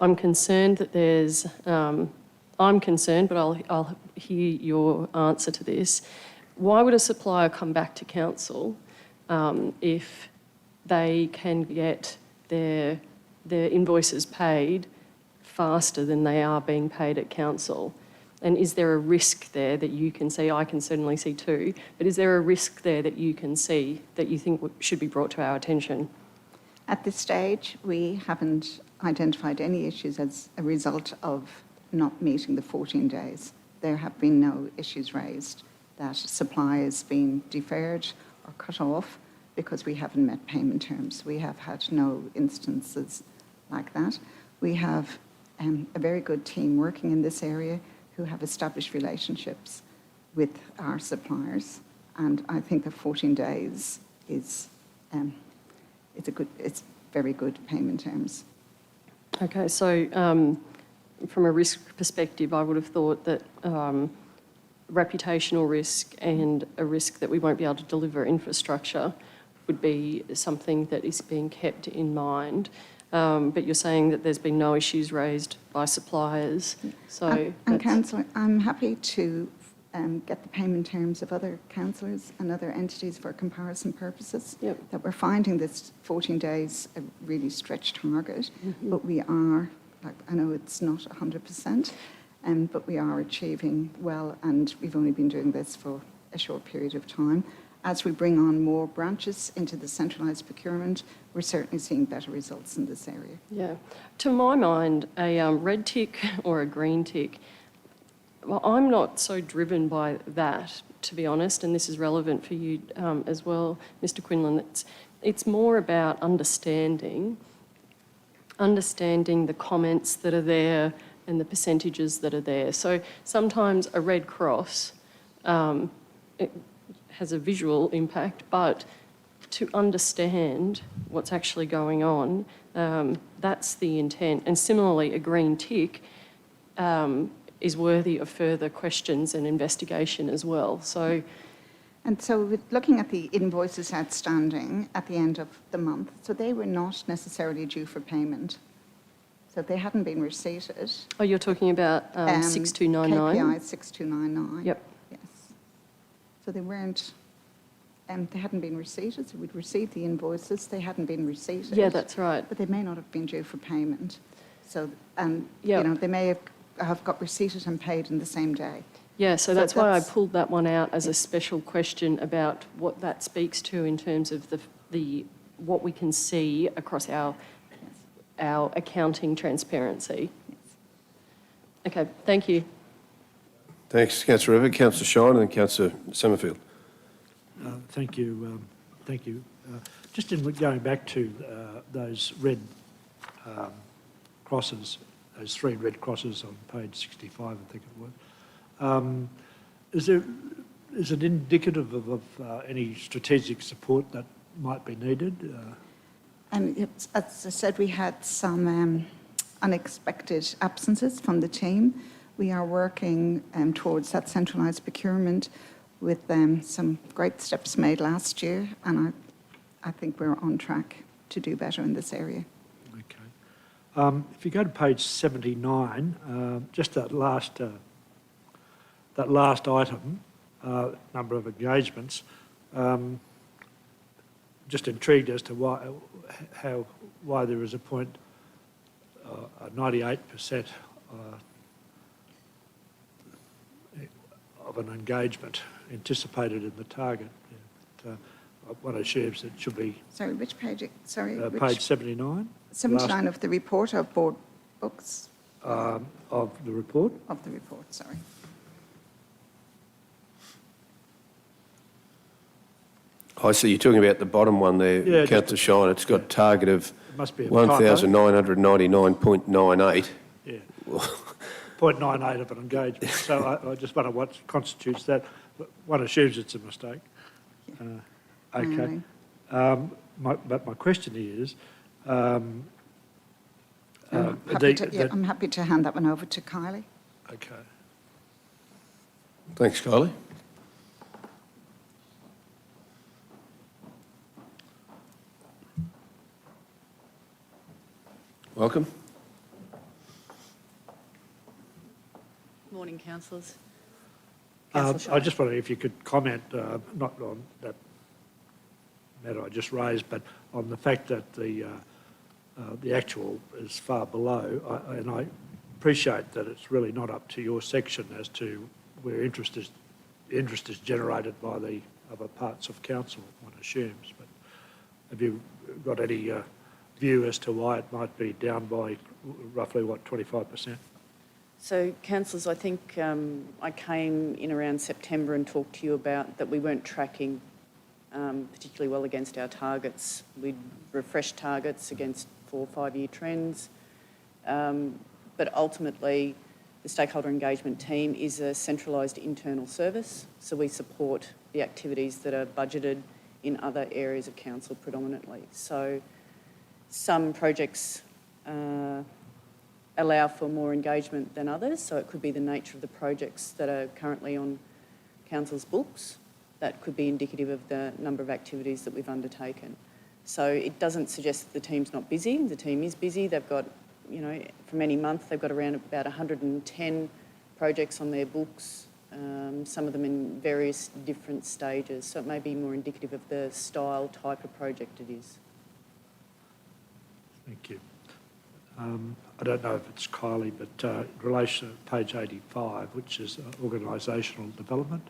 I'm concerned that there's, I'm concerned, but I'll hear your answer to this. Why would a supplier come back to council if they can get their invoices paid faster than they are being paid at council? And is there a risk there that you can see? I can certainly see two, but is there a risk there that you can see that you think should be brought to our attention? At this stage, we haven't identified any issues as a result of not meeting the 14 days. There have been no issues raised that supply has been deferred or cut off because we haven't met payment terms. We have had no instances like that. We have a very good team working in this area who have established relationships with our suppliers, and I think the 14 days is it's very good payment terms. Okay, so from a risk perspective, I would have thought that reputational risk and a risk that we won't be able to deliver infrastructure would be something that is being kept in mind. But you're saying that there's been no issues raised by suppliers. So and Councillor, I'm happy to get the payment terms of other councillors and other entities for comparison purposes. Yep. That we're finding this 14 days a really stretched target, but we are, like, I know it's not 100%, but we are achieving well, and we've only been doing this for a short period of time. As we bring on more branches into the centralised procurement, we're certainly seeing better results in this area. yeah, to my mind, a red tick or a green tick, well, I'm not so driven by that, to be honest, and this is relevant for you as well, Mr. Quinlan. It's more about understanding the comments that are there and the percentages that are there. So sometimes a red cross it has a visual impact, but to understand what's actually going on, that's the intent. And similarly, a green tick is worthy of further questions and investigation as well. So, and so with looking at the invoices outstanding at the end of the month, so they were not necessarily due for payment. So they hadn't been receipted. oh, you're talking about 6299? KPI 6299. Yep. Yes. So they weren't, they hadn't been receipted. So we'd received the invoices, they hadn't been receipted. Yeah, that's right. But they may not have been due for payment. So, Yep. you know, they may have got receipted and paid in the same day. Yeah, so that's why I pulled that one out as a special question about what that speaks to in terms of the what we can see across our accounting transparency. Okay, thank you. Thanks, Councillor Everett. Councillor Shine and then Councillor Summerfield. Thank you. Thank you. Just in going back to those red crosses, those 3 red crosses on page 65, I think it was. Is it indicative of any strategic support that might be needed? As I said, we had some unexpected absences from the team. We are working towards that centralised procurement with some great steps made last year, and I think we're on track to do better in this area. Okay. If you go to page 79, just that last item, number of engagements, just intrigued as to why there is a 98% of an engagement anticipated in the target. One assumes it should be. Sorry, which page? Sorry, page 79. 79 of the report of board books. Of the report. Of the report. Sorry. I see you're talking about the bottom one there, Yeah, Councillor Shine. It's got a target of Must be a 1,999.98. Yeah. 0.98 of an engagement. So I just wonder what constitutes that. One assumes it's a mistake. Okay. But my question is, I'm happy to hand that one over to Kylie. Okay. Thanks, Kylie. Welcome. Morning, councillors. I just wonder if you could comment, not on that matter I just raised, but on the fact that the actual is far below, and I appreciate that it's really not up to your section as to where interest is generated by the other parts of council, one assumes. But have you got any view as to why it might be down by roughly, 25%? So, councillors, I think I came in around September and talked to you about that we weren't tracking particularly well against our targets. We'd refreshed targets against 4 or 5 year trends, but ultimately the stakeholder engagement team is a centralised internal service, so we support the activities that are budgeted in other areas of council predominantly. So some projects allow for more engagement than others, so it could be the nature of the projects that are currently on council's books. That could be indicative of the number of activities that we've undertaken. So it doesn't suggest that the team's not busy. The team is busy. They've got, you know, from any month, they've got around about 110 projects on their books, some of them in various different stages. So it may be more indicative of the style, type of project it is. Thank you. I don't know if it's Kylie, but in relation to page 85, which is organisational development.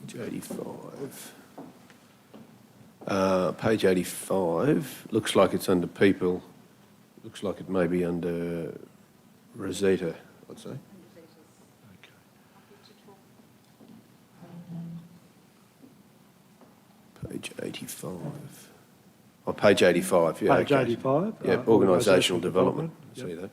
Page 85. Page 85, looks like it's under people. Looks like it may be under Rosetta, I'd say. Page 85. Oh, page 85, yeah. Page okay. 85. Yeah, organisational development. Yep. See that?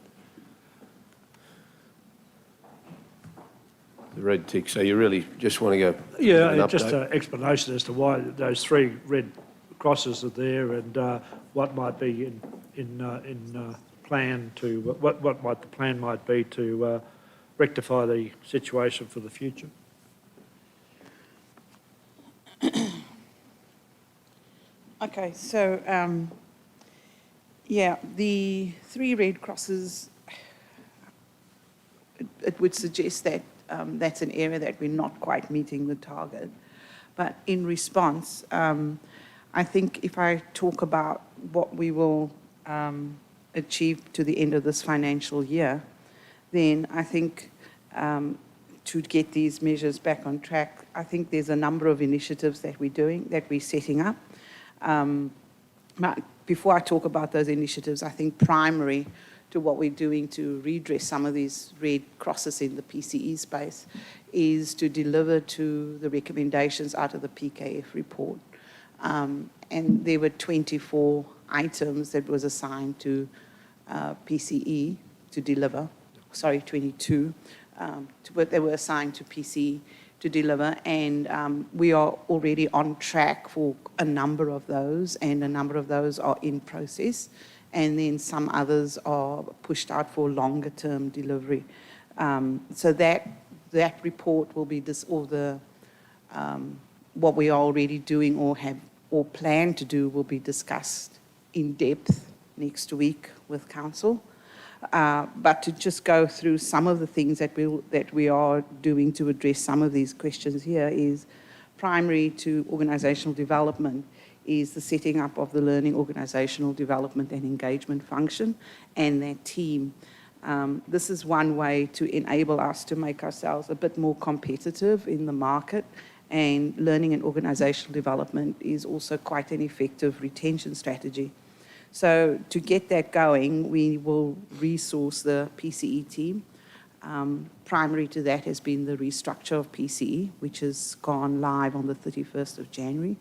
The red tick, so you really just want to go... Yeah, an just update? an explanation as to why those 3 red crosses are there and what might be in plan to, what might the plan might be to rectify the situation for the future. Okay, so, yeah, the 3 red crosses, it would suggest that that's an area that we're not quite meeting the target. But in response, I think if I talk about what we will achieve to the end of this financial year, then I think to get these measures back on track, I think there's a number of initiatives that we're setting up. But before I talk about those initiatives, I think primary to what we're doing to redress some of these red crosses in the PCE space is to deliver to the recommendations out of the PKF report. And there were 24 items that was assigned to PCE to deliver, sorry, 22, but they were assigned to PCE to deliver, and we are already on track for a number of those, and a number of those are in process, and then some others are pushed out for longer term delivery. So that report will be what we are already doing or plan to do will be discussed in depth next week with council. But to just go through some of the things that we are doing to address some of these questions here is primary to organisational development is the setting up of the learning organisational development and engagement function and their team. This is one way to enable us to make ourselves a bit more competitive in the market, and learning and organisational development is also quite an effective retention strategy. So to get that going, we will resource the PCE team. Primary to that has been the restructure of PCE, which has gone live on the 31st of January.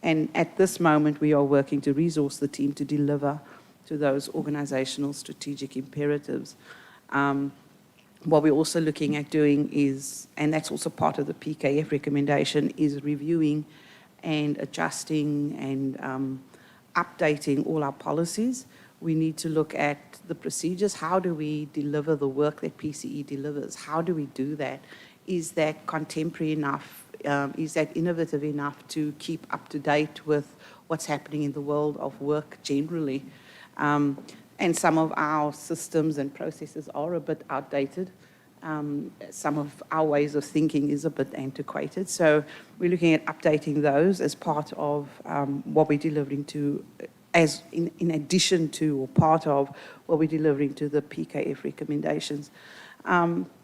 And at this moment, we are working to resource the team to deliver to those organisational strategic imperatives. What we're also looking at doing is, and that's also part of the PKF recommendation, is reviewing and adjusting and updating all our policies. We need to look at the procedures. How do we deliver the work that PCE delivers? How do we do that? Is that contemporary enough? Is that innovative enough to keep up to date with what's happening in the world of work generally? And some of our systems and processes are a bit outdated. some of our ways of thinking is a bit antiquated. So we're looking at updating those as part of what we're delivering to, as in addition to or part of what we're delivering to the PKF recommendations.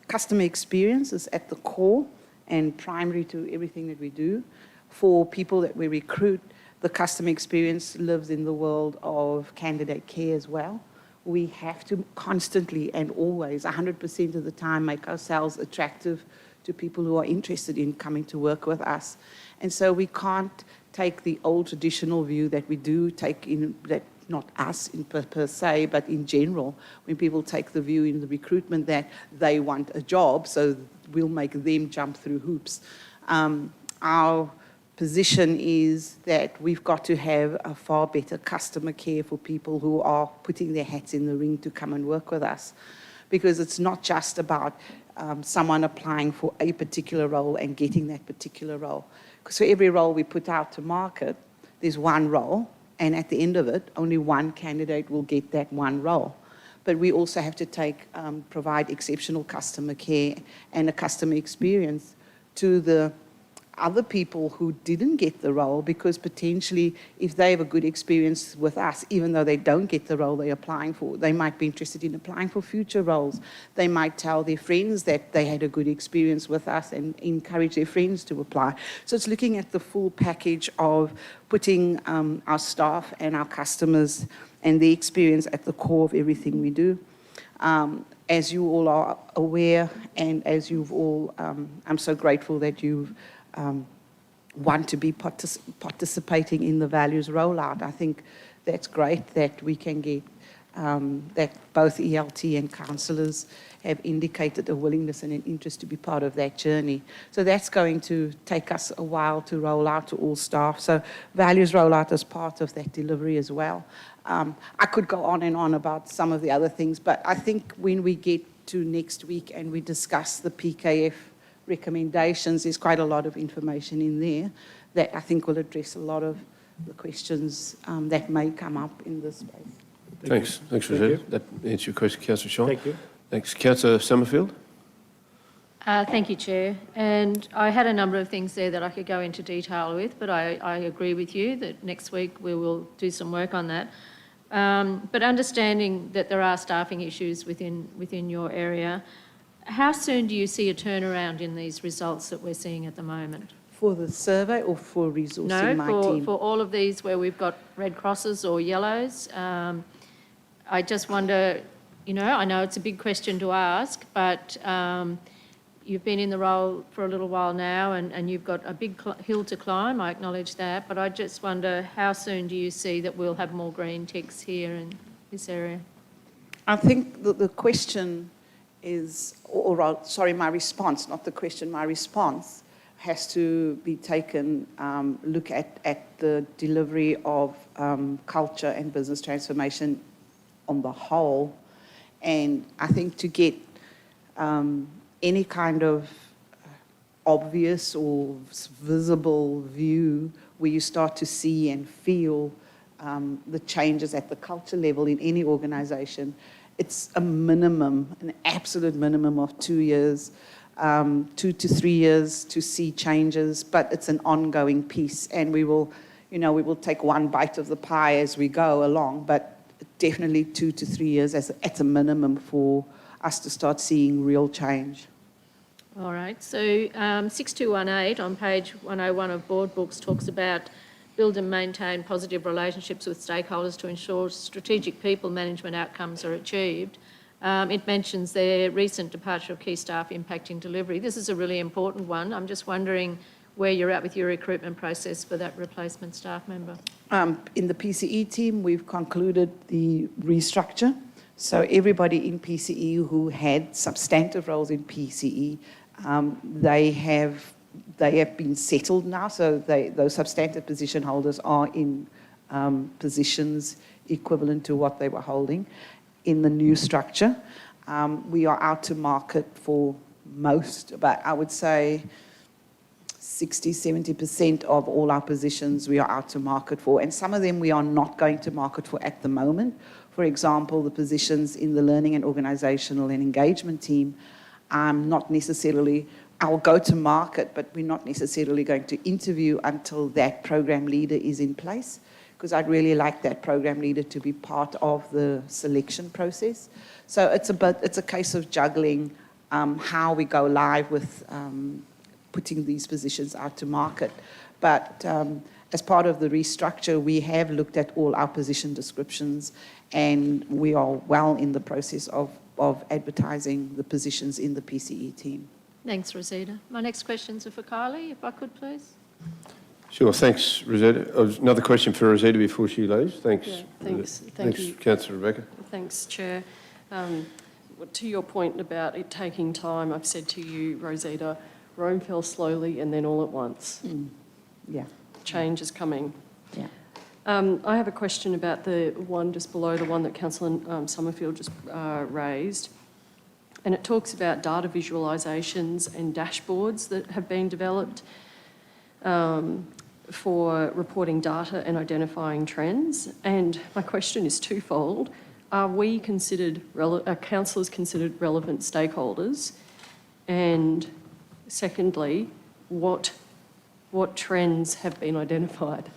Customer experience is at the core and primary to everything that we do. For people that we recruit, the customer experience lives in the world of candidate care as well. We have to constantly and always, 100% of the time, make ourselves attractive to people who are interested in coming to work with us. And so we can't take the old traditional view that we do take in, that not us in per se, but in general, when people take the view in the recruitment that they want a job, so we'll make them jump through hoops. Our position is that we've got to have a far better customer care for people who are putting their hats in the ring to come and work with us. Because it's not just about someone applying for a particular role and getting that particular role. Because for every role we put out to market, there's one role, and at the end of it, only one candidate will get that one role. But we also have to provide exceptional customer care and a customer experience to the other people who didn't get the role, because potentially if they have a good experience with us, even though they don't get the role they're applying for, they might be interested in applying for future roles. They might tell their friends that they had a good experience with us and encourage their friends to apply. So it's looking at the full package of putting our staff and our customers and the experience at the core of everything we do. As you all are aware, and as you've all, I'm so grateful that you've want to be participating in the values rollout. I think that's great that we can get that both ELT and councillors have indicated a willingness and an interest to be part of that journey. So that's going to take us a while to roll out to all staff. So values rollout is part of that delivery as well. I could go on and on about some of the other things, but I think when we get to next week and we discuss the PKF recommendations, there's quite a lot of information in there that I think will address a lot of the questions that may come up in this space. Thanks, Rosetta. That answers your question, Councillor Shine. Thank you. Thanks, Councillor Summerfield. Thank you, Chair. And I had a number of things there that I could go into detail with, but I agree with you that next week we will do some work on that. But understanding that there are staffing issues within your area, how soon do you see a turnaround in these results that we're seeing at the moment? For the survey or for resourcing my team? For all of these where we've got red crosses or yellows. I just wonder, I know it's a big question to ask, but you've been in the role for a little while now and you've got a big hill to climb, I acknowledge that, but I just wonder how soon do you see that we'll have more green ticks here in this area? I think the question is, my response, not the question, my response has to be taken, look at the delivery of culture and business transformation on the whole. And I think to get any kind of obvious or visible view where you start to see and feel the changes at the culture level in any organisation, it's a minimum, an absolute minimum of 2 years, 2 to 3 years to see changes, but it's an ongoing piece, and we will take one bite of the pie as we go along, but definitely 2 to 3 years at a minimum for us to start seeing real change. All right, so 6218 on page 101 of Board Books talks about build and maintain positive relationships with stakeholders to ensure strategic people management outcomes are achieved. It mentions their recent departure of key staff impacting delivery. This is a really important one. I'm just wondering where you're at with your recruitment process for that replacement staff member. In the PCE team, we've concluded the restructure. So everybody in PCE who had substantive roles in PCE, they have been settled now, so those substantive position holders are in positions equivalent to what they were holding in the new structure. We are out to market for most, but I would say 60-70% of all our positions we are out to market for, and some of them we are not going to market for at the moment. For example, the positions in the learning and organisational and engagement team, I'm not necessarily, I'll go to market, but we're not necessarily going to interview until that program leader is in place, because I'd really like that program leader to be part of the selection process. So it's a case of juggling how we go live with putting these positions out to market. But as part of the restructure, we have looked at all our position descriptions, and we are well in the process of advertising the positions in the PCE team. Thanks, Rosita. My next questions are for Kylie, if I could, please. Sure, thanks, Rosita. Another question for Rosita before she leaves. Thanks. Yeah, thanks. Thanks, You. Councillor Rebecca. Thanks, Chair. To your point about it taking time, I've said to you, Rosita, Rome fell slowly and then all at once. Yeah. Change is coming. Yeah. I have a question about the one just below the one that Councillor Summerfield just raised. And it talks about data visualisations and dashboards that have been developed for reporting data and identifying trends. And my question is twofold. Are we considered, are councillors considered relevant stakeholders? And secondly, what trends have been identified?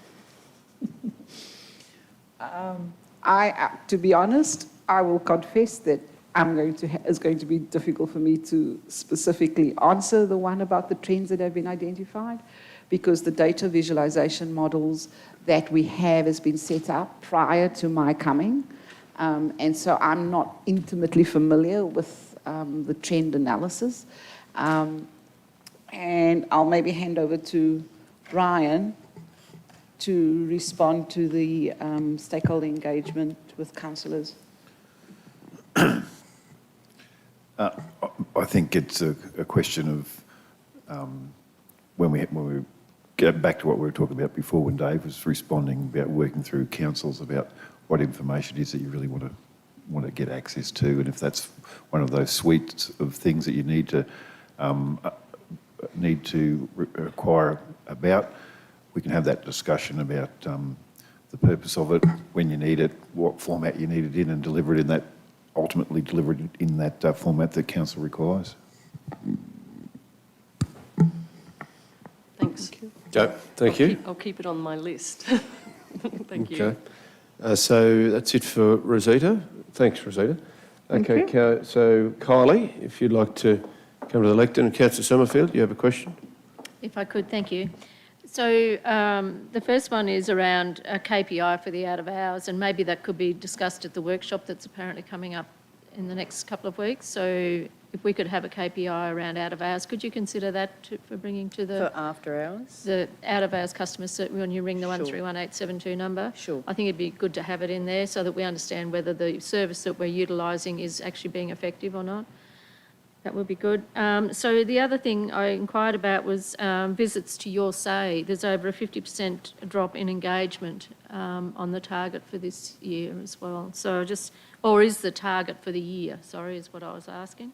To be honest, I will confess that it's going to be difficult for me to specifically answer the one about the trends that have been identified, because the data visualization models that we have has been set up prior to my coming. And so I'm not intimately familiar with the trend analysis. And I'll maybe hand over to Brian to respond to the stakeholder engagement with councillors. I think it's a question of when we get back to what we were talking about before, when Dave was responding about working through councils about what information it is that you really want to get access to, and if that's one of those suites of things that you need to acquire about, we can have that discussion about the purpose of it, when you need it, what format you need it in, and ultimately deliver it in that format that council requires. Thanks. Okay, thank you. I'll keep it on my list. Thank you. Okay. So that's it for Rosita. Thanks, Rosita. Okay, so Kylie, if you'd like to come to the lectern, and Councillor Summerfield, you have a question? If I could, thank you. So the first one is around a KPI for the out of hours, and maybe that could be discussed at the workshop that's apparently coming up in the next couple of weeks. So if we could have a KPI around out of hours, could you consider that for bringing to the... For after hours? The out of hours customer service, when you ring the 131872 number? Sure. I think it'd be good to have it in there so that we understand whether the service that we're utilising is actually being effective or not. That would be good. So the other thing I inquired about was visits to Your Say. There's over a 50% drop in engagement on the target for this year as well. So or is the target for the year, sorry, is what I was asking.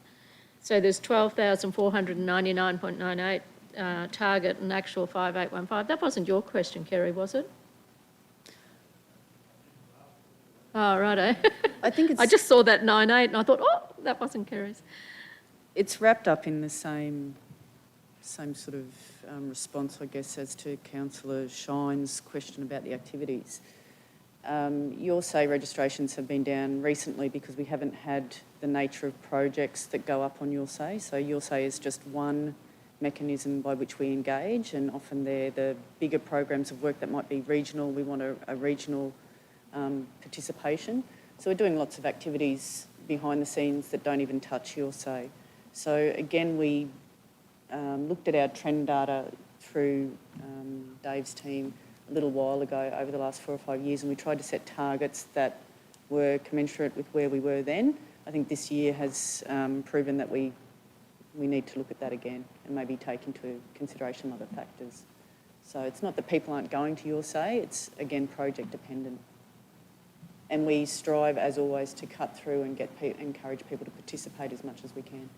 So there's 12,499.98 target and actual 5815. That wasn't your question, Kerry, was it? Oh, righto. I think it's... I just saw that 98 and I thought, oh, that wasn't Kerry's. It's wrapped up in the same sort of response, I guess, as to Councillor Shine's question about the activities. Your Say registrations have been down recently because we haven't had the nature of projects that go up on Your Say. So Your Say is just one mechanism by which we engage, and often they're the bigger programs of work that might be regional. We want a regional participation. So we're doing lots of activities behind the scenes that don't even touch Your Say. So again, we looked at our trend data through Dave's team a little while ago over the last 4 or 5 years, and we tried to set targets that were commensurate with where we were then. I think this year has proven that we need to look at that again and maybe take into consideration other factors. So it's not that people aren't going to Your Say, it's again project dependent. And we strive, as always, to cut through and encourage people to participate as much as we can.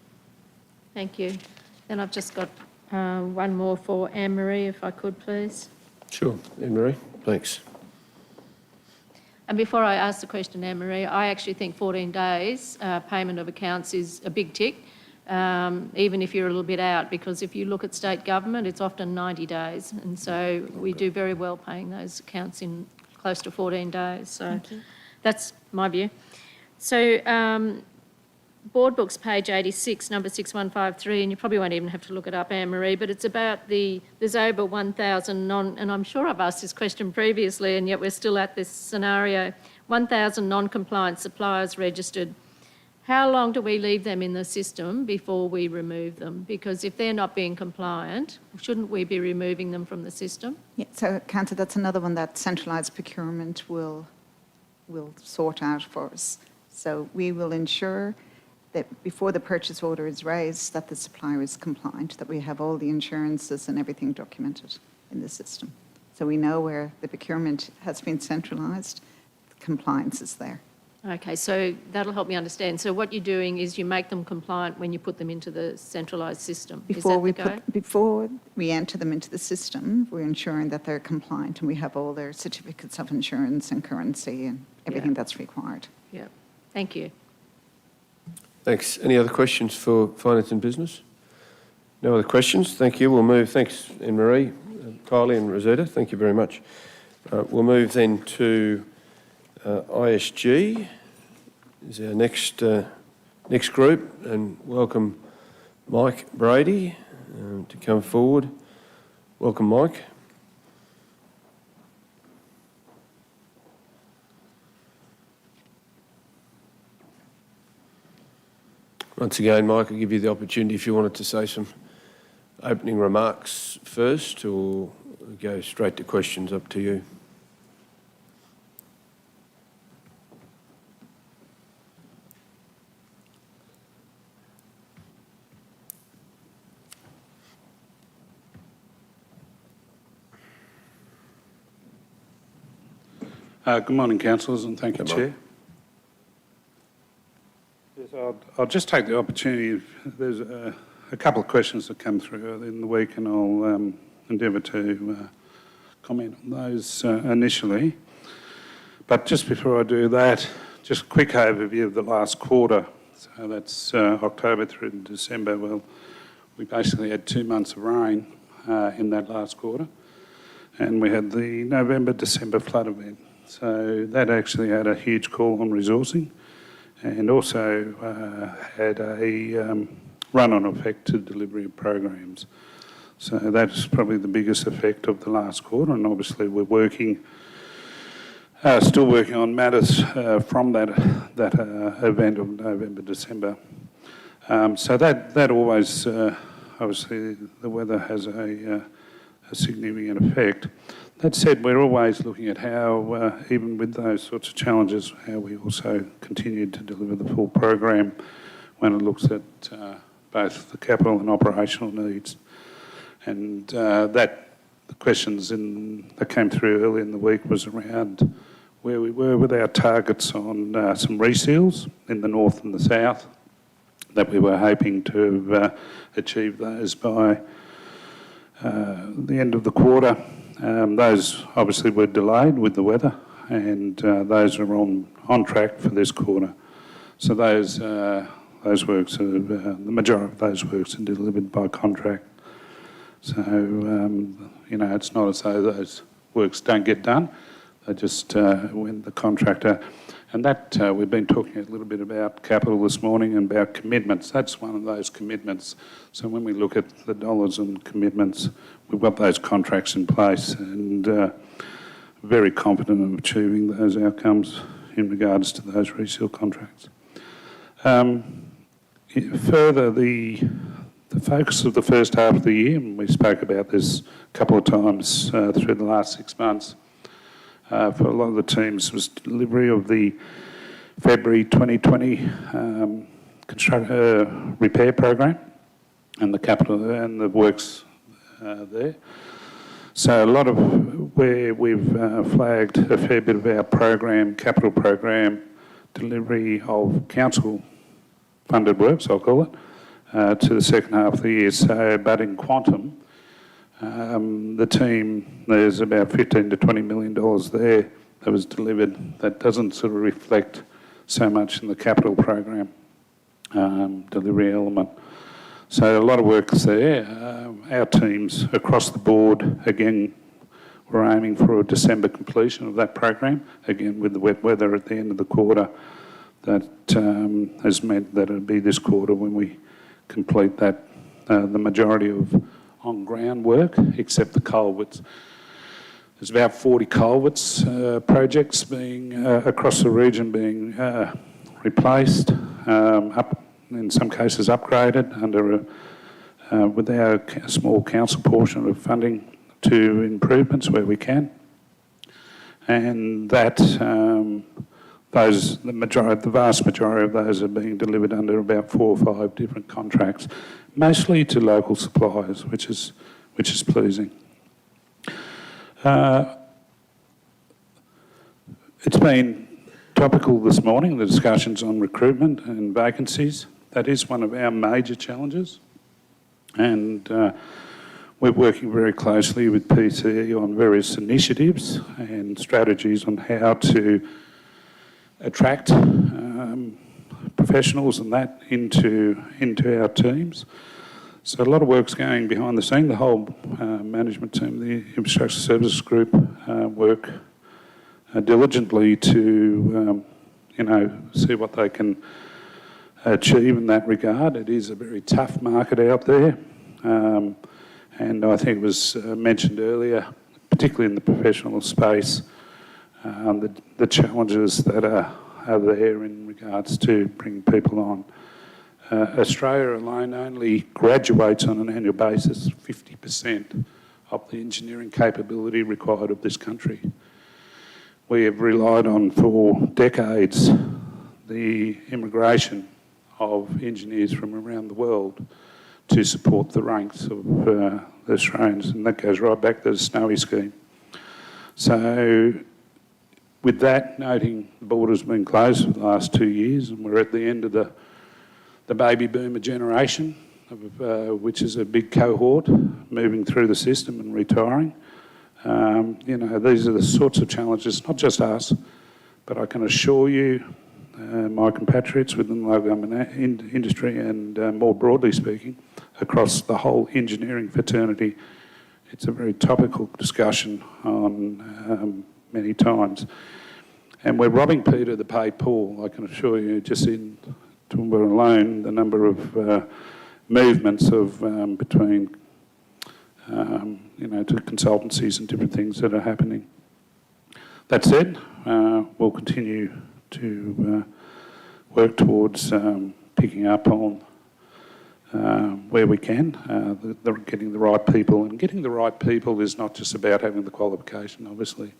Thank you. Then I've just got one more for Anne-Marie, if I could, please. Sure, Anne-Marie, thanks. And before I ask the question, Anne-Marie, I actually think 14 days payment of accounts is a big tick, even if you're a little bit out, because if you look at state government, it's often 90 days. And so we do very well paying those accounts in close to 14 days. So that's my view. So Board Books, page 86, number 6153, and you probably won't even have to look it up, Anne-Marie, but it's about there's over 1,000 and I'm sure I've asked this question previously, and yet we're still at this scenario, 1,000 non-compliant suppliers registered. How long do we leave them in the system before we remove them? Because if they're not being compliant, shouldn't we be removing them from the system? Yeah, so, Councillor, that's another one that centralised procurement will sort out for us. So we will ensure that before the purchase order is raised, that the supplier is compliant, that we have all the insurances and everything documented in the system. So we know where the procurement has been centralised, compliance is there. Okay, so that'll help me understand. So what you're doing is you make them compliant when you put them into the centralised system. Before Is we enter them into the system, we're ensuring that they're compliant and we have all their certificates of insurance and currency and everything that's required. Yeah, thank you. Thanks. Any other questions for Finance and Business? No other questions? Thank you. We'll move. Thanks, Anne-Marie, Kylie and Rosetta. Thank you very much. We'll move then to ISG is our next group, and welcome Mike Brady to come forward. Welcome, Mike. Once again, Mike, I'll give you the opportunity if you wanted to say some opening remarks first or go straight to questions, up to you. Good morning, councillors, and thank you, Chair. Yes, I'll just take the opportunity. There's a couple of questions that come through in the week, and I'll endeavour to comment on those initially. But just before I do that, just a quick overview of the last quarter. So that's October through to December. Well, we basically had 2 months of rain in that last quarter, and we had the November-December flood event. So that actually had a huge call on resourcing and also had a run-on effect to delivery of programs. So that's probably the biggest effect of the last quarter, and obviously we're still working on matters from that event of November-December. So that always, obviously the weather has a significant effect. That said, we're always looking at how, even with those sorts of challenges, how we also continue to deliver the full program when it looks at both the capital and operational needs. And the questions that came through early in the week was around where we were with our targets on some reseals in the north and the south, that we were hoping to achieve those by the end of the quarter. Those obviously were delayed with the weather, and those are on track for this quarter. So those works, the majority of those works are delivered by contract. So, it's not as though those works don't get done. They just, when the contractor, and that we've been talking a little bit about capital this morning and about commitments. That's one of those commitments. So when we look at the dollars and commitments, we've got those contracts in place, and very confident of achieving those outcomes in regards to those resale contracts. Further, the focus of the first half of the year, and we spoke about this a couple of times through the last 6 months, for a lot of the teams, was delivery of the February 2020 repair program and the capital and the works there. So a lot of where we've flagged a fair bit of our program, capital program, delivery of council-funded works, I'll call it, to the second half of the year. So, but in quantum, the team, there's about $15 to $20 million there that was delivered that doesn't sort of reflect so much in the capital program delivery element. So a lot of work's there. Our teams across the board, again, we're aiming for a December completion of that program, again with the wet weather at the end of the quarter. That has meant that it'll be this quarter when we complete that, the majority of on-ground work, except the culverts. There's about 40 culverts projects being across the region being replaced, in some cases upgraded under with our small council portion of funding to improvements where we can. And that the vast majority of those are being delivered under about 4 or 5 different contracts, mostly to local suppliers, which is pleasing. It's been topical this morning, the discussions on recruitment and vacancies. That is one of our major challenges. And we're working very closely with PCE on various initiatives and strategies on how to attract professionals and that into our teams. So a lot of work's going behind the scene. The whole management team, the Infrastructure Services Group, work diligently to, see what they can achieve in that regard. It is a very tough market out there. And I think it was mentioned earlier, particularly in the professional space, the challenges that are there in regards to bringing people on. Australia alone only graduates on an annual basis 50% of the engineering capability required of this country. We have relied on for decades the immigration of engineers from around the world to support the ranks of the Australians, and that goes right back to the Snowy scheme. So with that, noting the border's been closed for the last 2 years and we're at the end of the baby boomer generation, which is a big cohort moving through the system and retiring. These are the sorts of challenges, not just us, but I can assure you, my compatriots within the local government industry and more broadly speaking, across the whole engineering fraternity, it's a very topical discussion on many times. And we're robbing Peter to pay Paul, I can assure you, just in Toowoomba alone, the number of movements of between to consultancies and different things that are happening. That said, we'll continue to work towards picking up on where we can, getting the right people. And getting the right people is not just about having the qualification, obviously.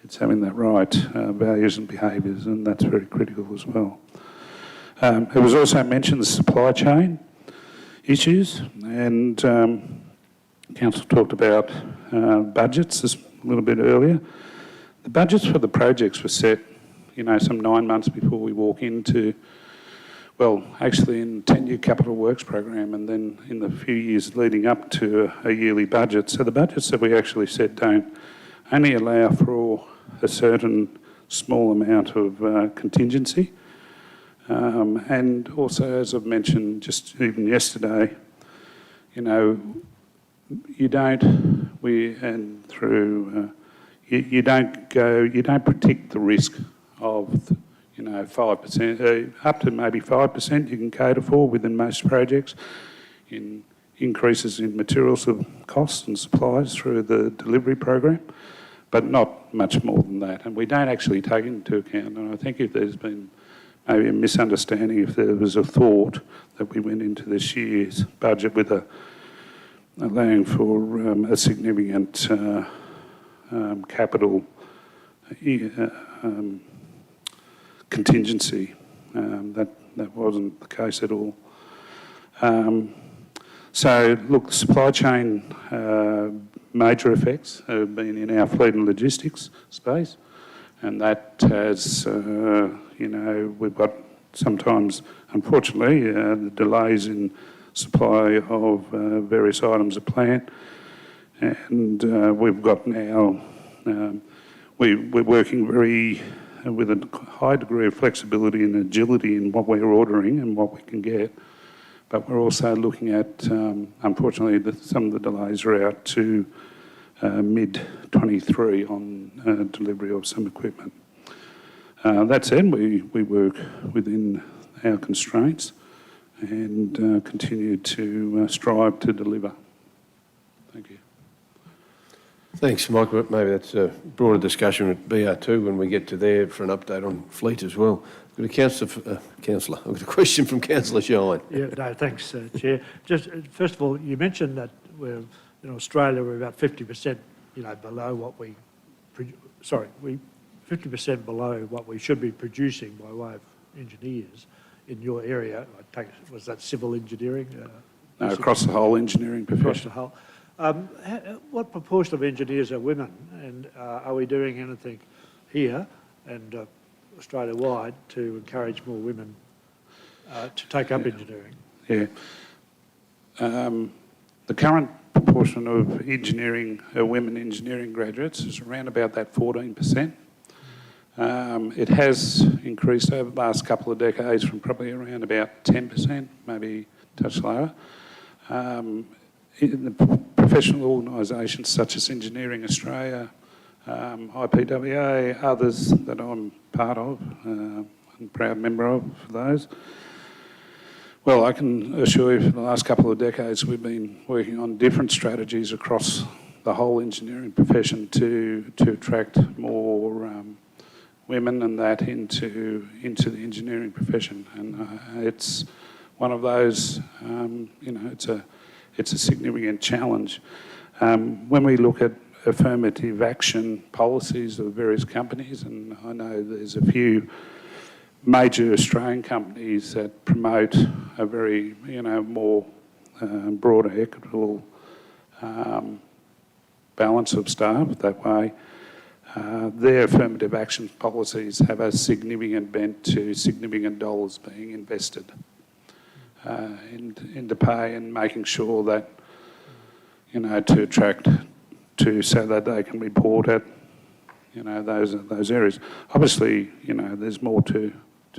It's having that right values and behaviours, and that's very critical as well. It was also mentioned the supply chain issues, and Council talked about budgets a little bit earlier. The budgets for the projects were set, some 9 months before we walk into, well, actually in the 10-year capital works program and then in the few years leading up to a yearly budget. So the budgets that we actually set don't only allow for a certain small amount of contingency. And also, as I've mentioned just even yesterday, you don't predict the risk of 5%, up to maybe 5% you can cater for within most projects in increases in materials of costs and supplies through the delivery program, but not much more than that. And we don't actually take into account, and I think if there's been maybe a misunderstanding, if there was a thought that we went into this year's budget with allowing for a significant capital contingency. That wasn't the case at all. So, look, supply chain major effects have been in our fleet and logistics space, and that has, we've got sometimes, unfortunately, the delays in supply of various items of plant, and we've got now, we're working with a high degree of flexibility and agility in what we're ordering and what we can get. but we're also looking at, unfortunately, some of the delays are out to mid-23 on delivery of some equipment. That said, we work within our constraints and continue to strive to deliver. Thank you. Thanks, Mike. Maybe that's a broader discussion with BR2 when we get to there for an update on fleet as well. I've got a question from Councillor Shine. Yeah, no, thanks, Chair. Just first of all, you mentioned that in Australia we're about 50%, below what we, 50% below what we should be producing by way of engineers in your area. I take, was that civil engineering? No, across the whole engineering profession. Across the whole. What proportion of engineers are women, and are we doing anything here and Australia-wide to encourage more women to take up engineering? Yeah. The current proportion of engineering, women engineering graduates is around about that 14%. It has increased over the last couple of decades from probably around about 10%, maybe a touch lower. In the professional organisations such as Engineering Australia, IPWA, others that I'm part of, and proud member of for those. Well, I can assure you for the last couple of decades we've been working on different strategies across the whole engineering profession to attract more women and that into the engineering profession. And it's one of those, it's a significant challenge. When we look at affirmative action policies of various companies, and I know there's a few major Australian companies that promote a very, more broader, equitable balance of staff that way. Their affirmative action policies have a significant bent to significant dollars being invested into pay and making sure that, to attract so that they can report at, those areas. Obviously, there's more to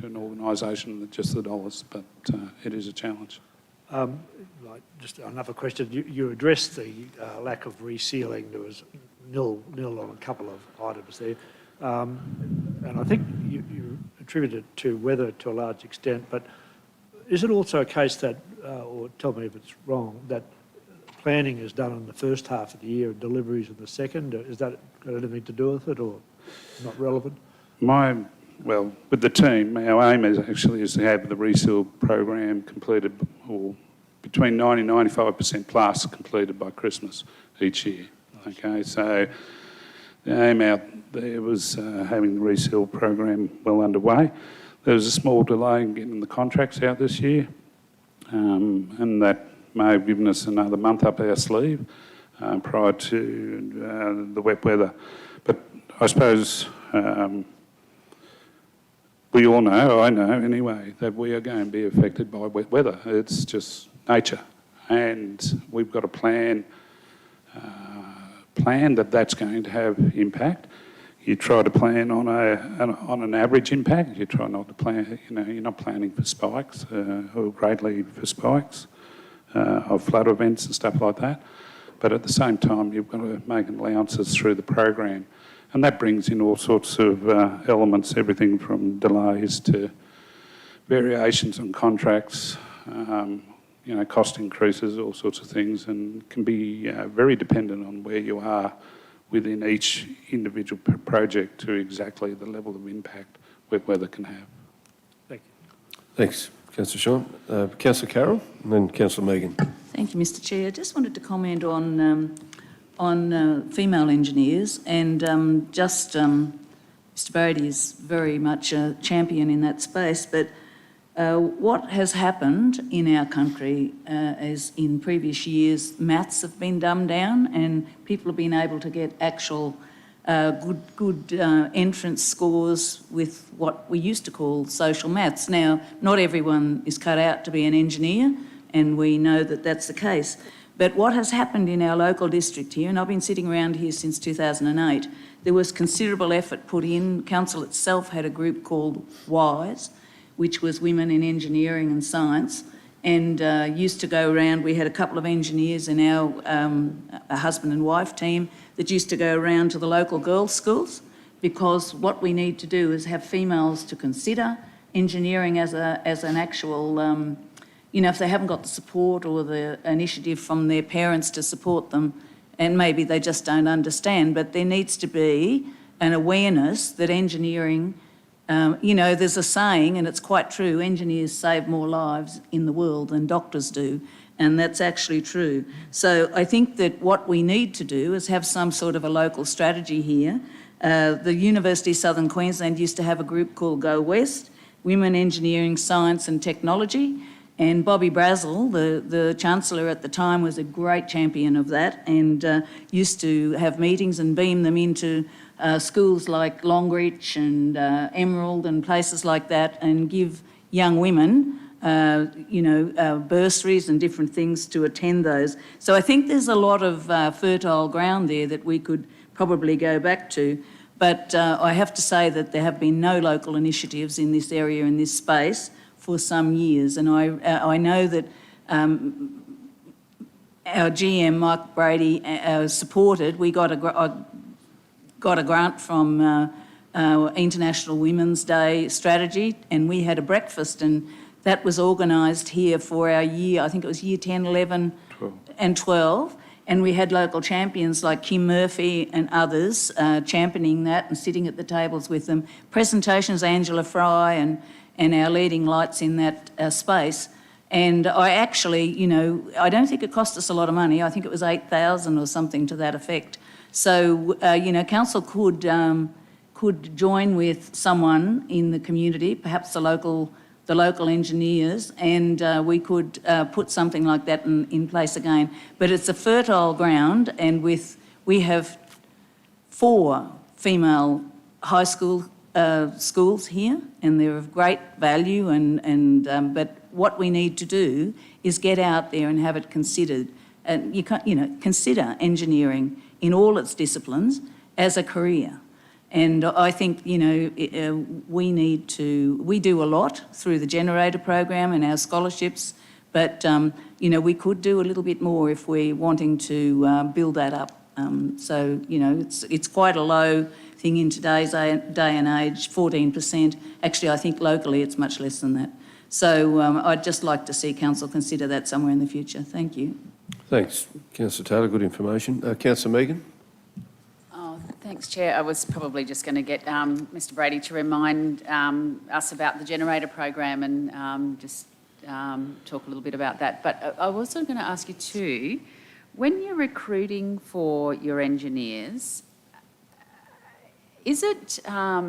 an organisation than just the dollars, but it is a challenge. Just another question. You addressed the lack of resealing. There was nil on a couple of items there. And I think you attributed it to weather to a large extent, but is it also a case that, or tell me if it's wrong, that planning is done in the first half of the year and deliveries in the second? Is that got anything to do with it or not relevant? Well, with the team, our aim is to have the reseal program completed, or between 90 and 95% plus completed by Christmas each year. Okay, so the aim out there was having the reseal program well underway. There was a small delay in getting the contracts out this year, and that may have given us another month up our sleeve prior to the wet weather. But I suppose we all know, I know anyway, that we are going to be affected by wet weather. It's just nature. And we've got a plan that's going to have impact. You try to plan on an average impact. You try not to plan, you're not planning for spikes or greatly for spikes of flood events and stuff like that. But at the same time, you've got to make allowances through the program. And that brings in all sorts of elements, everything from delays to variations on contracts, cost increases, all sorts of things, and can be very dependent on where you are within each individual project to exactly the level of impact wet weather can have. Thank you. Thanks, Councillor Sean. Councillor Carroll and then Councillor Megan. Thank you, Mr Chair. Just wanted to comment on female engineers, and Mr Brady is very much a champion in that space, but what has happened in our country is in previous years maths have been dumbed down and people have been able to get actual good entrance scores with what we used to call social maths. Now, not everyone is cut out to be an engineer, and we know that that's the case. But what has happened in our local district here, and I've been sitting around here since 2008, there was considerable effort put in. Council itself had a group called WISE, which was Women in Engineering and Science, and used to go around. We had a couple of engineers in our a husband and wife team that used to go around to the local girls' schools, because what we need to do is have females to consider engineering as an actual, if they haven't got the support or the initiative from their parents to support them, and maybe they just don't understand, but there needs to be an awareness that engineering, there's a saying, and it's quite true, engineers save more lives in the world than doctors do, and that's actually true. So I think that what we need to do is have some sort of a local strategy here. The University of Southern Queensland used to have a group called Go West, Women, Engineering, Science and Technology, and Bobby Brazel, the Chancellor at the time, was a great champion of that, and used to have meetings and beam them into schools like Longreach and Emerald and places like that, and give young women, bursaries and different things to attend those. So I think there's a lot of fertile ground there that we could probably go back to. But I have to say that there have been no local initiatives in this area, in this space, for some years. And I know that our GM, Mike Brady, supported. We got a grant from our International Women's Day strategy, and we had a breakfast, and that was organised here for our year, I think it was year 10, 11 and 12. And we had local champions like Kim Murphy and others championing that and sitting at the tables with them. Presentations, Angela Fry and our leading lights in that space. And I actually, I don't think it cost us a lot of money. I think it was 8,000 or something to that effect. So, council could join with someone in the community, perhaps the local engineers, and we could put something like that in place again. But it's a fertile ground, and we have 4 female high school schools here, and they're of great value. But what we need to do is get out there and have it considered, and consider engineering in all its disciplines as a career. And I think, we do a lot through the Generator program and our scholarships, but, we could do a little bit more if we're wanting to build that up. It's quite a low thing in today's day and age, 14%. Actually, I think locally it's much less than that. So I'd just like to see council consider that somewhere in the future. Thank you. Thanks, Councillor Taylor. Good information. Councillor Megan. Thanks, Chair. I was probably just going to get Mr Brady to remind us about the Generator program and talk a little bit about that. But I was also going to ask you too, when you're recruiting for your engineers, is it, I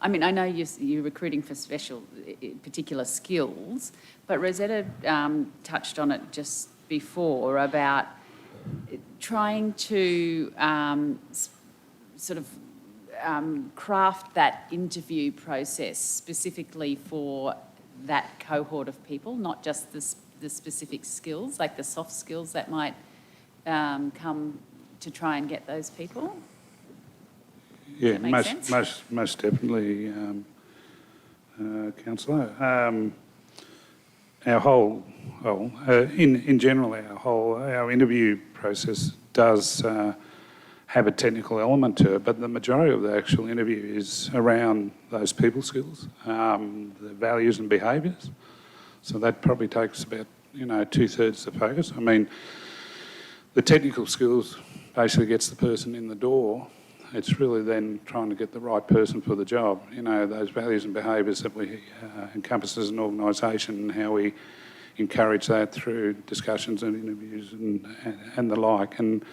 know you're recruiting for particular skills, but Rosetta touched on it just before about trying to craft that interview process specifically for that cohort of people, not just the specific skills, like the soft skills that might come to try and get those people? Yeah, most definitely, Councillor. In general, our interview process does have a technical element to it, but the majority of the actual interview is around those people skills, the values and behaviours. So that probably takes about, 2/3 the focus. The technical skills basically gets the person in the door. It's really then trying to get the right person for the job. Those values and behaviours that we encompass as an organisation, and how we encourage that through discussions and interviews and the like. And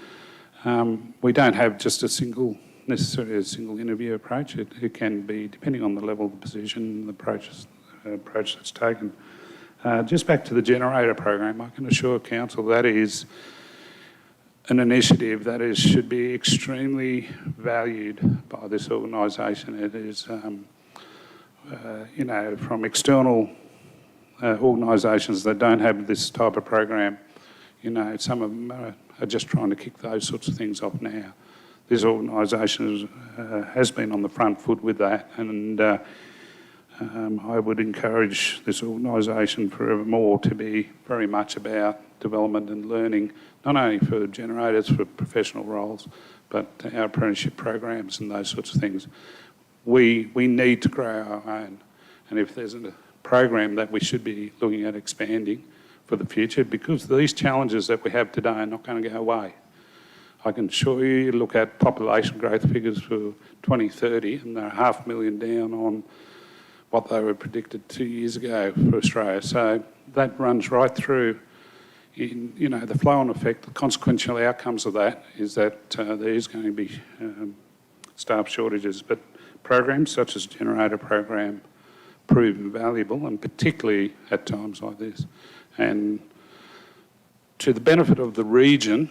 we don't have just necessarily a single interview approach. It can be, depending on the level of the position, the approach that's taken. Just back to the Generator program, I can assure Council that is an initiative that should be extremely valued by this organisation. It is, from external organisations that don't have this type of program, some of them are just trying to kick those sorts of things off now. This organisation has been on the front foot with that, and I would encourage this organisation forevermore to be very much about development and learning, not only for generators, for professional roles, but our apprenticeship programs and those sorts of things. We need to grow our own, and if there's a program that we should be looking at expanding for the future, because these challenges that we have today are not going to go away. I can assure you, look at population growth figures for 2030, and they're 500,000 down on what they were predicted 2 years ago for Australia. So that runs right through in, you know, the flow-on effect. The consequential outcomes of that is that there is going to be staff shortages, but programs such as Generator program prove valuable, and particularly at times like this. And to the benefit of the region,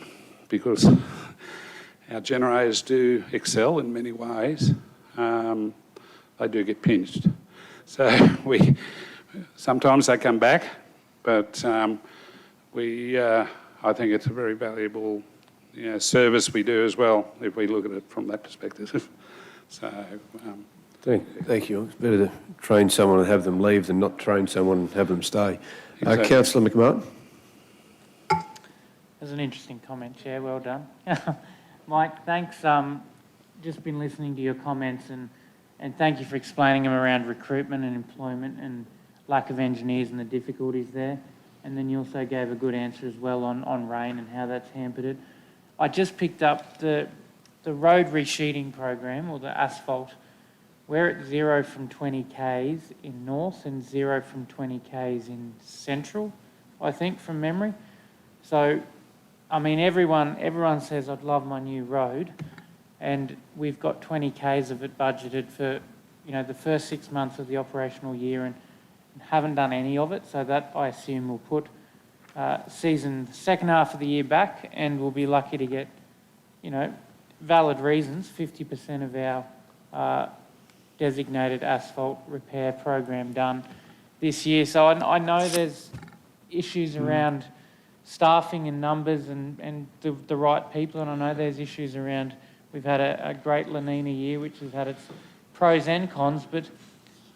because our generators do excel in many ways, they do get pinched. So sometimes they come back, but I think it's a very valuable service we do as well, if we look at it from that perspective. So, Thank you. It's better to train someone and have them leave than not train someone and have them stay. Exactly. Councillor McMahon. That's an interesting comment, Chair. Well done. Mike, thanks. Just been listening to your comments and thank you for explaining them around recruitment and employment and lack of engineers and the difficulties there. And then you also gave a good answer as well on rain and how that's hampered it. I just picked up the road resheeting program, or the asphalt. We're at 0 from 20 Ks in north and 0 from 20 Ks in central, I think, from memory. So, I mean, everyone says, I'd love my new road, and we've got 20 Ks of it budgeted for, the first 6 months of the operational year and haven't done any of it. So that, I assume, will put the second half of the year back, and we'll be lucky to get, valid reasons, 50% of our designated asphalt repair program done this year. So I know there's issues around staffing and numbers and the right people, and I know there's issues around, we've had a great La Nina year, which has had its pros and cons, but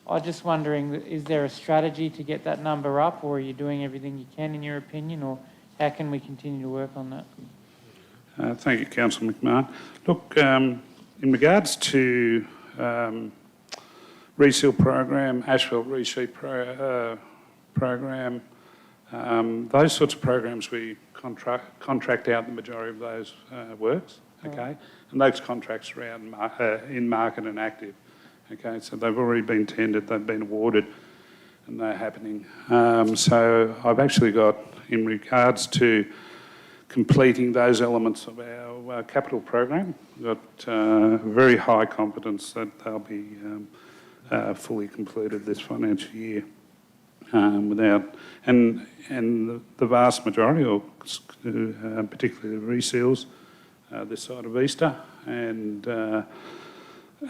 I'm just wondering, is there a strategy to get that number up, or are you doing everything you can, in your opinion, or how can we continue to work on that? Thank you, Councillor McMahon. Look, in regards to reseal program, asphalt resheet program, those sorts of programs we contract out the majority of those works, okay? And those contracts are in market and active, okay? So they've already been tendered, they've been awarded, and they're happening. So I've actually got, in regards to completing those elements of our capital program, we've got very high confidence that they'll be fully completed this financial year. And the vast majority, or particularly the reseals, this side of Easter, and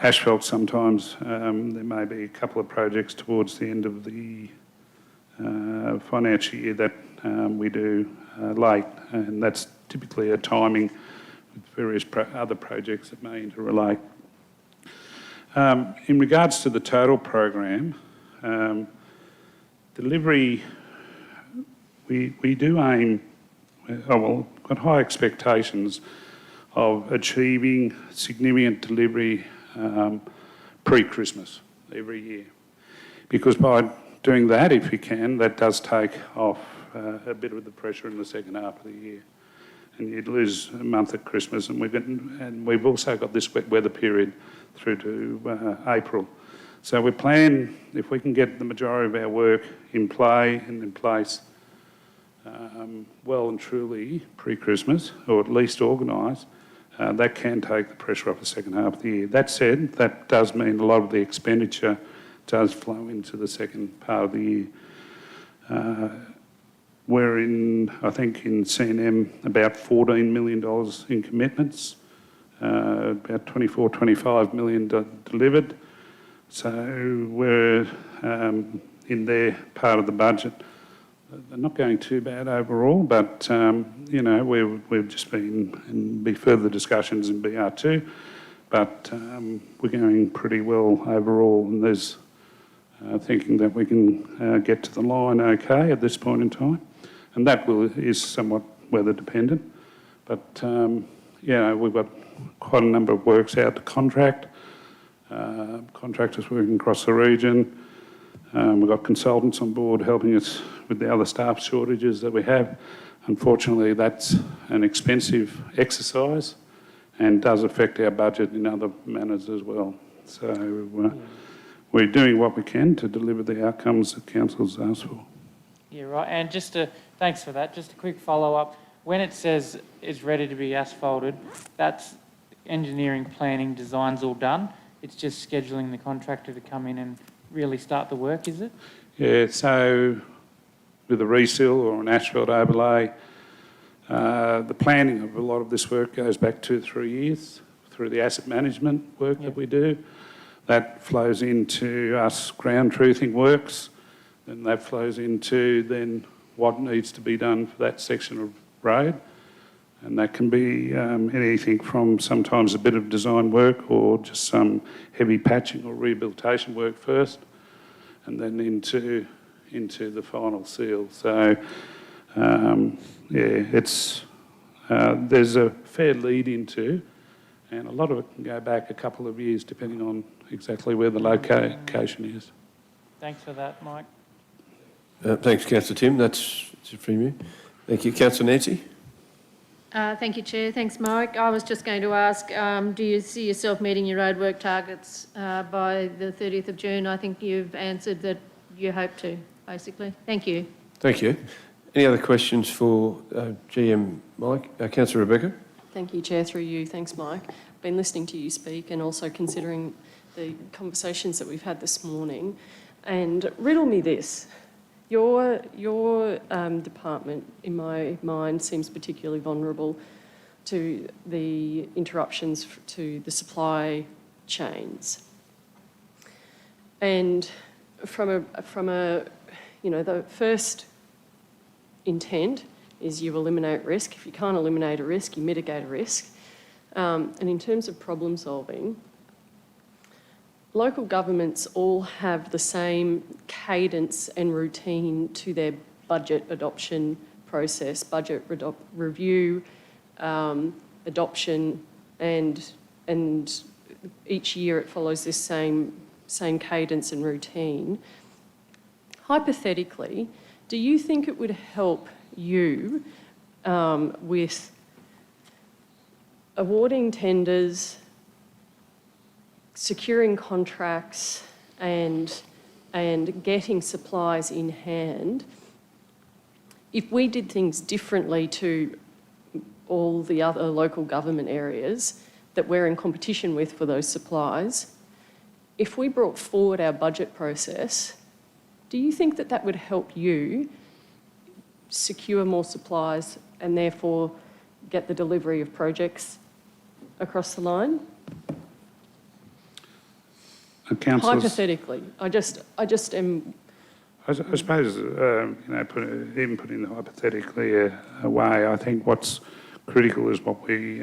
asphalt sometimes, there may be a couple of projects towards the end of the financial year that we do late, and that's typically a timing with various other projects that may interrelate. In regards to the total program, delivery, we do aim, got high expectations of achieving significant delivery pre-Christmas every year. Because by doing that, if you can, that does take off a bit of the pressure in the second half of the year. And you'd lose a month at Christmas, and we've also got this wet weather period through to April. So we plan, if we can get the majority of our work in play and in place well and truly pre-Christmas, or at least organised, that can take the pressure off the second half of the year. That said, that does mean a lot of the expenditure does flow into the second part of the year. We're in, I think, in C&M about $14 million in commitments, about 24, 25 million delivered. So we're in their part of the budget. They're not going too bad overall, but we've just been in further discussions in BR2, but we're going pretty well overall, and there's thinking that we can get to the line okay at this point in time. And that is somewhat weather dependent. But, we've got quite a number of works out to contract, contractors working across the region. We've got consultants on board helping us with the other staff shortages that we have. Unfortunately, that's an expensive exercise and does affect our budget in other manners as well. So we're doing what we can to deliver the outcomes that council's asked for. Yeah, right. And thanks for that. Just a quick follow-up. When it says it's ready to be asphalted, that's engineering, planning, design's all done. It's just scheduling the contractor to come in and really start the work, is it? Yeah, so with a reseal or an asphalt overlay, the planning of a lot of this work goes back 2 or 3 years through the asset management work that we do. That flows into us ground truthing works, and that flows into then what needs to be done for that section of road. And that can be anything from sometimes a bit of design work or just some heavy patching or rehabilitation work first, and then into the final seal. So, there's a fair lead into, and a lot of it can go back a couple of years depending on exactly where the location is. Thanks for that, Mike. Thanks, Councillor Tim. That's it from you. Thank you. Councillor Nancy? Thank you, Chair. Thanks, Mike. I was just going to ask, do you see yourself meeting your roadwork targets by the 30th of June? I think you've answered that you hope to, basically. Thank you. Thank you. Any other questions for GM Mike? Councillor Rebecca? Thank you, Chair, through you. Thanks, Mike. I've been listening to you speak and also considering the conversations that we've had this morning. And riddle me this. Your department, in my mind, seems particularly vulnerable to the interruptions to the supply chains. And from a the first intent is you eliminate risk. If you can't eliminate a risk, you mitigate a risk. And in terms of problem solving, local governments all have the same cadence and routine to their budget adoption process, budget review, adoption, and each year it follows this same cadence and routine. Hypothetically, do you think it would help you with awarding tenders, securing contracts and getting supplies in hand, if we did things differently to all the other local government areas that we're in competition with for those supplies, if we brought forward our budget process, do you think that that would help you secure more supplies and therefore get the delivery of projects across the line? Hypothetically, I just am. I suppose, putting the hypothetically away, I think what's critical is what we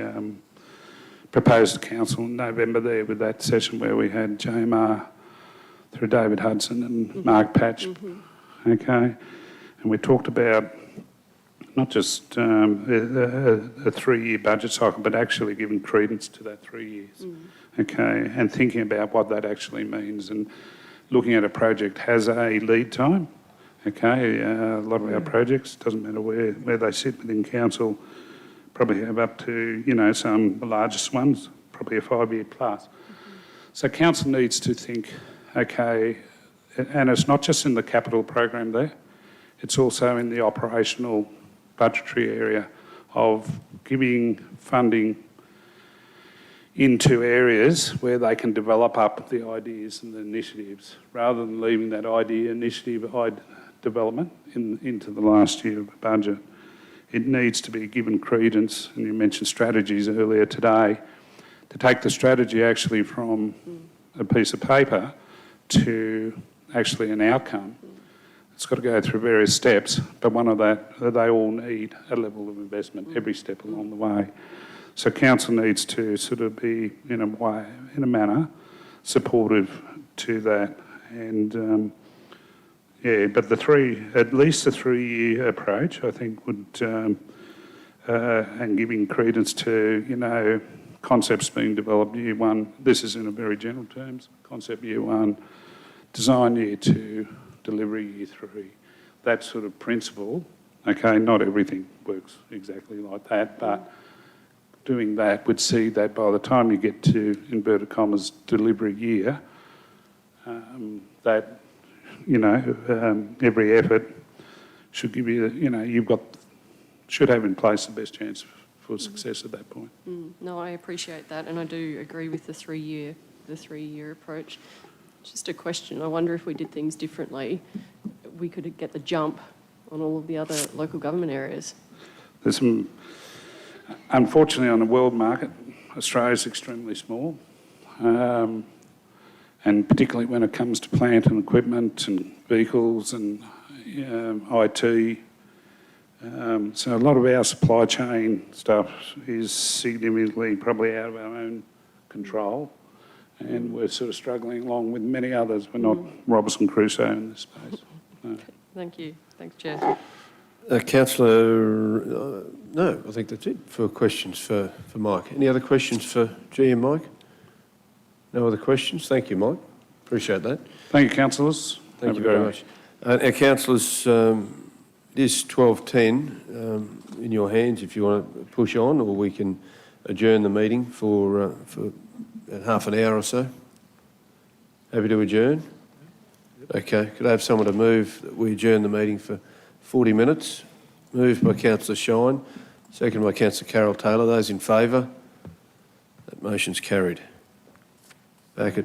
proposed to council in November there with that session where we had JMR through David Hudson and Mark Patch, okay? And we talked about not just a 3-year budget cycle, but actually giving credence to that 3 years, okay? And thinking about what that actually means and looking at a project has a lead time, okay? A lot of our projects, doesn't matter where they sit within council, probably have up to, some of the largest ones, probably a 5-year plus. So council needs to think, okay, and it's not just in the capital program there, it's also in the operational budgetary area of giving funding into areas where they can develop up the ideas and the initiatives rather than leaving that initiative development into the last year of the budget. It needs to be given credence, and you mentioned strategies earlier today, to take the strategy actually from a piece of paper to actually an outcome. It's got to go through various steps, but one of that, they all need a level of investment every step along the way. So council needs to sort of be, in a manner, supportive to that And but at least the 3-year approach, I think would, and giving credence to, concepts being developed year one. This is in a very general terms. Concept year one, design year two, delivery year three. That sort of principle. Okay, not everything works exactly like that, but doing that would see that by the time you get to, inverted commas, delivery year, that, every effort should give you, should have in place the best chance for success at that point. No, I appreciate that, and I do agree with the three-year approach. Just a question. I wonder if we did things differently, we could get the jump on all of the other local government areas. There's some, unfortunately, on the world market, Australia's extremely small, and particularly when it comes to plant and equipment and vehicles and IT. So a lot of our supply chain stuff is significantly probably out of our own control, and we're sort of struggling along with many others. We're not Robinson Crusoe in this space. No. Thank you. Thanks, Chair. Councillor, no, I think that's it for questions for Mike. Any other questions for G and Mike? No other questions? Thank you, Mike. Appreciate that. Thank you, councillors. Thank you very much. Our councillors, it is 12:10 in your hands if you want to push on, or we can adjourn the meeting for half an hour or so. Happy to adjourn? Okay. Could I have someone to move that we adjourn the meeting for 40 minutes? Moved by Councillor Shine, seconded by Councillor Carol Taylor. Those in favour? That motion's carried. Back at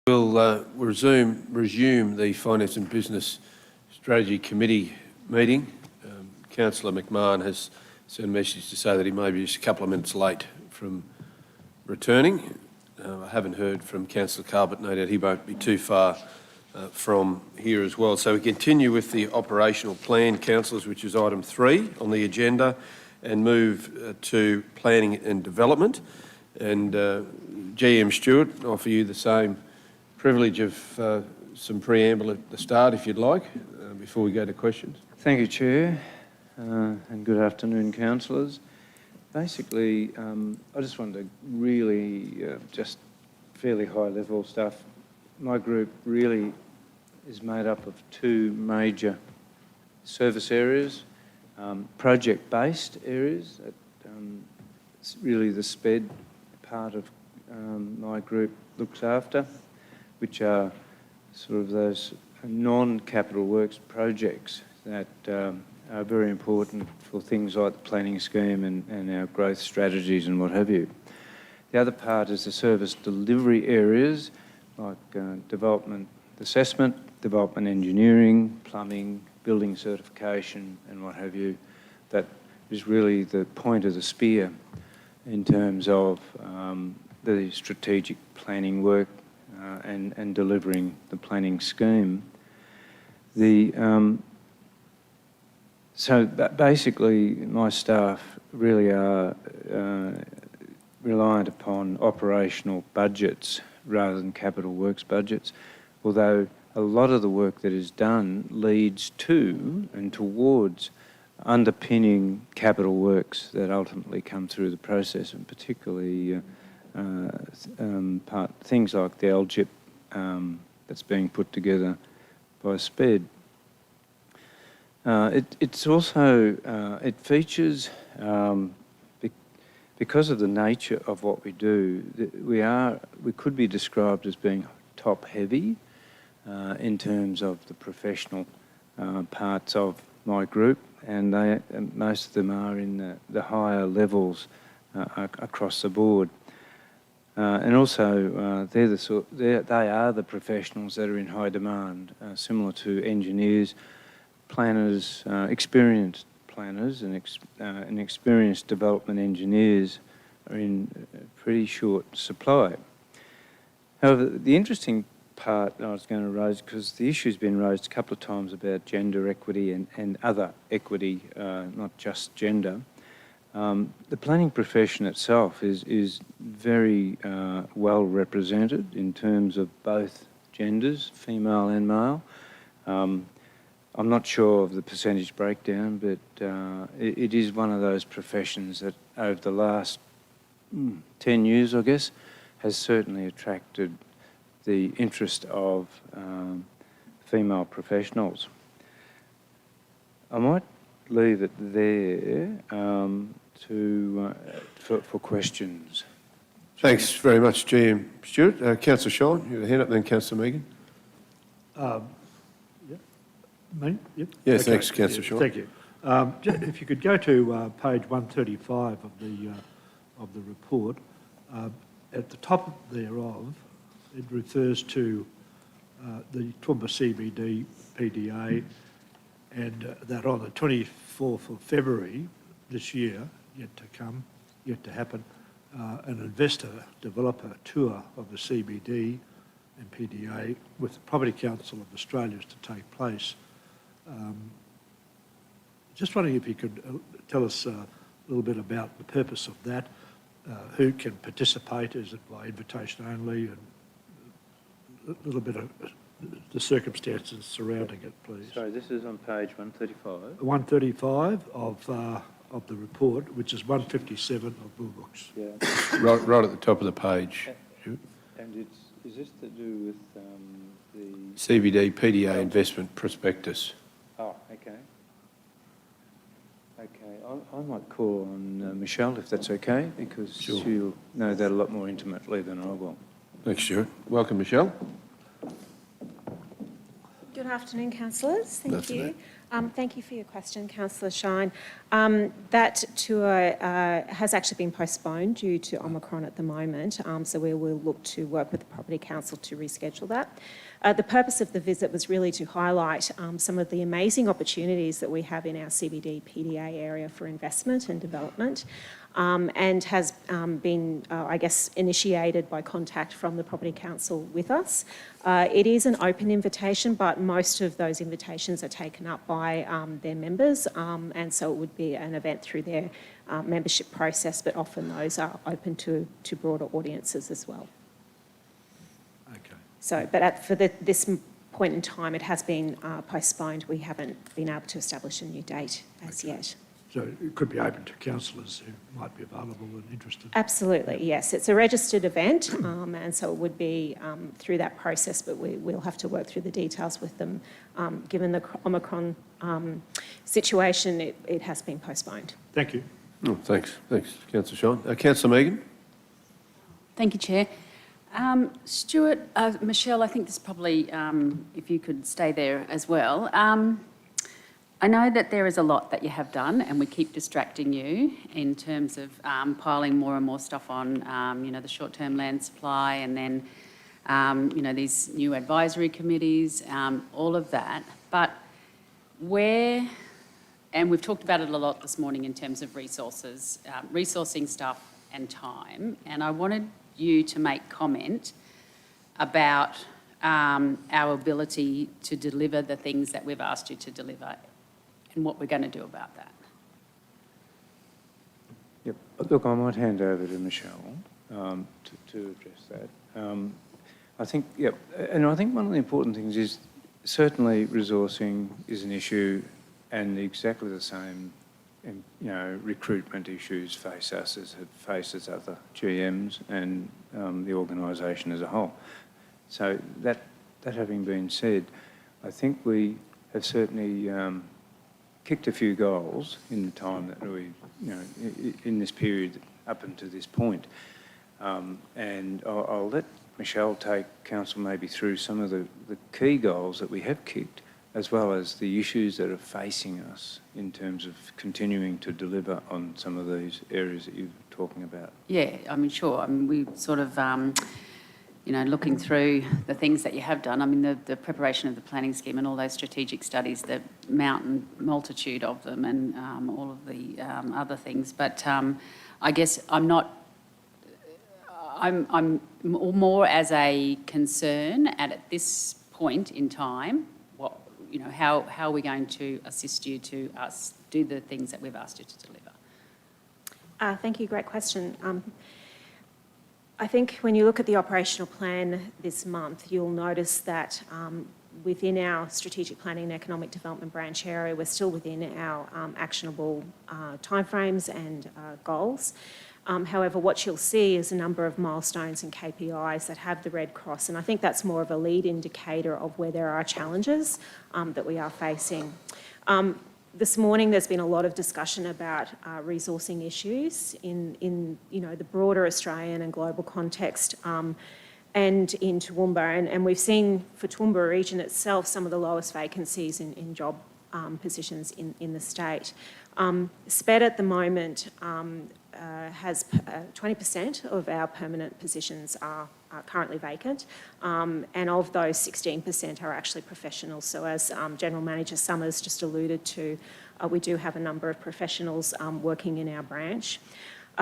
We'll resume the Finance and Business Strategy Committee meeting. Councillor McMahon has sent a message to say that he may be just a couple of minutes late from returning. I haven't heard from Councillor Carr, but no doubt he won't be too far from here as well. So we continue with the operational plan, councillors, which is item 3 on the agenda, and move to planning and development. And GM Stewart, I offer you the same privilege of some preamble at the start, if you'd like, before we go to questions. Thank you, Chair, and good afternoon, councillors. Basically, I just wanted to really just fairly high-level stuff. My group really is made up of 2 major service areas, project-based areas. It's really the SPED part of my group looks after, which are sort of those non-capital works projects that are very important for things like the planning scheme and our growth strategies and what have you. The other part is the service delivery areas like development assessment, development engineering, plumbing, building certification and what have you. That is really the point of the spear in terms of the strategic planning work and delivering the planning scheme. So basically my staff really are reliant upon operational budgets rather than capital works budgets, although a lot of the work that is done leads to and towards underpinning capital works that ultimately come through the process, and particularly things like the LGIP that's being put together by SPED. It's also, it features, because of the nature of what we do, we could be described as being top heavy in terms of the professional parts of my group, and most of them are in the higher levels across the board. And also, they are the professionals that are in high demand, similar to engineers, planners, experienced planners and experienced development engineers are in pretty short supply. However, the interesting part I was going to raise, because the issue's been raised a couple of times about gender equity and other equity, not just gender. The planning profession itself is very well represented in terms of both genders, female and male. I'm not sure of the percentage breakdown, but it is one of those professions that over the last 10 years, I guess, has certainly attracted the interest of female professionals. I might leave it there for questions. Thanks very much, GM Stewart. Councillor Shine, you have a hand up, then Councillor Megan. Me? Yep. Yes, okay. thanks, Councillor Shine. Thank you. If you could go to page 135 of the report, at the top thereof, it refers to the Toowoomba CBD PDA, and that on the 24th of February this year, yet to happen, an investor-developer tour of the CBD and PDA with the Property Council of Australia is to take place. Just wondering if you could tell us a little bit about the purpose of that, who can participate, is it by invitation only, and a little bit of the circumstances surrounding it, please. Sorry, this is on page 135? 135 of the report, which is 157 of Blue Books. Yeah. Right at the top of the page. And is this to do with the... CBD PDA investment prospectus. Oh, okay. Okay, I might call on Michelle, if that's okay, because she'll know that a lot more intimately than I will. Thanks, Stuart. Welcome, Michelle. Good afternoon, councillors. Thank you. Thank you for your question, Councillor Shine. That tour has actually been postponed due to Omicron at the moment, so we will look to work with the Property Council to reschedule that. The purpose of the visit was really to highlight some of the amazing opportunities that we have in our CBD PDA area for investment and development, and has been, I guess, initiated by contact from the Property Council with us. It is an open invitation, but most of those invitations are taken up by their members, and so it would be an event through their membership process, but often those are open to broader audiences as well. Okay. So, but for this point in time, it has been postponed. We haven't been able to establish a new date as yet. So it could be open to councillors who might be available and interested. Absolutely, yes. It's a registered event, and so it would be through that process, but we'll have to work through the details with them. Given the Omicron situation, it has been postponed. Thank you. Oh, thanks, Councillor Shine. Councillor Megan. Thank you, Chair. Stuart, Michelle, I think this probably, if you could stay there as well. I know that there is a lot that you have done, and we keep distracting you in terms of piling more and more stuff on, the short-term land supply, and then, these new advisory committees, all of that. But and we've talked about it a lot this morning in terms of resources, resourcing stuff and time, and I wanted you to make comment about our ability to deliver the things that we've asked you to deliver and what we're going to do about that. Yep. Look, I might hand over to Michelle to address that. I think, yep, and I think one of the important things is certainly resourcing is an issue, and exactly the same, recruitment issues face us as it faces other GMs and the organisation as a whole. So that having been said, I think we have certainly kicked a few goals in the time that we, in this period up until this point. And I'll let Michelle take council maybe through some of the key goals that we have kicked, as well as the issues that are facing us in terms of continuing to deliver on some of these areas that you're talking about. Yeah, sure. We sort of, looking through the things that you have done, the preparation of the planning scheme and all those strategic studies, the multitude of them, and all of the other things. But I guess I'm more as a concern at this point in time. How are we going to assist you to do the things that we've asked you to deliver? Thank you, great question. I think when you look at the operational plan this month, you'll notice that within our strategic planning and economic development branch area, we're still within our actionable timeframes and goals. However, what you'll see is a number of milestones and KPIs that have the red cross, and I think that's more of a lead indicator of where there are challenges that we are facing. This morning, there's been a lot of discussion about resourcing issues in the broader Australian and global context, and in Toowoomba. And we've seen for Toowoomba region itself some of the lowest vacancies in job positions in the state. SPED at the moment has 20% of our permanent positions are currently vacant, and of those 16% are actually professionals. So as General Manager Summers just alluded to, we do have a number of professionals working in our branch.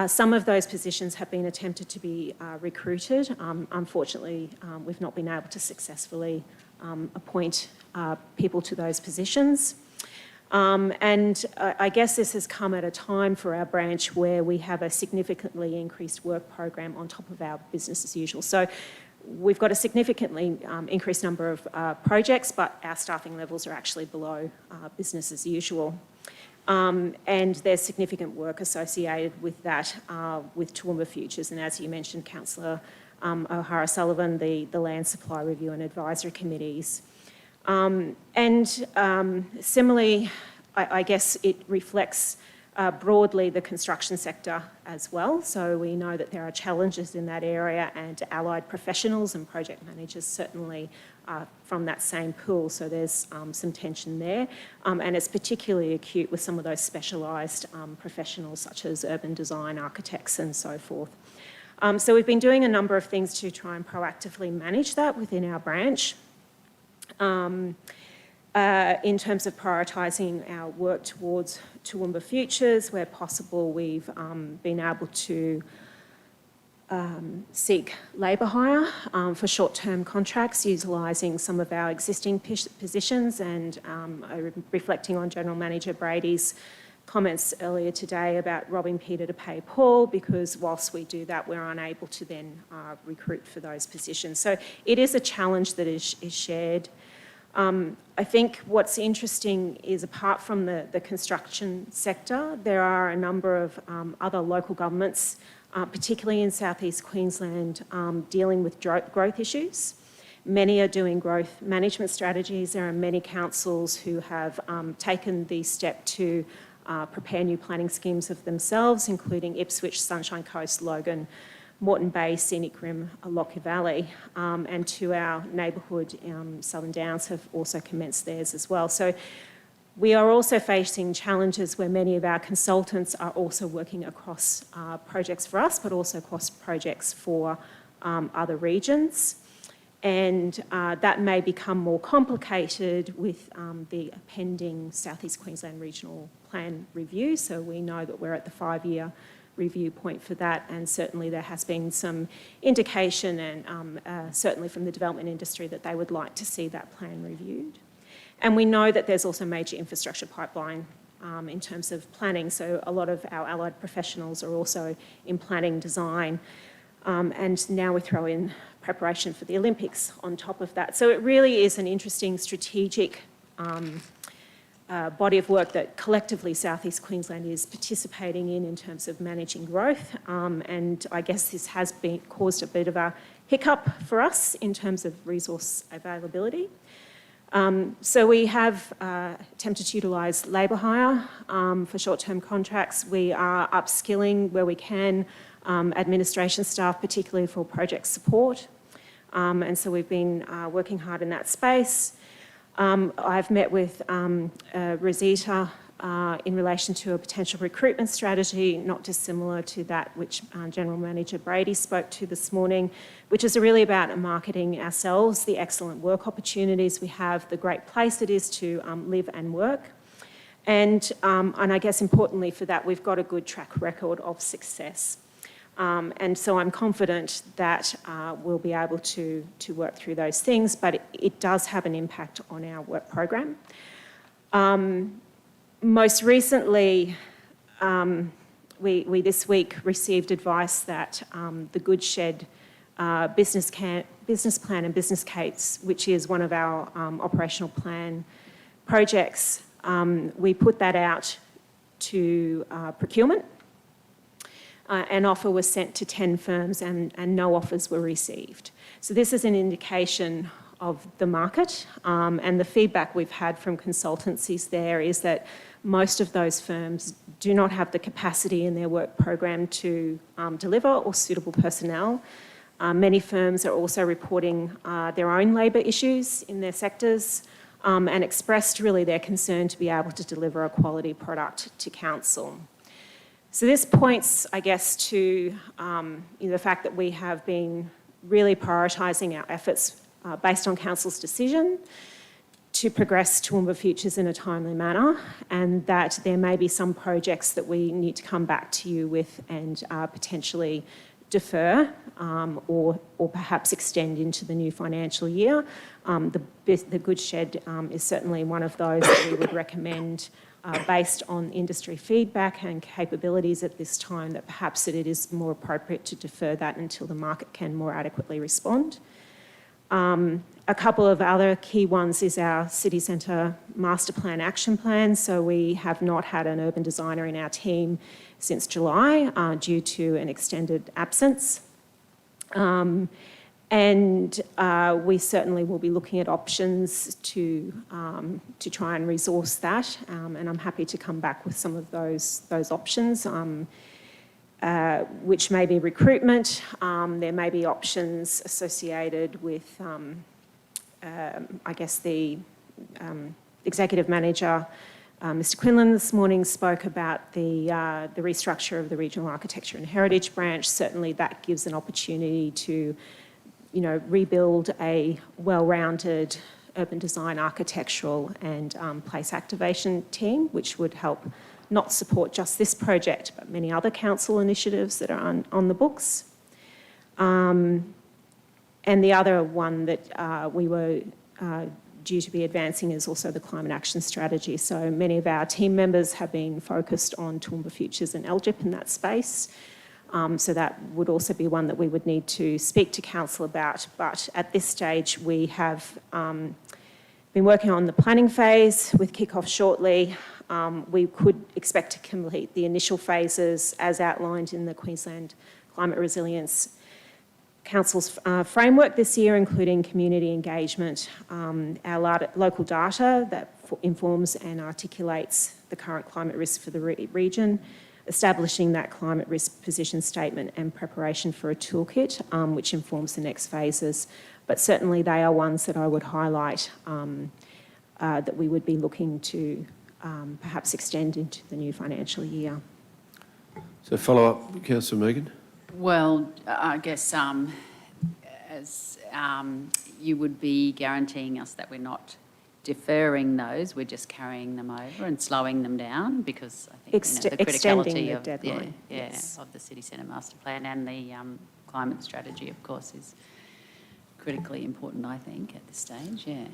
Some of those positions have been attempted to be recruited. Unfortunately, we've not been able to successfully appoint people to those positions. And I guess this has come at a time for our branch where we have a significantly increased work program on top of our business as usual. So we've got a significantly increased number of projects, but our staffing levels are actually below business as usual. And there's significant work associated with that with Toowoomba Futures. And as you mentioned, Councillor O'Hara-Sullivan, the Land Supply Review and Advisory Committees. And similarly, I guess it reflects broadly the construction sector as well. So we know that there are challenges in that area, and allied professionals and project managers certainly from that same pool. So there's some tension there. And it's particularly acute with some of those specialised professionals such as urban design, architects and so forth. So we've been doing a number of things to try and proactively manage that within our branch. In terms of prioritising our work towards Toowoomba Futures, where possible, we've been able to seek labour hire for short-term contracts, utilising some of our existing positions, and reflecting on General Manager Brady's comments earlier today about robbing Peter to pay Paul, because whilst we do that, we're unable to then recruit for those positions. So it is a challenge that is shared. I think what's interesting is, apart from the construction sector, there are a number of other local governments, particularly in South East Queensland, dealing with growth issues. Many are doing growth management strategies. There are many councils who have taken the step to prepare new planning schemes of themselves, including Ipswich, Sunshine Coast, Logan, Moreton Bay, Scenic Rim, Lockyer Valley, and to our neighbourhood, Southern Downs have also commenced theirs as well. So we are also facing challenges where many of our consultants are also working across projects for us, but also across projects for other regions. And that may become more complicated with the pending South East Queensland Regional Plan review. So we know that we're at the 5-year review point for that, and certainly there has been some indication, and certainly from the development industry, that they would like to see that plan reviewed. And we know that there's also major infrastructure pipeline in terms of planning, so a lot of our allied professionals are also in planning design, and now we throw in preparation for the Olympics on top of that. So it really is an interesting strategic body of work that collectively South East Queensland is participating in terms of managing growth. And I guess this has caused a bit of a hiccup for us in terms of resource availability. So we have attempted to utilise labour hire for short-term contracts. We are upskilling where we can administration staff, particularly for project support. And so we've been working hard in that space. I've met with Rosita in relation to a potential recruitment strategy, not dissimilar to that which General Manager Brady spoke to this morning, which is really about marketing ourselves, the excellent work opportunities we have, the great place it is to live and work. And I guess importantly for that, we've got a good track record of success. And so I'm confident that we'll be able to work through those things, but it does have an impact on our work program. Most recently, we this week received advice that the Goodshed business plan and business case, which is one of our operational plan projects, we put that out to procurement. An offer was sent to 10 firms and no offers were received. So this is an indication of the market, and the feedback we've had from consultancies there is that most of those firms do not have the capacity in their work program to deliver or suitable personnel. Many firms are also reporting their own labour issues in their sectors and expressed really their concern to be able to deliver a quality product to council. So this points, I guess, to the fact that we have been really prioritising our efforts based on Council's decision to progress Toowoomba Futures in a timely manner, and that there may be some projects that we need to come back to you with and potentially defer or perhaps extend into the new financial year. The Goodshed is certainly one of those that we would recommend based on industry feedback and capabilities at this time, that perhaps it is more appropriate to defer that until the market can more adequately respond. A couple of other key ones is our city centre master plan action plan. So we have not had an urban designer in our team since July due to an extended absence. And we certainly will be looking at options to try and resource that, and I'm happy to come back with some of those options, which may be recruitment. There may be options associated with, I guess, the executive manager. Mr. Quinlan this morning spoke about the restructure of the Regional Architecture and Heritage branch. Certainly that gives an opportunity to, you know, rebuild a well-rounded urban design, architectural and place activation team, which would help not support just this project, but many other council initiatives that are on the books. And the other one that we were due to be advancing is also the climate action strategy. So many of our team members have been focused on Toowoomba Futures and LGIP in that space. So that would also be one that we would need to speak to council about. But at this stage, we have been working on the planning phase with kick-off shortly. We could expect to complete the initial phases as outlined in the Queensland Climate Resilience Council's framework this year, including community engagement, our local data that informs and articulates the current climate risk for the region, establishing that climate risk position statement and preparation for a toolkit, which informs the next phases. But certainly they are ones that I would highlight that we would be looking to perhaps extend into the new financial year. So follow up, Councillor Megan. Well, I guess as you would be guaranteeing us that we're not deferring those, we're just carrying them over and slowing them down, because I think the criticality of, deadline, of the City Centre Master Plan and the climate strategy, of course, is critically important, I think, at this stage, yeah.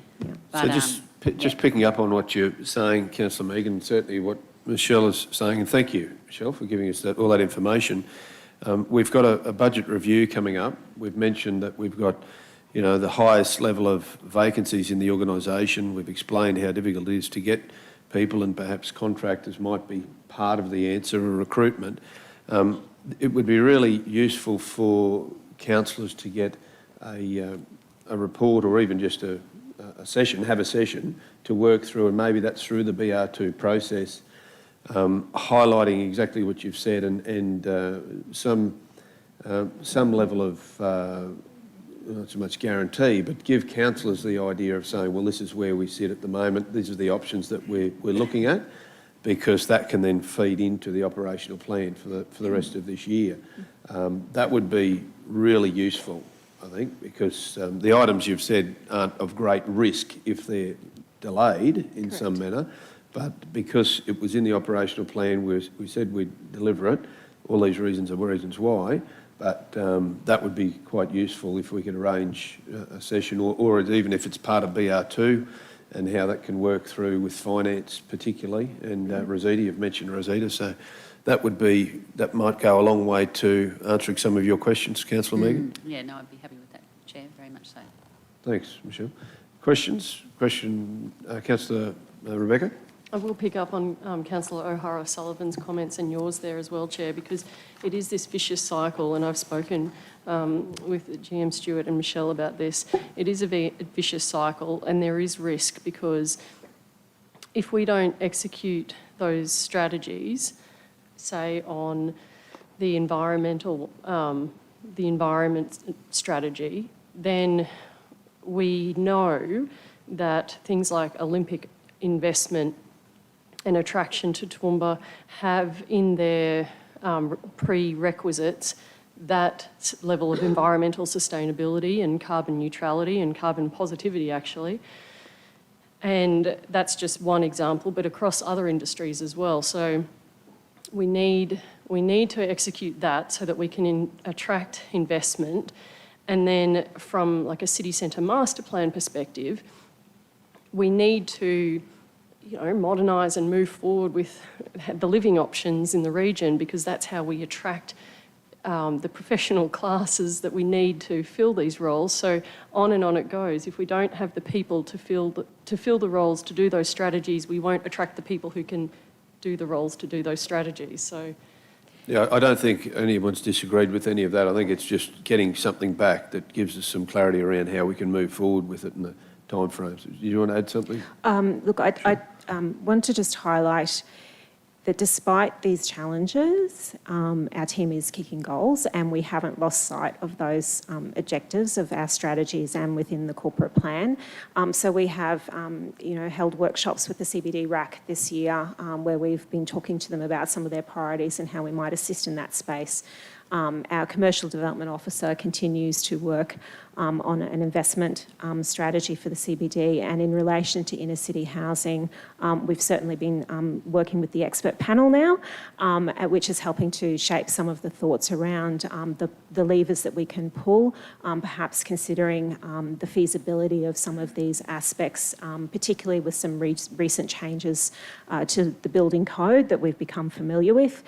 But, so just picking up on what you're saying, Councillor Megan, certainly what Michelle is saying, and thank you, Michelle, for giving us all that information. We've got a budget review coming up. We've mentioned that we've got, you know, the highest level of vacancies in the organisation. We've explained how difficult it is to get people, and perhaps contractors might be part of the answer, or recruitment. It would be really useful for councillors to get a report, or even just a session to work through, and maybe that's through the BR2 process, highlighting exactly what you've said, and some level of not so much guarantee, but give councillors the idea of saying, well, this is where we sit at the moment, these are the options that we're looking at, because that can then feed into the operational plan for the rest of this year. That would be really useful, I think, because the items you've said aren't of great risk if they're delayed in some manner, but because it was in the operational plan, we said we'd deliver it. All these reasons are reasons why, but that would be quite useful if we could arrange a session, or even if it's part of BR2, and how that can work through with finance particularly, and Rosita, you've mentioned Rosita, so that might go a long way to answering some of your questions, Councillor Megan. Yeah, no, I'd be happy with that, Chair, very much so. Thanks, Michelle. Questions? Councillor Rebecca? I will pick up on Councillor O'Hara-Sullivan's comments and yours there as well, Chair, because it is this vicious cycle, and I've spoken with GM Stewart and Michelle about this. It is a vicious cycle, and there is risk, because if we don't execute those strategies, say on the environment strategy, then we know that things like Olympic investment and attraction to Toowoomba have in their prerequisites that level of environmental sustainability and carbon neutrality and carbon positivity, actually. And that's just one example, but across other industries as well. So we need to execute that so that we can attract investment. And then from like a city centre master plan perspective, we need to, you know, modernise and move forward with the living options in the region, because that's how we attract the professional classes that we need to fill these roles. So on and on it goes. If we don't have the people to fill the roles, to do those strategies, we won't attract the people who can do the roles to do those strategies. So Yeah, I don't think anyone's disagreed with any of that. I think it's just getting something back that gives us some clarity around how we can move forward with it and the timeframes. Do you want to add something? Look, I want to just highlight that despite these challenges, our team is kicking goals and we haven't lost sight of those objectives of our strategies and within the corporate plan. So we have, held workshops with the CBD RAC this year where we've been talking to them about some of their priorities and how we might assist in that space. Our commercial development officer continues to work on an investment strategy for the CBD, and in relation to inner city housing, we've certainly been working with the expert panel now, which is helping to shape some of the thoughts around the levers that we can pull, perhaps considering the feasibility of some of these aspects, particularly with some recent changes to the building code that we've become familiar with.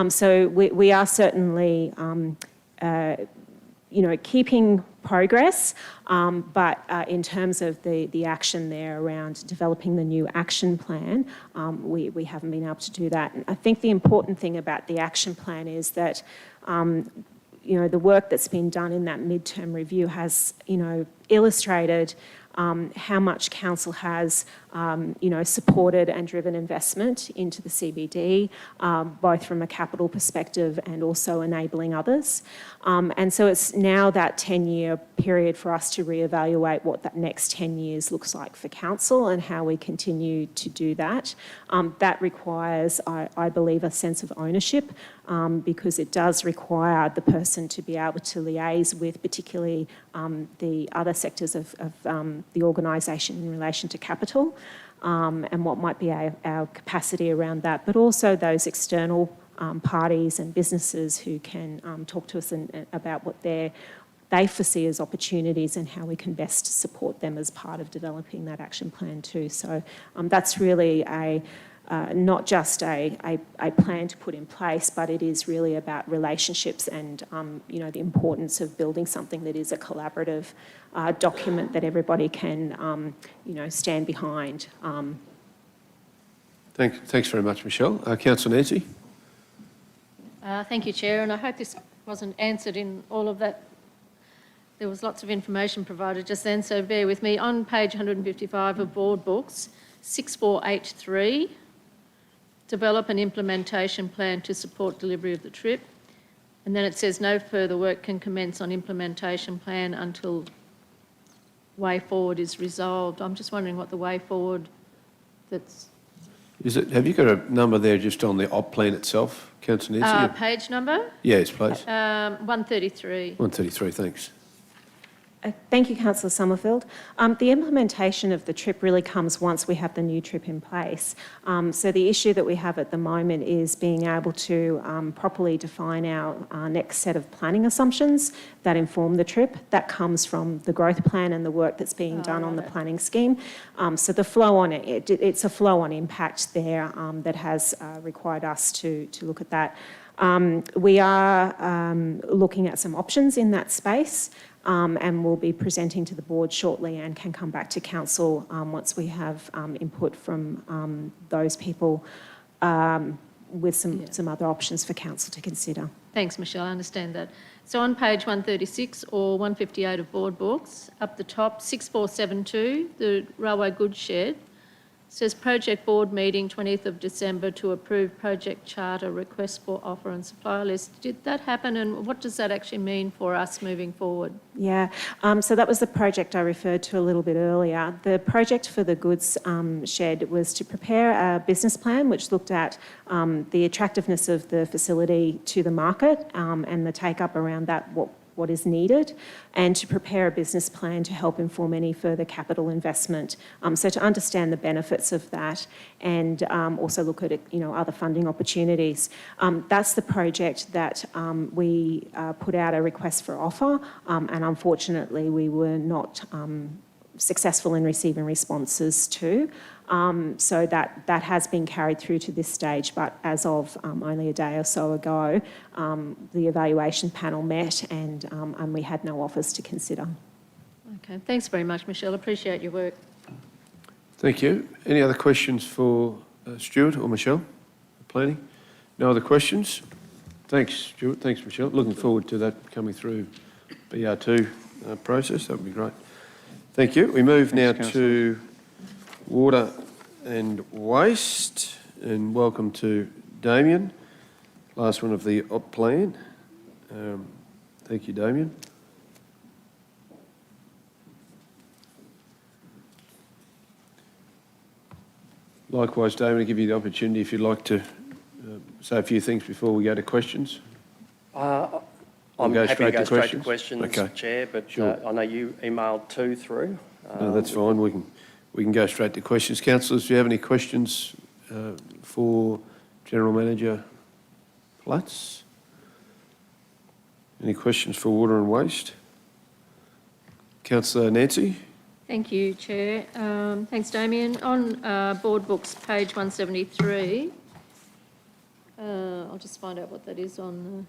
So we are certainly keeping progress, but in terms of the action there around developing the new action plan, we haven't been able to do that. And I think the important thing about the action plan is that, the work that's been done in that midterm review has, illustrated how much council has, supported and driven investment into the CBD, both from a capital perspective and also enabling others. And so it's now that 10-year period for us to reevaluate what that next 10 years looks like for council and how we continue to do that. That requires, I believe, a sense of ownership, because it does require the person to be able to liaise with particularly the other sectors of the organisation in relation to capital, and what might be our capacity around that, but also those external parties and businesses who can talk to us about what they foresee as opportunities and how we can best support them as part of developing that action plan too. So that's really not just a plan to put in place, but it is really about relationships and the importance of building something that is a collaborative document that everybody can stand behind. Thanks very much, Michelle. Councillor Nancy. Thank you, Chair, and I hope this wasn't answered in all of that. There was lots of information provided just then, so bear with me. On page 155 of board books, 6483, develop an implementation plan to support delivery of the TRIP. And then it says no further work can commence on implementation plan until way forward is resolved. I'm just wondering what the way forward that's... Have you got a number there just on the op plan itself, Councillor Nancy? Page number? Yes, please. 133. 133, thanks. Thank you, Councillor Summerfield. The implementation of the TRIP really comes once we have the new TRIP in place. So the issue that we have at the moment is being able to properly define our next set of planning assumptions that inform the TRIP. That comes from the growth plan and the work that's being done on the planning scheme. So the flow on it's a flow on impact there that has required us to look at that. We are looking at some options in that space. And we'll be presenting to the board shortly and can come back to council once we have input from those people with some other options for council to consider. Thanks, Michelle, I understand that. So on page 136 or 158 of board books, up the top, 6472, the railway goods shed, says project board meeting 20th of December to approve project charter request for offer and supplier list. Did that happen, and what does that actually mean for us moving forward? Yeah, so that was the project I referred to a little bit earlier. The project for the goods shed was to prepare a business plan which looked at the attractiveness of the facility to the market and the take-up around that, what is needed, and to prepare a business plan to help inform any further capital investment. So to understand the benefits of that and also look at other funding opportunities. That's the project that we put out a request for offer, and unfortunately we were not successful in receiving responses to. So that has been carried through to this stage, but as of only a day or so ago, the evaluation panel met and we had no offers to consider. Okay, thanks very much, Michelle. Appreciate your work. Thank you. Any other questions for Stuart or Michelle? Planning? No other questions? Thanks, Stuart. Thanks, Michelle. Looking forward to that coming through BR2 process. That would be great. Thank you. We move now to water and waste, and welcome to Damien, last one of the op plan. Thank you, Damien. Likewise, Damien, I'll give you the opportunity if you'd like to say a few things before we go to questions. I'm go happy to go straight to questions? questions, Okay. Chair, but Sure. I know you emailed 2 through. No, that's fine. We can go straight to questions. Councillors, do you have any questions for General Manager Platts? Any questions for water and waste? Councillor Nancy? Thank you, Chair. Thanks, Damien. On Board Books, page 173, I'll just find out what that is on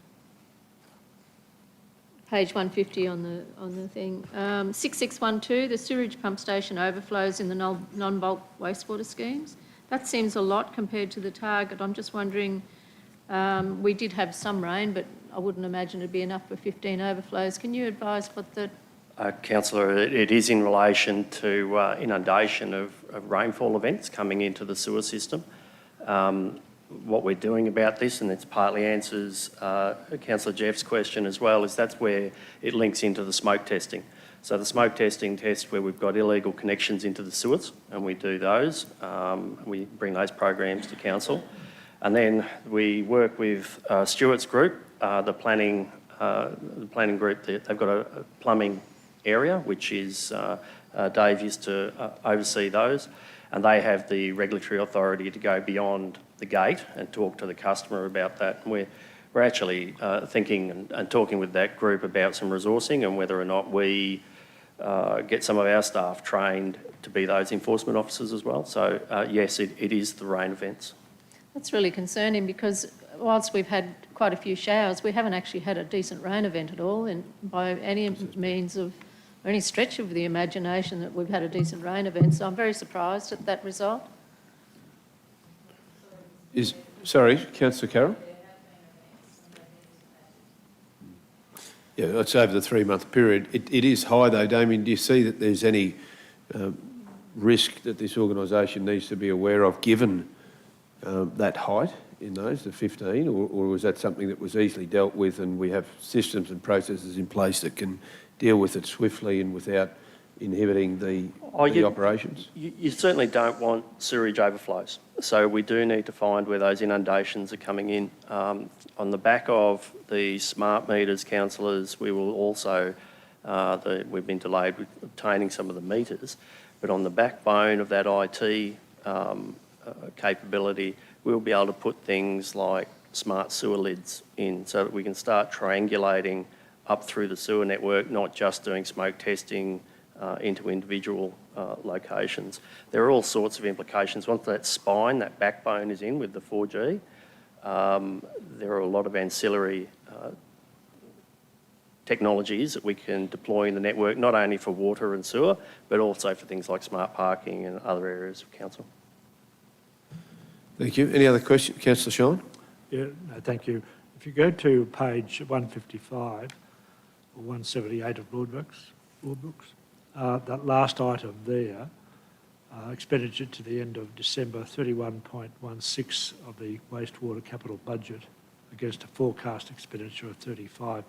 page 150 on the thing. 6612, the sewage pump station overflows in the non-bulk wastewater schemes. That seems a lot compared to the target. I'm just wondering, we did have some rain, but I wouldn't imagine it'd be enough for 15 overflows. Can you advise what the... Councillor, it is in relation to inundation of rainfall events coming into the sewer system. What we're doing about this, and it partly answers Councillor Jeff's question as well, is that's where it links into the smoke testing. So the smoke testing test where we've got illegal connections into the sewers, and we do those. We bring those programs to council. And then we work with Stuart's group, the planning group. They've got a plumbing area, which is Dave used to oversee those, and they have the regulatory authority to go beyond the gate and talk to the customer about that. And we're actually thinking and talking with that group about some resourcing and whether or not we get some of our staff trained to be those enforcement officers as well. So yes, it is the rain events. That's really concerning because whilst we've had quite a few showers, we haven't actually had a decent rain event at all, and by any means of, or any stretch of the imagination that we've had a decent rain event. So I'm very surprised at that result. Sorry, Councillor Carroll? Yeah, that's over the 3-month period. It is high though, Damien. Do you see that there's any risk that this organisation needs to be aware of given that height in those, the 15, or was that something that was easily dealt with and we have systems and processes in place that can deal with it swiftly and without inhibiting the operations? You certainly don't want sewerage overflows. So we do need to find where those inundations are coming in. On the back of the smart meters, councillors, we will also, we've been delayed with obtaining some of the meters, but on the backbone of that IT capability, we'll be able to put things like smart sewer lids in so that we can start triangulating up through the sewer network, not just doing smoke testing into individual locations. There are all sorts of implications. Once that spine, that backbone is in with the 4G, there are a lot of ancillary technologies that we can deploy in the network, not only for water and sewer, but also for things like smart parking and other areas of council. Thank you. Any other questions? Councillor Shine? Yeah, no, thank you. If you go to page 155 or 178 of Board Books, that last item there, expenditure to the end of December 31.16 of the wastewater capital budget against a forecast expenditure of 35.10.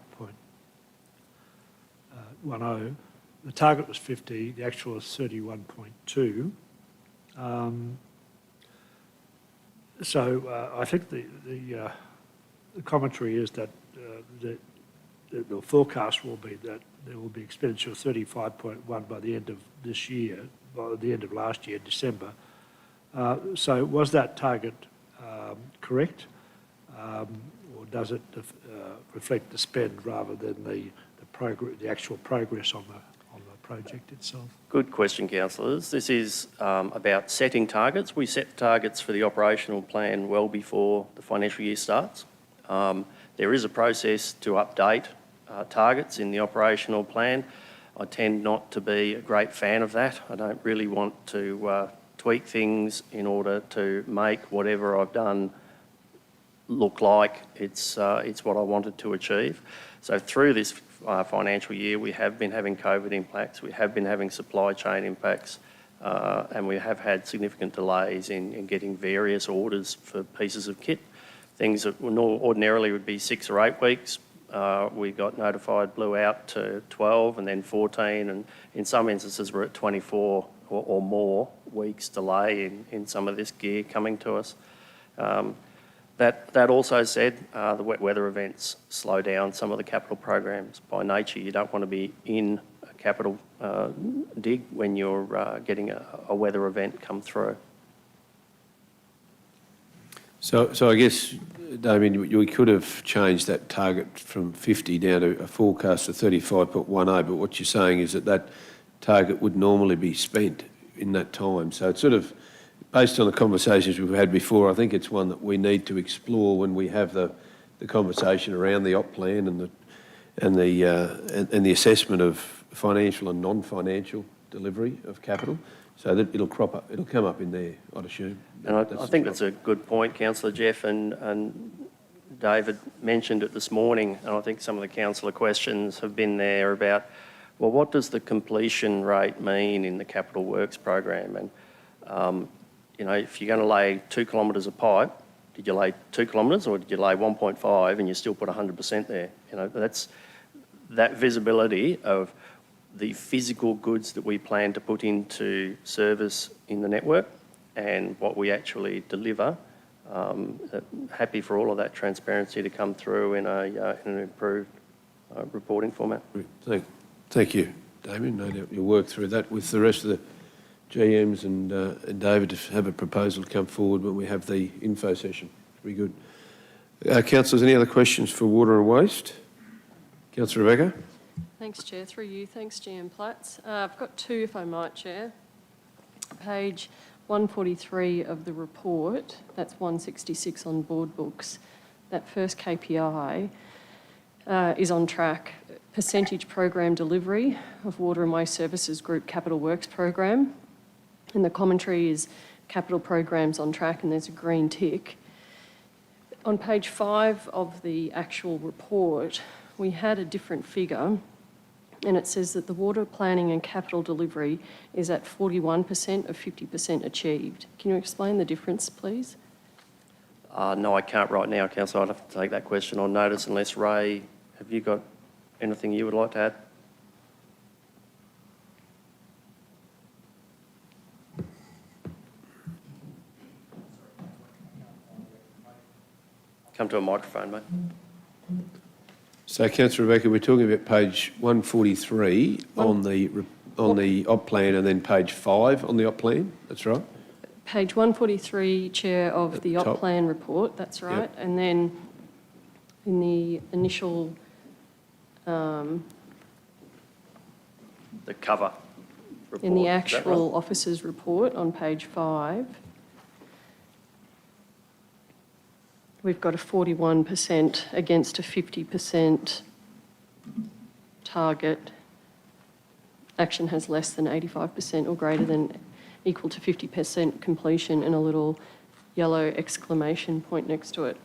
The target was 50, the actual was 31.2. So I think the commentary is that the forecast will be that there will be expenditure of 35.1 by the end of this year, by the end of last year, December. So was that target correct, or does it reflect the spend rather than the actual progress on the project itself? Good question, councillors. This is about setting targets. We set targets for the operational plan well before the financial year starts. There is a process to update targets in the operational plan. I tend not to be a great fan of that. I don't really want to tweak things in order to make whatever I've done look like it's what I wanted to achieve. So through this financial year, we have been having COVID impacts, we have been having supply chain impacts, and we have had significant delays in getting various orders for pieces of kit. Things that ordinarily would be 6 or 8 weeks, we got notified blew out to 12 and then 14, and in some instances we're at 24 or more weeks delay in some of this gear coming to us. That also said, the wet weather events slow down some of the capital programs. By nature, you don't want to be in a capital dig when you're getting a weather event come through. So I guess, Damien, we could have changed that target from 50 down to a forecast of 35.10, but what you're saying is that target would normally be spent in that time. So it's sort of, based on the conversations we've had before, I think it's one that we need to explore when we have the conversation around the op plan and the assessment of financial and non-financial delivery of capital. So that it'll come up in there, I'd assume. And I think that's a good point, Councillor Jeff, and David mentioned it this morning, and I think some of the councillor questions have been there about, well, what does the completion rate mean in the capital works program? And, you know, if you're going to lay 2 kilometres of pipe, did you lay 2 kilometres or did you lay 1.5 and you still put 100% there? You know, that's that visibility of the physical goods that we plan to put into service in the network and what we actually deliver. Happy for all of that transparency to come through in an improved reporting format. Thank you, Damien. No doubt you'll work through that with the rest of the GMs and David to have a proposal to come forward when we have the info session. Very good. Councillors, any other questions for water and waste? Councillor Rebecca. Thanks, Chair. Through you. Thanks, GM Platts. I've got 2, if I might, Chair. Page 143 of the report, that's 166 on board books. That first KPI is on track. Percentage program delivery of Water and Waste Services Group Capital Works program. And the commentary is capital programs on track, and there's a green tick. On page 5 of the actual report, we had a different figure, and it says that the water planning and capital delivery is at 41% of 50% achieved. Can you explain the difference, please? No, I can't right now, Councillor. I'd have to take that question on notice unless, Ray, have you got anything you would like to add? Come to a microphone, mate. So, Councillor Rebecca, we're talking about page 143 on the op plan, and then page 5 on the op plan. That's right. Page 143, Chair, of the op top. plan report. That's right. Yep. And then in the initial The cover report. in the is that actual right? officer's report on page 5, we've got a 41% against a 50% target. Action has less than 85% or greater than equal to 50% completion, and a little yellow exclamation point next to it.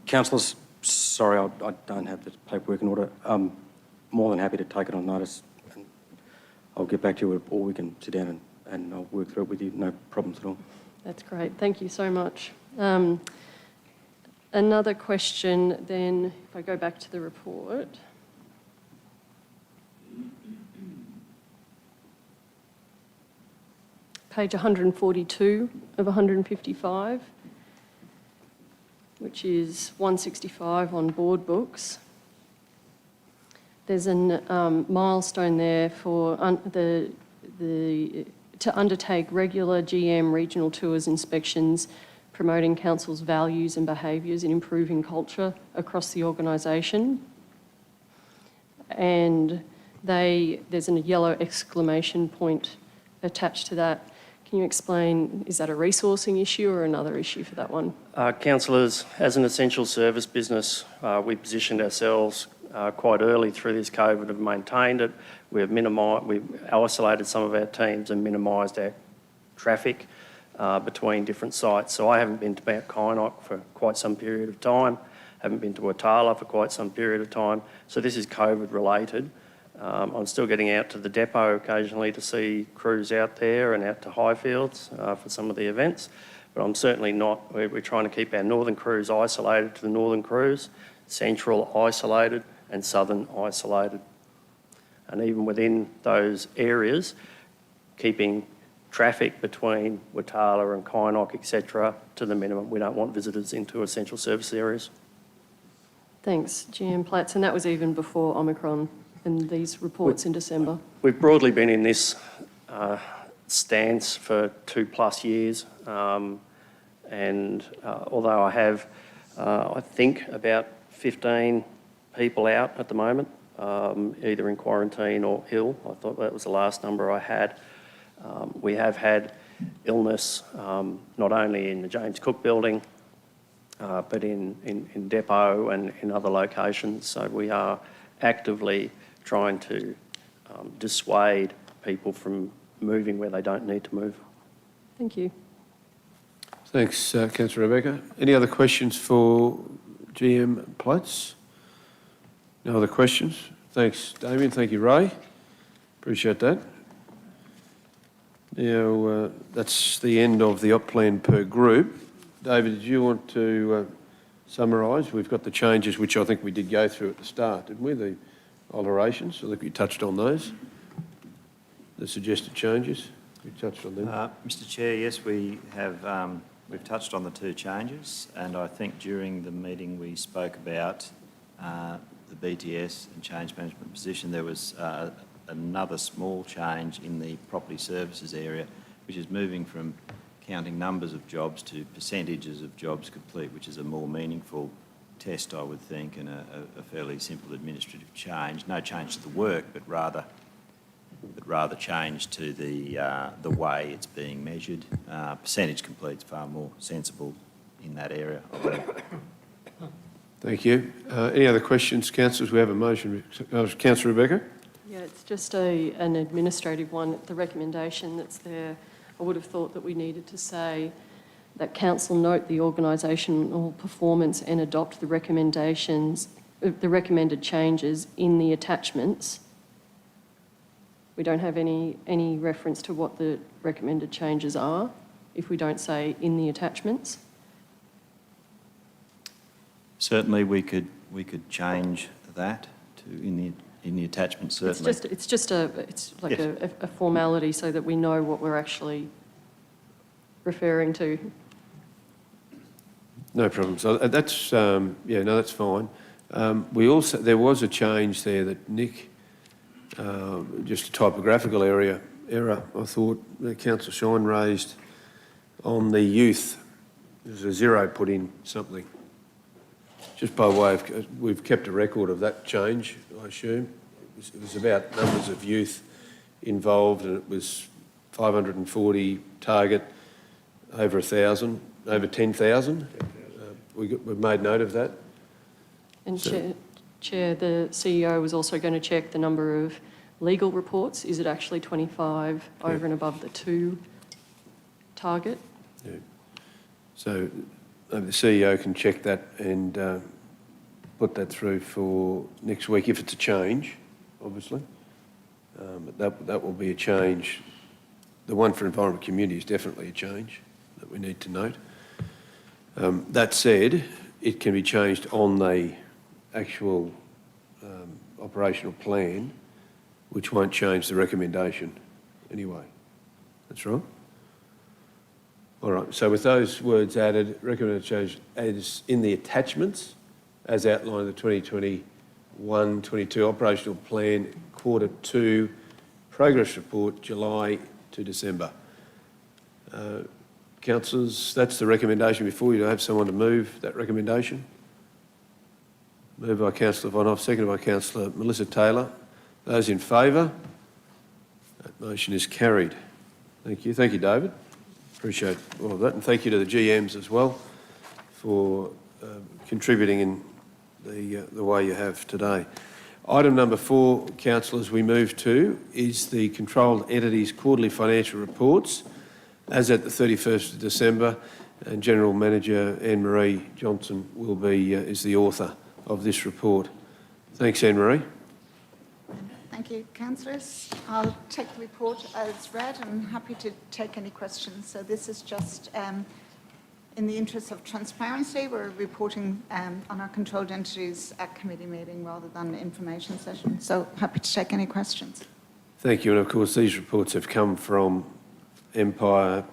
Councillors, sorry, I don't have the paperwork in order. I'm more than happy to take it on notice, and I'll get back to you, or we can sit down and I'll work through it with you, no problems at all. That's great. Thank you so much. Another question then, if I go back to the report. Page 142 of 155, which is 165 on board books. There's a milestone there for to undertake regular GM regional tours, inspections, promoting council's values and behaviours and improving culture across the organisation. And there's a yellow exclamation point attached to that. Can you explain, is that a resourcing issue or another issue for that one? Councillors, as an essential service business, we positioned ourselves quite early through this COVID have maintained it. We've isolated some of our teams and minimised our traffic between different sites. So I haven't been to Mount Kynoch for quite some period of time, haven't been to Watala for quite some period of time. So this is COVID related. I'm still getting out to the depot occasionally to see crews out there and out to Highfields for some of the events. But I'm certainly not, we're trying to keep our northern crews isolated to the northern crews, central isolated and southern isolated. And even within those areas, keeping traffic between Watala and Kynoch, etc., to the minimum. We don't want visitors into essential service areas. Thanks, GM Platts. And that was even before Omicron and these reports in December. We've broadly been in this stance for 2+ years. And although I have, I think, about 15 people out at the moment, either in quarantine or ill. I thought that was the last number I had. We have had illness not only in the James Cook building, but in depot and in other locations. So we are actively trying to dissuade people from moving where they don't need to move. Thank you. Thanks, Councillor Rebecca. Any other questions for GM Platts? No other questions? Thanks, Damien. Thank you, Ray. Appreciate that. Now, that's the end of the op plan per group. David, did you want to summarise? We've got the changes, which I think we did go through at the start, didn't we? The alterations. I think we touched on those. The suggested changes. We touched on them. Mr Chair, yes, we have. We've touched on the two changes, and I think during the meeting we spoke about the BTS and change management position. There was another small change in the property services area, which is moving from counting numbers of jobs to percentages of jobs complete, which is a more meaningful test, I would think, and a fairly simple administrative change. No change to the work, but rather change to the way it's being measured. Percentage complete's far more sensible in that area. Thank you. Any other questions, councillors? We have a motion. Councillor Rebecca? Yeah, it's just an administrative one. The recommendation that's there, I would have thought that we needed to say that council note the organisational performance and adopt the recommendations, the recommended changes in the attachments. We don't have any reference to what the recommended changes are if we don't say in the attachments. Certainly, we could cheange that to in the attachment. Certainly, it's like a formality so that we know what we're actually referring to. No problem. So that's that's fine. There was a change there that Nick, just a typographical error. I thought that Councillor Shine raised on the youth. There's a zero put in something. Just by way of, we've kept a record of that change, I assume. It was about numbers of youth involved, and it was 540 target, over 1,000, over 10,000. We've made note of that. And Chair, the CEO was also going to check the number of legal reports. Is it actually 25 over and above the 2 target? Yeah. So the CEO can check that and put that through for next week if it's a change, obviously. But that will be a change. The one for environment community is definitely a change that we need to note. That said, it can be changed on the actual operational plan, which won't change the recommendation anyway. That's right. All right, so with those words added, recommended change as in the attachments, as outlined in the 2021-22 operational plan, Q2 progress report, July to December. Councillors, that's the recommendation before you. To have someone to move that recommendation. Moved by Councillor Von Hoff, seconded by Councillor Melissa Taylor. Those in favour? That motion is carried. Thank you. Thank you, David. Appreciate all of that. And thank you to the GMs as well for contributing in the way you have today. Item number 4, councillors, we move to is the controlled entities quarterly financial reports as at the 31st of December, and General Manager Anne-Marie Johnson is the author of this report. Thanks, Anne-Marie. Thank you, councillors. I'll take the report as read and I'm happy to take any questions. So this is just in the interest of transparency, we're reporting on our controlled entities at committee meeting rather than an information session. So happy to take any questions. Thank you. And of course, these reports have come from Empire,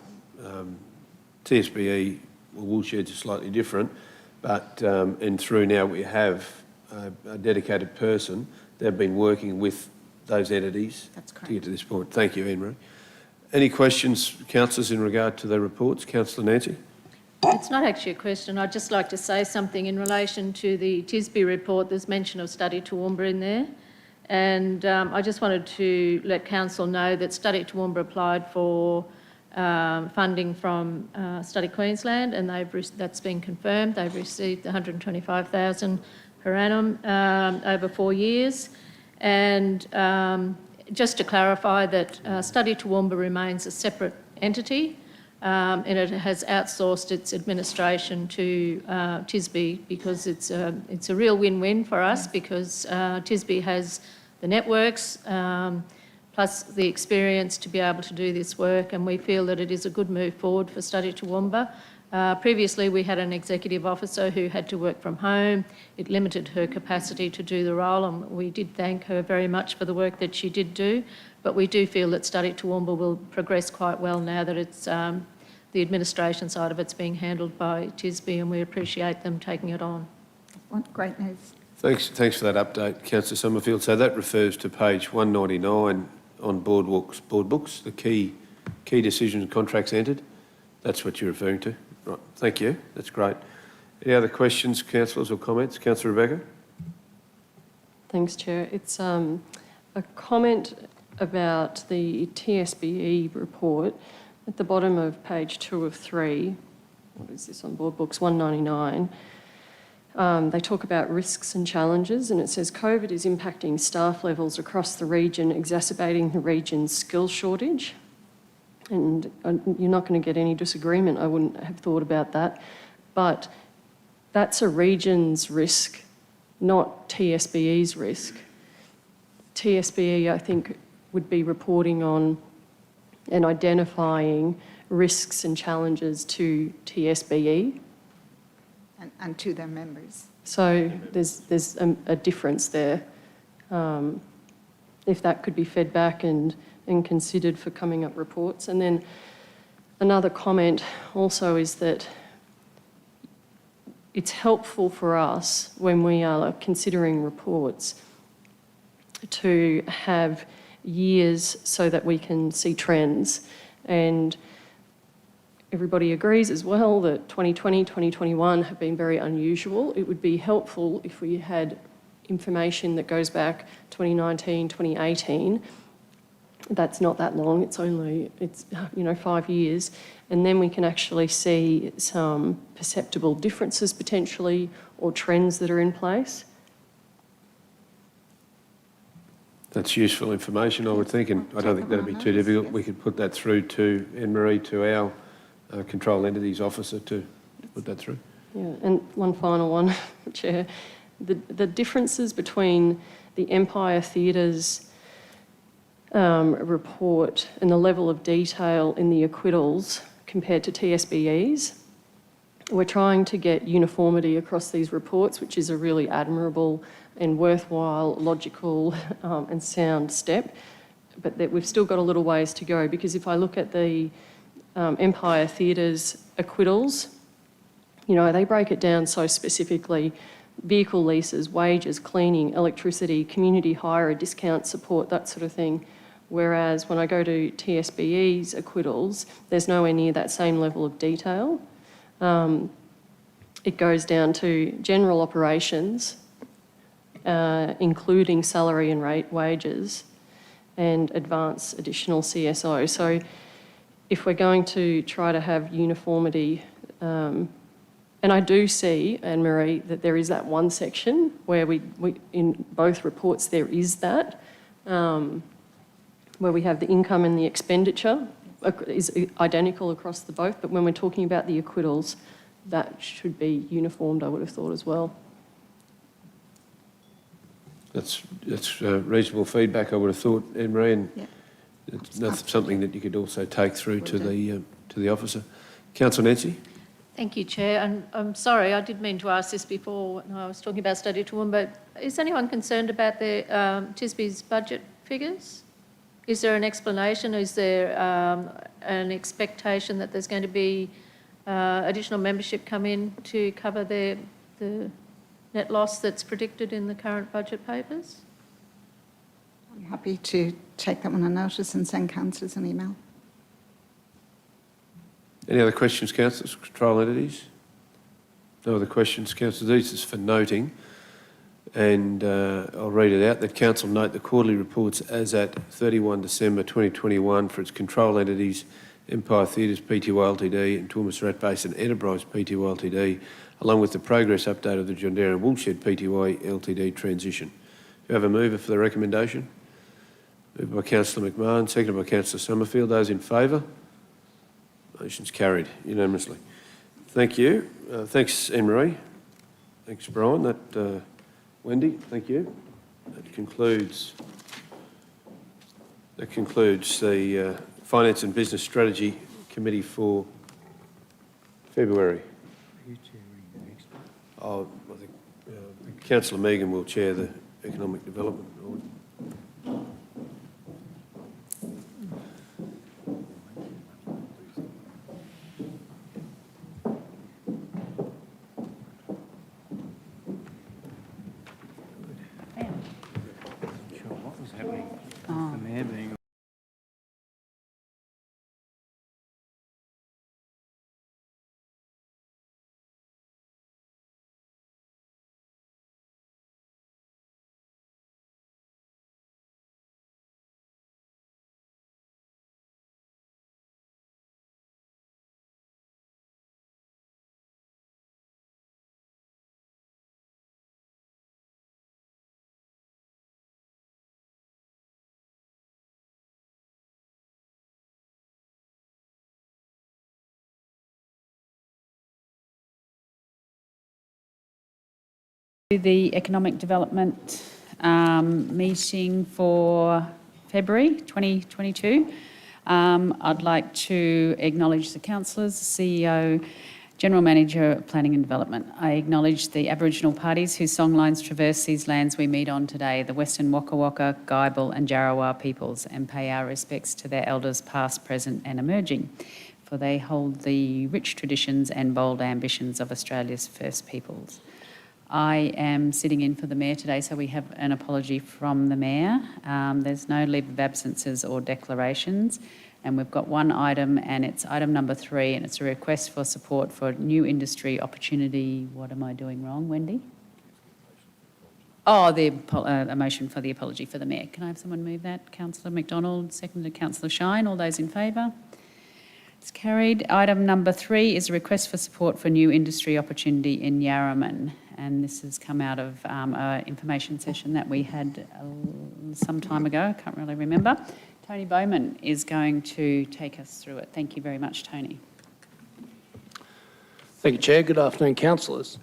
TSBE, well, Woolsheds are slightly different, but and through now we have a dedicated person. They've been working with those entities to get to this point. Thank you, Anne-Marie. Any questions, councillors, in regard to the reports? Councillor Nancy? It's not actually a question. I'd just like to say something in relation to the TSBE report. There's mention of Study Toowoomba in there. And I just wanted to let council know that Study Toowoomba applied for funding from Study Queensland, and that's been confirmed. They've received $125,000 per annum over 4 years. And just to clarify that Study Toowoomba remains a separate entity, and it has outsourced its administration to TSBE because it's a real win-win for us because TSBE has the networks plus the experience to be able to do this work, and we feel that it is a good move forward for Study Toowoomba. Previously, we had an executive officer who had to work from home. It limited her capacity to do the role, and we did thank her very much for the work that she did do. But we do feel that Study Toowoomba will progress quite well now that it's the administration side of it's being handled by TSBE, and we appreciate them taking it on. Great news. Thanks for that update, Councillor Summerfield. So that refers to page 199 on board books, the key decisions and contracts entered. That's what you're referring to. Right, thank you. That's great. Any other questions, councillors, or comments? Councillor Rebecca? Thanks, Chair. It's a comment about the TSBE report at the bottom of page 2 of 3. What is this on board books? 199. They talk about risks and challenges, and it says COVID is impacting staff levels across the region, exacerbating the region's skills shortage. And you're not going to get any disagreement. I wouldn't have thought about that. But that's a region's risk, not TSBE's risk. TSBE, I think, would be reporting on and identifying risks and challenges to TSBE. And to their members. So there's a difference there. If that could be fed back and considered for coming up reports. And then another comment also is that it's helpful for us when we are considering reports to have years so that we can see trends. And everybody agrees as well that 2020, 2021 have been very unusual. It would be helpful if we had information that goes back 2019, 2018. That's not that long, it's 5 years. And then we can actually see some perceptible differences potentially or trends that are in place. That's useful information, I would think, and I don't think that'd be too difficult. We could put that through to Anne-Marie, to our Control Entities Officer to put that through. Yeah, and one final one, Chair. The differences between the Empire Theatres report and the level of detail in the acquittals compared to TSBE's. We're trying to get uniformity across these reports, which is a really admirable and worthwhile, logical and sound step, but that we've still got a little ways to go, because if I look at the Empire Theatres acquittals, they break it down so specifically: vehicle leases, wages, cleaning, electricity, community hire, discount support, that sort of thing. Whereas when I go to TSBE's acquittals, there's nowhere near that same level of detail. It goes down to general operations, including salary and rate wages, and advance additional CSO. So if we're going to try to have uniformity And I do see, Anne-Marie, that there is that one section where we in both reports there is that, where we have the income and the expenditure is identical across the both, but when we're talking about the acquittals, that should be uniformed, I would have thought as well. That's reasonable feedback, I would have thought, Anne-Marie, and Yeah. that's something that you could also take through to the officer. Councillor Nancy? Thank you, Chair. And I'm sorry, I did mean to ask this before when I was talking about Study Tour, but is anyone concerned about the TSB's budget figures? Is there an explanation? Is there an expectation that there's going to be additional membership come in to cover the net loss that's predicted in the current budget papers? I'm happy to take that one on notice and send councillors an email. Any other questions, councillors? Control entities? No other questions, councillors. This is for noting, and I'll read it out. That council note the quarterly reports as at 31 December 2021 for its control entities, Empire Theatres Pty Ltd and Toowoomba Rat Basin Enterprise Pty Ltd, along with the progress update of the Jondarra Woolshed Pty Ltd transition. Do you have a mover for the recommendation? Moved by Councillor McMahon, seconded by Councillor Summerfield. Those in favour? Motion's carried unanimously. Thank you. Thanks, Anne-Marie. Thanks, Brian. Wendy, thank you. That concludes the Finance and Business Strategy Committee for February. I think Councillor Megan will chair the Economic Development. What was happening? The mayor being The Economic Development meeting for February 2022. I'd like to acknowledge the councillors, the CEO, General Manager of Planning and Development. I acknowledge the Aboriginal parties whose songlines traverse these lands we meet on today, the Western Waka Waka, Guybil and Jarawar peoples, and pay our respects to their elders past, present and emerging, for they hold the rich traditions and bold ambitions of Australia's First Peoples. I am sitting in for the Mayor today, so we have an apology from the Mayor. There's no leave of absences or declarations, and we've got one item, and it's item number 3, and it's a request for support for new industry opportunity. What am I doing wrong, Wendy? Oh, a motion for the apology for the Mayor. Can I have someone move that? Councillor McDonald, seconded Councillor Shine. All those in favour? It's carried. Item number 3 is a request for support for new industry opportunity in Yarraman. And this has come out of an information session that we had some time ago. I can't really remember. Tony Bowman is going to take us through it. Thank you very much, Tony. Thank you, Chair. Good afternoon, councillors.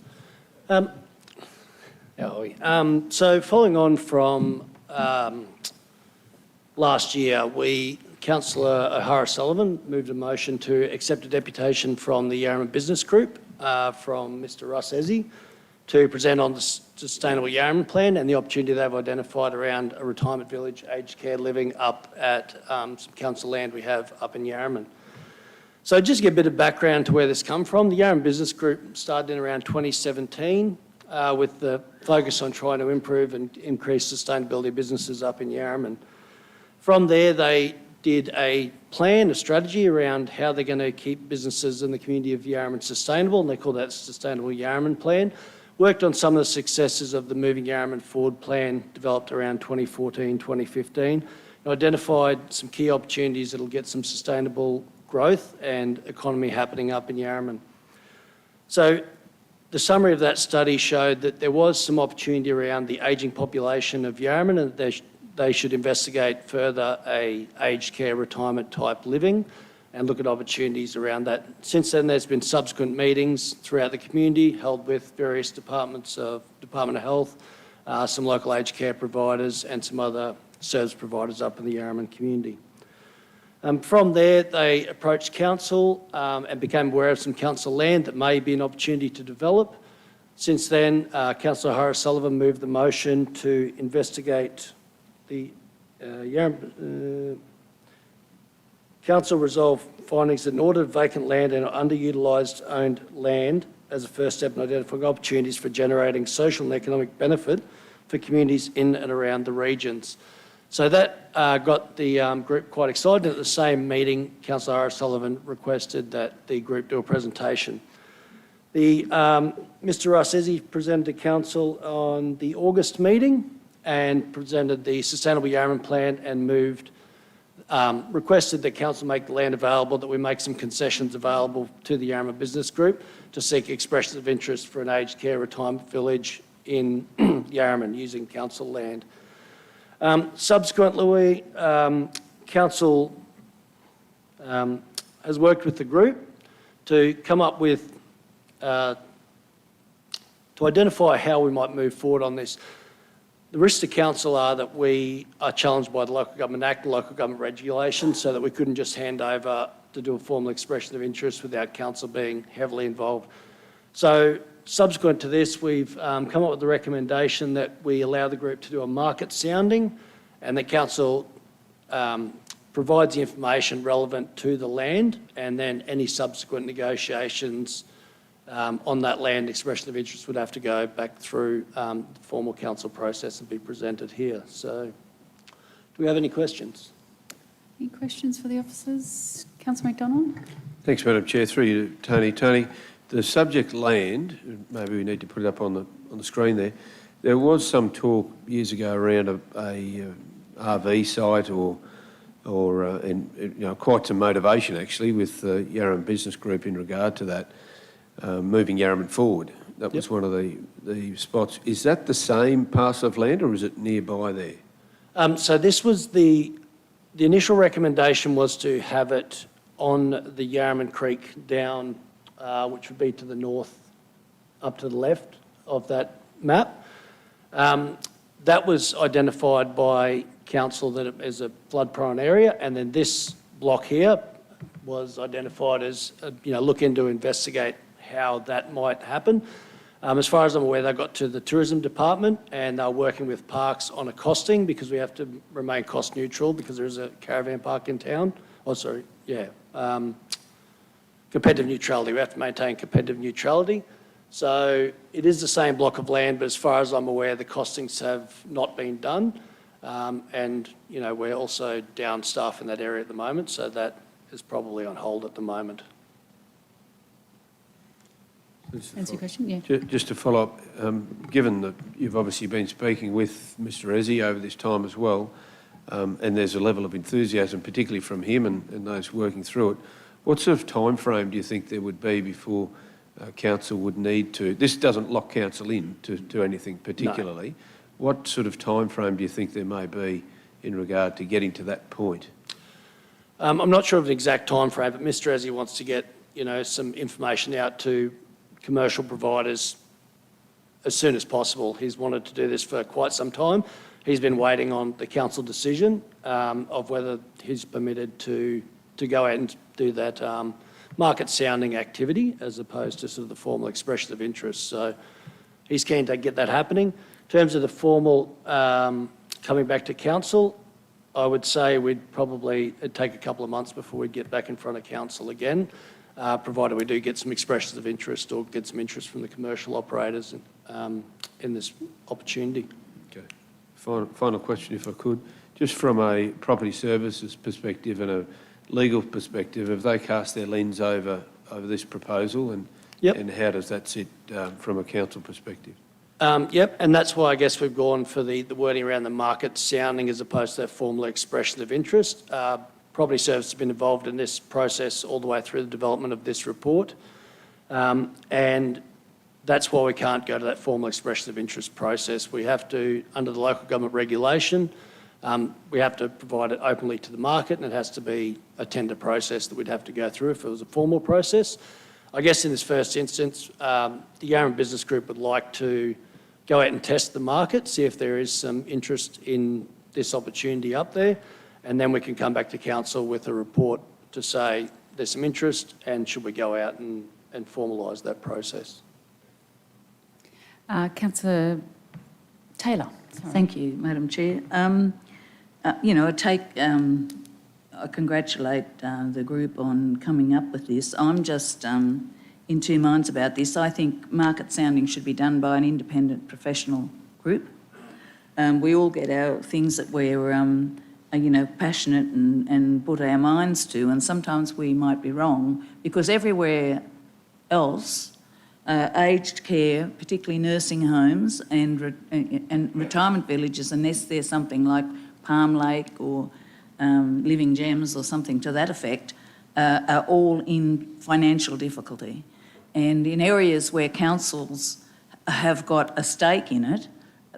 How are we? So following on from last year, Councillor O'Hara Sullivan moved a motion to accept a deputation from the Yarraman Business Group from Mr Russ Ezzy to present on the Sustainable Yarraman Plan and the opportunity they've identified around a retirement village, aged care living up at some council land we have up in Yarraman. So just to get a bit of background to where this come from, the Yarraman Business Group started in around 2017 with the focus on trying to improve and increase sustainability of businesses up in Yarraman. From there, they did a plan, a strategy around how they're going to keep businesses in the community of Yarraman sustainable, and they call that Sustainable Yarraman Plan. Worked on some of the successes of the Moving Yarraman Forward plan developed around 2014, 2015, and identified some key opportunities that'll get some sustainable growth and economy happening up in Yarraman. So The summary of that study showed that there was some opportunity around the ageing population of Yarraman, and they should investigate further a aged care retirement type living and look at opportunities around that. Since then, there's been subsequent meetings throughout the community held with various departments of Department of Health, some local aged care providers and some other service providers up in the Yarraman community. From there, they approached council and became aware of some council land that may be an opportunity to develop. Since then, Councillor O'Hara Sullivan moved the motion to investigate the Council resolved findings that in order to vacant land and underutilised owned land as a first step in identifying opportunities for generating social and economic benefit for communities in and around the regions. So that got the group quite excited. At the same meeting, Councillor O'Hara Sullivan requested that the group do a presentation. Mr Russ Ezzi presented to Council on the August meeting and presented the Sustainable Yarraman Plan and requested that Council make the land available, that we make some concessions available to the Yarraman Business Group to seek expressions of interest for an aged care retirement village in Yarraman using Council land. Subsequently, Council has worked with the group to come up with, to identify how we might move forward on this. The risks to Council are that we are challenged by the Local Government Act, the Local Government Regulations, so that we couldn't just hand over to do a formal expression of interest without Council being heavily involved. So subsequent to this, we've come up with the recommendation that we allow the group to do a market sounding and that Council provides the information relevant to the land, and then any subsequent negotiations on that land expression of interest would have to go back through the formal council process and be presented here. So do we have any questions? Any questions for the officers? Councillor McDonald? Thanks, Madam Chair. Through you to Tony. Tony, the subject land, maybe we need to put it up on the screen there. There was some talk years ago around a RV site or quite some motivation actually with the Yarraman Business Group in regard to that. Moving Yarraman forward. That was one of the spots. Is that the same parcel of land or is it nearby there? So this was the initial recommendation was to have it on the Yarraman Creek down, which would be to the north, up to the left of that map. That was identified by Council that as a flood-prone area, and then this block here was identified as, look into investigate how that might happen. As far as I'm aware, they got to the Tourism Department and they're working with Parks on a costing because we have to remain cost neutral because there is a caravan park in town. Competitive neutrality. We have to maintain competitive neutrality. So it is the same block of land, but as far as I'm aware, the costings have not been done. We're also down staff in that area at the moment, so that is probably on hold at the moment. Answer your question, yeah. Just to follow up, given that you've obviously been speaking with Mr Ezzi over this time as well, and there's a level of enthusiasm, particularly from him and those working through it, what sort of time frame do you think there would be before Council would need to, this doesn't lock Council in to anything particularly, no. What sort of time frame do you think there may be in regard to getting to that point? I'm not sure of an exact time frame, but Mr Ezzi wants to get some information out to commercial providers as soon as possible. He's wanted to do this for quite some time. He's been waiting on the council decision of whether he's permitted to go out and do that market sounding activity as opposed to sort of the formal expression of interest. So he's keen to get that happening. In terms of the formal coming back to council, I would say it'd take a couple of months before we'd get back in front of council again. Provided we do get some expressions of interest or get some interest from the commercial operators in this opportunity. Okay. Final question, if I could. Just from a property services perspective and a legal perspective, have they cast their lens over this proposal and how does that sit from a council perspective? Yep, and that's why I guess we've gone for the wording around the market sounding as opposed to that formal expression of interest. Property Service has been involved in this process all the way through the development of this report. And That's why we can't go to that formal expression of interest process. We have to, under the local government regulation, we have to provide it openly to the market, and it has to be a tender process that we'd have to go through if it was a formal process. I guess in this first instance, the Yarra Business Group would like to go out and test the market, see if there is some interest in this opportunity up there, and then we can come back to council with a report to say there's some interest and should we go out and formalise that process. Councillor Taylor. Thank you, Madam Chair. I congratulate the group on coming up with this. I'm just in two minds about this. I think market sounding should be done by an independent professional group. We all get our things that we're, passionate and put our minds to, and sometimes we might be wrong, because everywhere else, aged care, particularly nursing homes and retirement villages, unless there's something like Palm Lake or Living Gems or something to that effect, are all in financial difficulty. And in areas where councils have got a stake in it,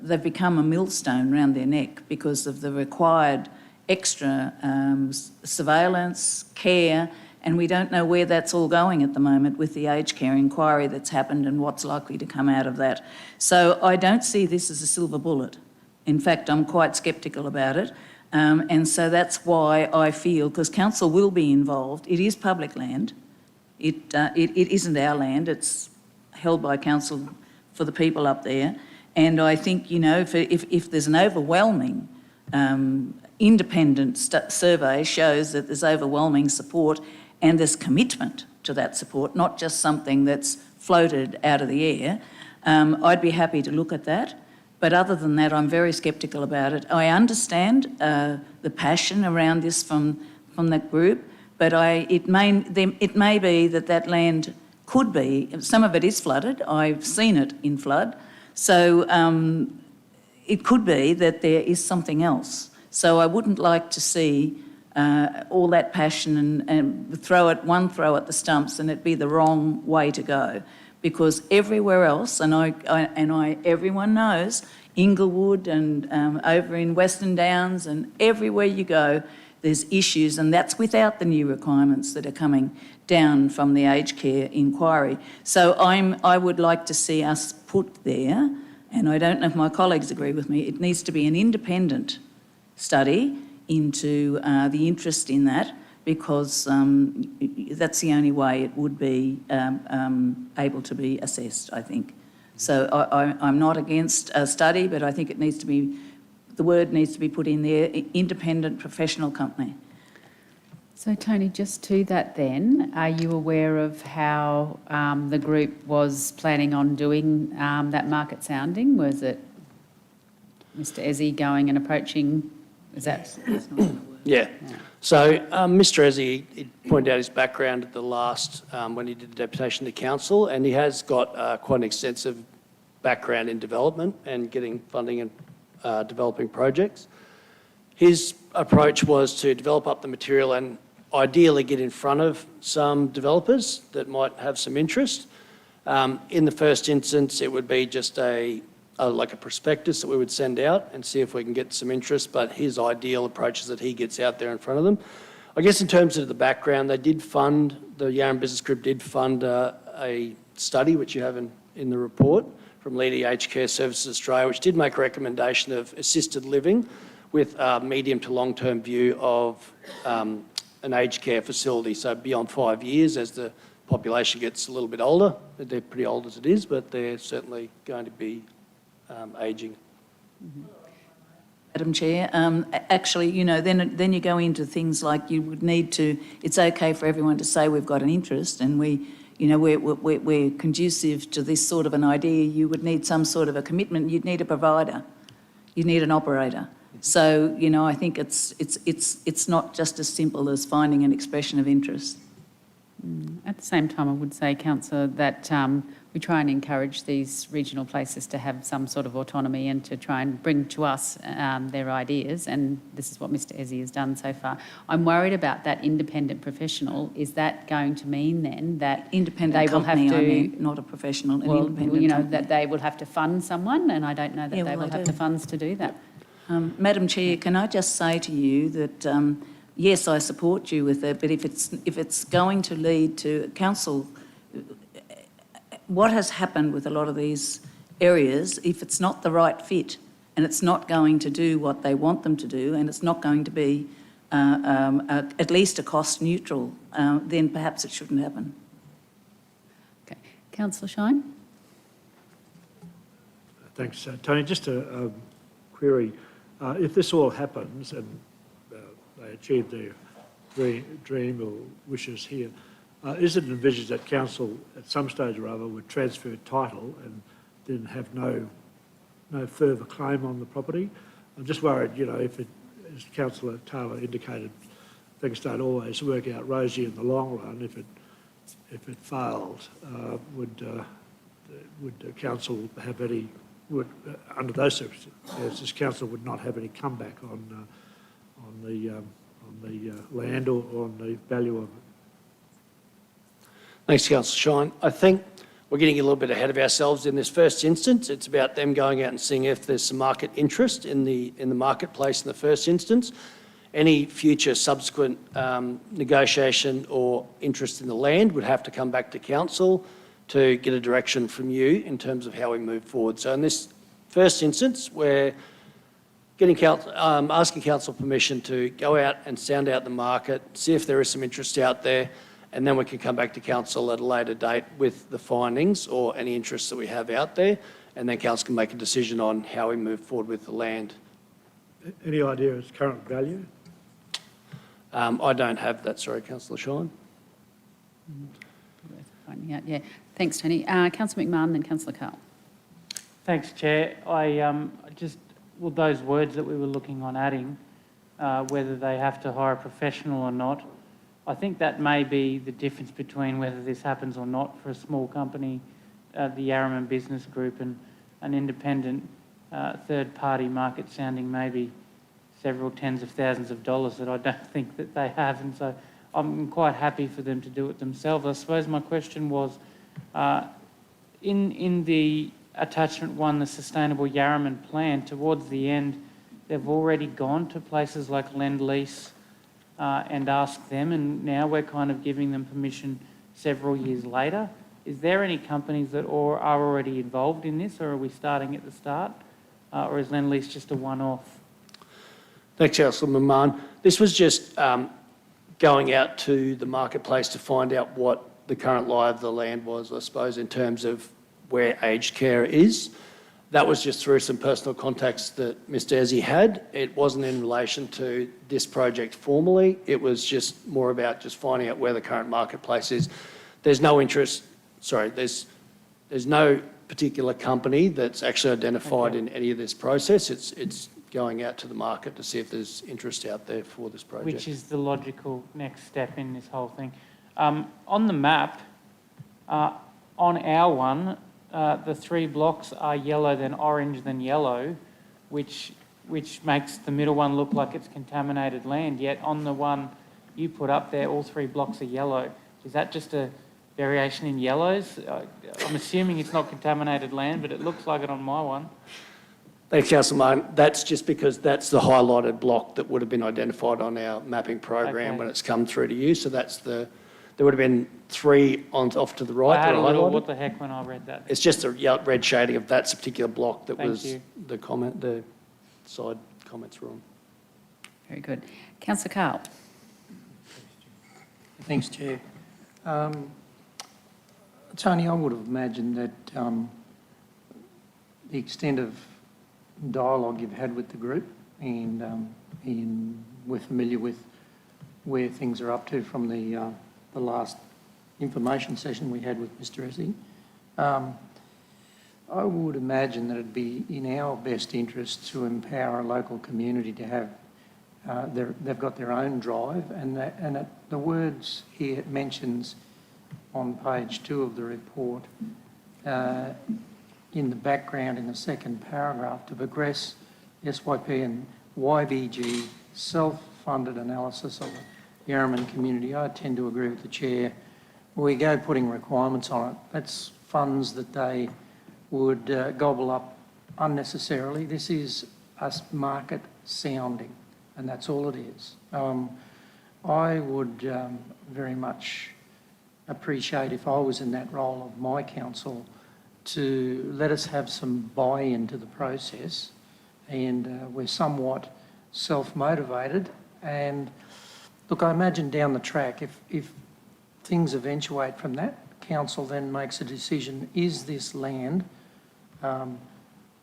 they've become a millstone around their neck because of the required extra surveillance, care, and we don't know where that's all going at the moment with the aged care inquiry that's happened and what's likely to come out of that. So I don't see this as a silver bullet. In fact, I'm quite sceptical about it. And so that's why I feel, because council will be involved, it is public land. It isn't our land, it's held by council for the people up there. And I think, if there's an overwhelming independent survey shows that there's overwhelming support and there's commitment to that support, not just something that's floated out of the air, I'd be happy to look at that. But other than that, I'm very sceptical about it. I understand the passion around this from that group, but it may be that land could be, some of it is flooded, I've seen it in flood, so it could be that there is something else. So I wouldn't like to see all that passion and throw at the stumps and it be the wrong way to go. Because everywhere else, everyone knows, Inglewood and over in Western Downs and everywhere you go, there's issues, and that's without the new requirements that are coming down from the aged care inquiry. So I would like to see us put there, and I don't know if my colleagues agree with me, it needs to be an independent study into the interest in that, because that's the only way it would be able to be assessed, I think. So I'm not against a study, but I think it needs to be, the word needs to be put in there, independent professional company. So Tony, just to that then, are you aware of how the group was planning on doing that market sounding? Was it Mr Ezzy going and approaching, is that? Yeah. So Mr Ezzy, he pointed out his background at the last, when he did the deputation to council, and he has got quite an extensive background in development and getting funding and developing projects. His approach was to develop up the material and ideally get in front of some developers that might have some interest. In the first instance, it would be just like a prospectus that we would send out and see if we can get some interest, but his ideal approach is that he gets out there in front of them. I guess in terms of the background, they did fund, the Yarra Business Group did fund a study, which you have in the report, from Leading Aged Care Services Australia, which did make a recommendation of assisted living with a medium to long-term view of an aged care facility, so beyond 5 years as the population gets a little bit older. They're pretty old as it is, but they're certainly going to be ageing. Madam Chair, actually, then you go into things like you would need to, it's okay for everyone to say we've got an interest and we're conducive to this sort of an idea. You would need some sort of a commitment. You'd need a provider. You need an operator. So, I think it's not just as simple as finding an expression of interest. At the same time, I would say, councillor, that we try and encourage these regional places to have some sort of autonomy and to try and bring to us their ideas, and this is what Mr Ezzy has done so far. I'm worried about that independent professional. Is that going to mean then that independent they will company, have to, I mean, not a professional, an well, independent you know, company. that they will have to fund someone, and I don't know that they will have the funds to do that. Madam Chair, can I just say to you that yes, I support you with it, but if it's going to lead to council, what has happened with a lot of these areas, if it's not the right fit and it's not going to do what they want them to do and it's not going to be at least a cost neutral, then perhaps it shouldn't happen. Okay. Councillor Shine? Thanks, Tony. Just a query. If this all happens and they achieve their dream or wishes here, is it envisaged that council at some stage or other would transfer title and then have no further claim on the property? I'm just worried, you know, if it, as Councillor Taylor indicated, things don't always work out rosy in the long run. If it failed, would council have any? Under those circumstances, council would not have any comeback on the land or on the value of it. Thanks, Councillor Shine. I think we're getting a little bit ahead of ourselves in this first instance. It's about them going out and seeing if there's some market interest in the marketplace in the first instance. Any future subsequent negotiation or interest in the land would have to come back to council to get a direction from you in terms of how we move forward. So in this first instance, we're asking council permission to go out and sound out the market, see if there is some interest out there, and then we can come back to council at a later date with the findings or any interest that we have out there, and then council can make a decision on how we move forward with the land. Any idea of its current value? I don't have that, sorry, Councillor Shine. Worth finding out, yeah. Thanks, Tony. Councillor McMahon, then Councillor Carl. Thanks, Chair. Well, those words that we were looking on adding, whether they have to hire a professional or not, I think that may be the difference between whether this happens or not for a small company, the Yarraman Business Group, and an independent third-party market sounding maybe several tens of thousands of dollars that I don't think that they have. And so I'm quite happy for them to do it themselves. I suppose my question was, in the attachment 1, the Sustainable Yarraman Plan, towards the end, they've already gone to places like Lend-Lease and asked them, and now we're kind of giving them permission several years later. Is there any companies that are already involved in this, or are we starting at the start? Or is Lend-Lease just a one-off? Thanks, Councillor Maman. This was just going out to the marketplace to find out what the current lie of the land was, I suppose, in terms of where aged care is. That was just through some personal contacts that Mr Ezzy had. It wasn't in relation to this project formally. It was just more about just finding out where the current marketplace is. There's no interest, sorry, there's no particular company that's actually identified in any of this process. It's going out to the market to see if there's interest out there for this project. Which is the logical next step in this whole thing. On the map, on our one, the 3 blocks are yellow, then orange, then yellow, which makes the middle one look like it's contaminated land. Yet on the one you put up there, all 3 blocks are yellow. Is that just a variation in yellows? I'm assuming it's not contaminated land, but it looks like it on my one. Thanks, Councillor Martin. That's just because that's the highlighted block that would have been identified on our mapping program when it's come through to you. So that's there would have been 3 off to the right. I had a little, what the heck, when I read that. It's just a red shading of that particular block that Thank was you. the side comments were on. Very good. Councillor Carl. Thanks, Chair. Tony, I would have imagined that the extent of dialogue you've had with the group and we're familiar with where things are up to from the last information session we had with Mr Ezzy. I would imagine that it'd be in our best interest to empower a local community to have they've got their own drive, and the words here it mentions on page 2 of the report, in the background in the second paragraph, to progress SYP and YBG self-funded analysis of the Yarraman community. I tend to agree with the Chair. We go putting requirements on it. That's funds that they would gobble up unnecessarily. This is us market sounding, and that's all it is. I would very much appreciate, if I was in that role of my council, to let us have some buy-in to the process, and we're somewhat self-motivated. And look, I imagine down the track, if things eventuate from that, council then makes a decision: is this land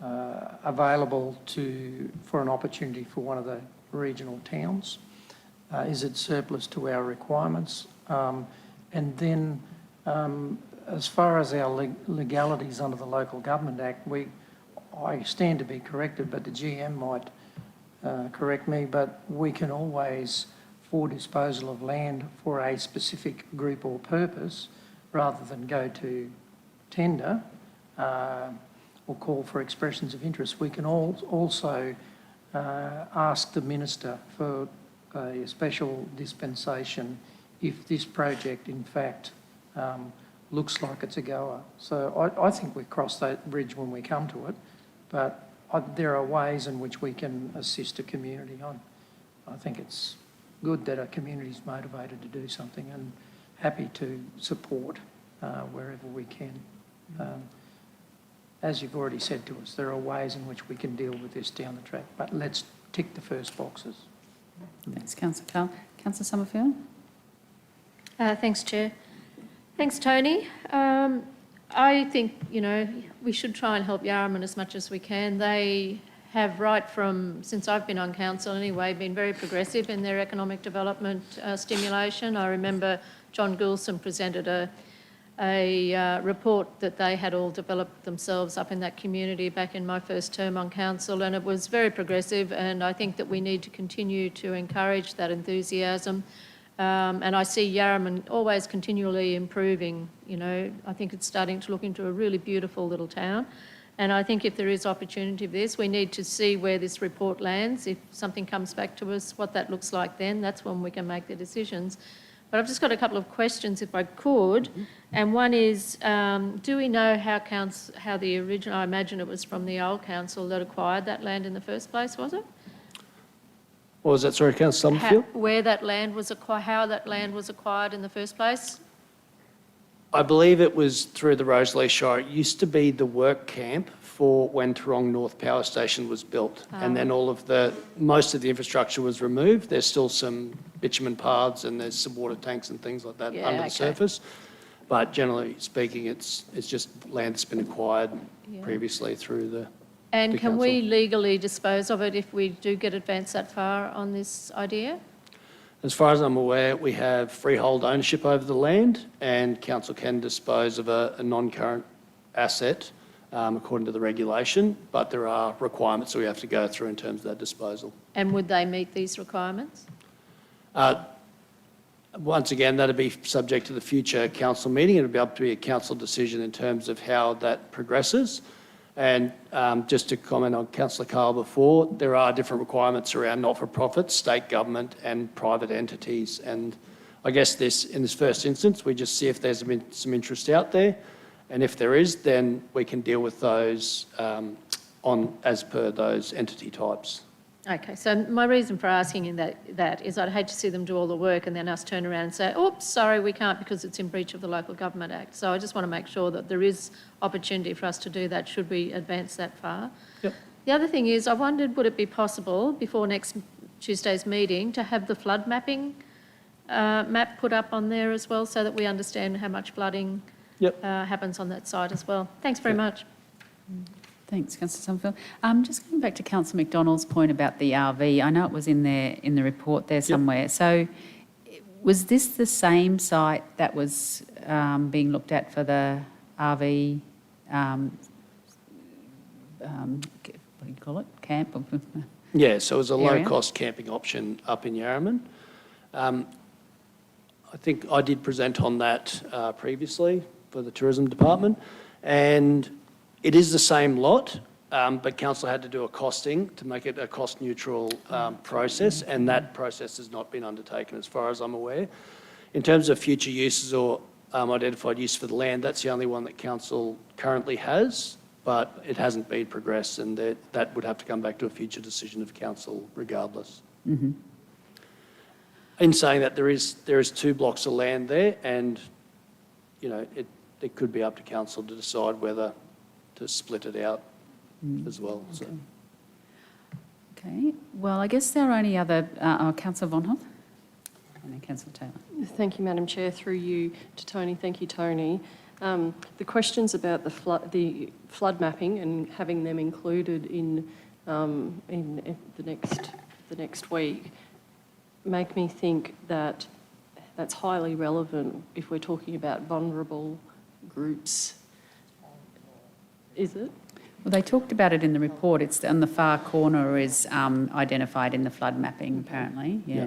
available for an opportunity for one of the regional towns? Is it surplus to our requirements? And then, as far as our legalities under the Local Government Act, I stand to be corrected, but the GM might correct me, but we can always, for disposal of land for a specific group or purpose, rather than go to tender or call for expressions of interest, we can also ask the Minister for a special dispensation if this project, in fact, looks like it's a goer. So I think we cross that bridge when we come to it, but there are ways in which we can assist a community. I think it's good that a community is motivated to do something, and happy to support wherever we can. As you've already said to us, there are ways in which we can deal with this down the track, but let's tick the first boxes. Thanks, Councillor Carl. Councillor Summerfield? Thanks, Chair. Thanks, Tony. I think, we should try and help Yarraman as much as we can. They have, right from, since I've been on council anyway, been very progressive in their economic development stimulation. I remember John Goulson presented a report that they had all developed themselves up in that community back in my first term on council, and it was very progressive, and I think that we need to continue to encourage that enthusiasm. And I see Yarraman always continually improving. I think it's starting to look into a really beautiful little town. And I think if there is opportunity for this, we need to see where this report lands. If something comes back to us, what that looks like then, that's when we can make the decisions. But I've just got a couple of questions, if I could. And one is, do we know how the original, I imagine it was from the old council that acquired that land in the first place, was it? What was that, sorry, Councillor Summerfield? Where that land was acquired, how that land was acquired in the first place? I believe it was through the Rosalie Shire. It used to be the work camp for when Toorong North Power Station was built. And then most of the infrastructure was removed. There's still some bitumen paths and there's some water tanks and things like that under the surface. But generally speaking, it's just land that's been acquired previously through the And can council. we legally dispose of it if we do get advanced that far on this idea? As far as I'm aware, we have freehold ownership over the land, and council can dispose of a non-current asset according to the regulation, but there are requirements that we have to go through in terms of that disposal. And would they meet these requirements? Once again, that'd be subject to the future council meeting. It'll be up to be a council decision in terms of how that progresses. And just to comment on Councillor Carl before, there are different requirements around not-for-profits, state government and private entities. And I guess in this first instance, we just see if there's been some interest out there. And if there is, then we can deal with those as per those entity types. Okay, so my reason for asking that is I'd hate to see them do all the work and then us turn around and say, oops, sorry, we can't because it's in breach of the Local Government Act. So I just want to make sure that there is opportunity for us to do that should we advance that far. Yep. The other thing is I wondered, would it be possible before next Tuesday's meeting to have the flood mapping map put up on there as well so that we understand how much flooding happens on that site as well? Thanks very much. Thanks, Councillor Summerfield. Just going back to Councillor McDonald's point about the RV, I know it was in the report there somewhere. So was this the same site that was being looked at for the RV, what do you call it, camp? Yeah, so it was a area? low-cost camping option up in Yarraman. I think I did present on that previously for the Tourism Department, and it is the same lot, but council had to do a costing to make it a cost-neutral process, and that process has not been undertaken as far as I'm aware. In terms of future uses or identified use for the land, that's the only one that council currently has, but it hasn't been progressed, and that would have to come back to a future decision of council regardless. Mm-hmm. In saying that, there is 2 blocks of land there, and it could be up to council to decide whether to split it out as well. So. Okay, well, I guess there are only other, Councillor Von Hoff and then Councillor Taylor. Thank you, Madam Chair. Through you to Tony. Thank you, Tony. The questions about the flood mapping and having them included in the next week make me think that that's highly relevant if we're talking about vulnerable groups. Is it? Well, they talked about it in the report. It's on the far corner is identified in the flood mapping, apparently. Yeah.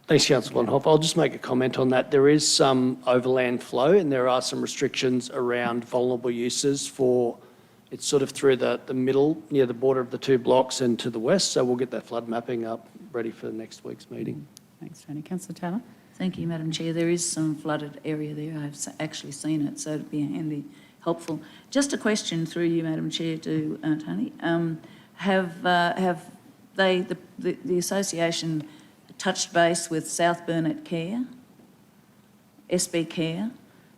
Thanks, Councillor Von Hoff. I'll just make a comment on that. There is some overland flow, and there are some restrictions around vulnerable uses for. It's sort of through the middle, near the border of the 2 blocks and to the west, so we'll get that flood mapping up ready for next week's meeting. Thanks, Tony. Councillor Taylor? Thank you, Madam Chair. There is some flooded area there. I've actually seen it, so it'd be handy, helpful. Just a question through you, Madam Chair, to Tony. Have they, the association, touched base with South Burnett Care, SB Care?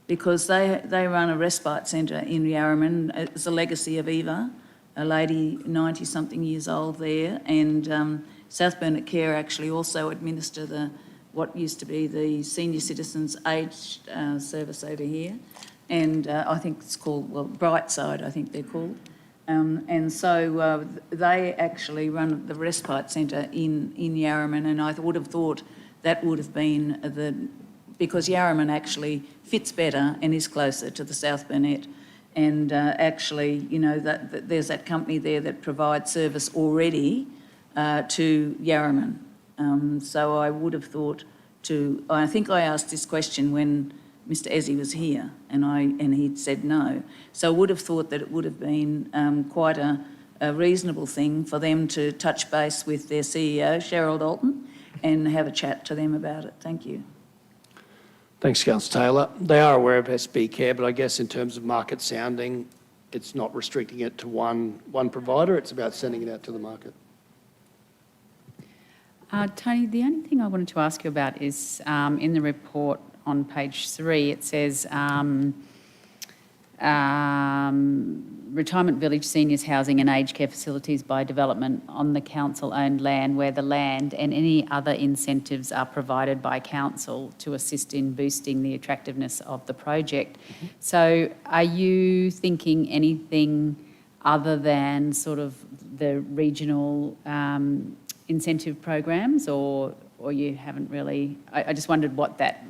Because they run a respite centre in Yarraman. It's a legacy of Eva, a lady 90-something years old there, and South Burnett Care actually also administer what used to be the senior citizens aged service over here, and I think it's called, Brightside, I think they're called. And so they actually run the respite centre in Yarraman, and I would have thought that would have been because Yarraman actually fits better and is closer to the South Burnett. And actually, that there's that company there that provides service already to Yarraman. So I would have thought I think I asked this question when Mr Ezzy was here, and he'd said no. So I would have thought that it would have been quite a reasonable thing for them to touch base with their CEO, Cheryl Dalton, and have a chat to them about it. Thank you. Thanks, Councillor Taylor. They are aware of SB Care, but I guess in terms of market sounding, it's not restricting it to one provider. It's about sending it out to the market. Tony, the only thing I wanted to ask you about is in the report on page 3, it says retirement village, seniors housing and aged care facilities by development on the council-owned land where the land and any other incentives are provided by council to assist in boosting the attractiveness of the project. Mm-hmm. So are you thinking anything other than sort of the regional incentive programs, or you haven't really? I just wondered what that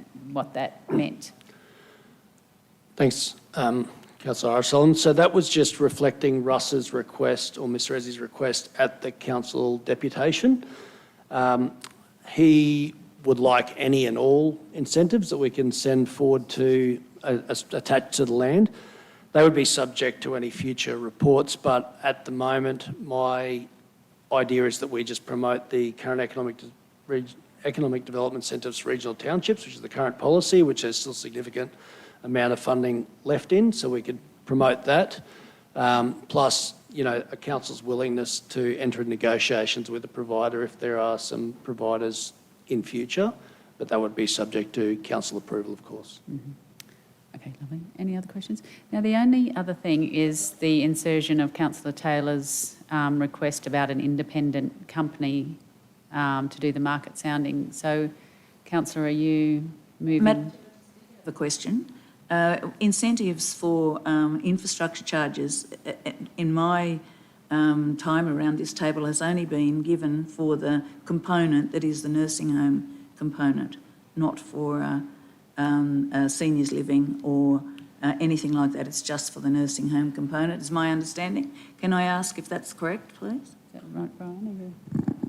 meant. Thanks, Councillor Sullivan. So that was just reflecting Russ's request, or Mr Ezzy's request, at the council deputation. He would like any and all incentives that we can send forward to attach to the land. They would be subject to any future reports, but at the moment, my idea is that we just promote the current economic development incentives for regional townships, which is the current policy, which has still significant amount of funding left in, so we could promote that. Plus, a council's willingness to enter into negotiations with a provider if there are some providers in future, but that would be subject to council approval, of course. Mm-hmm. Okay, lovely. Any other questions? Now, the only other thing is the insertion of Councillor Taylor's request about an independent company to do the market sounding. So, Councillor, are you moving? The question. Incentives for infrastructure charges, in my time around this table, has only been given for the component that is the nursing home component, not for seniors living or anything like that. It's just for the nursing home component, is my understanding. Can I ask if that's correct, please? Is that right, Brian?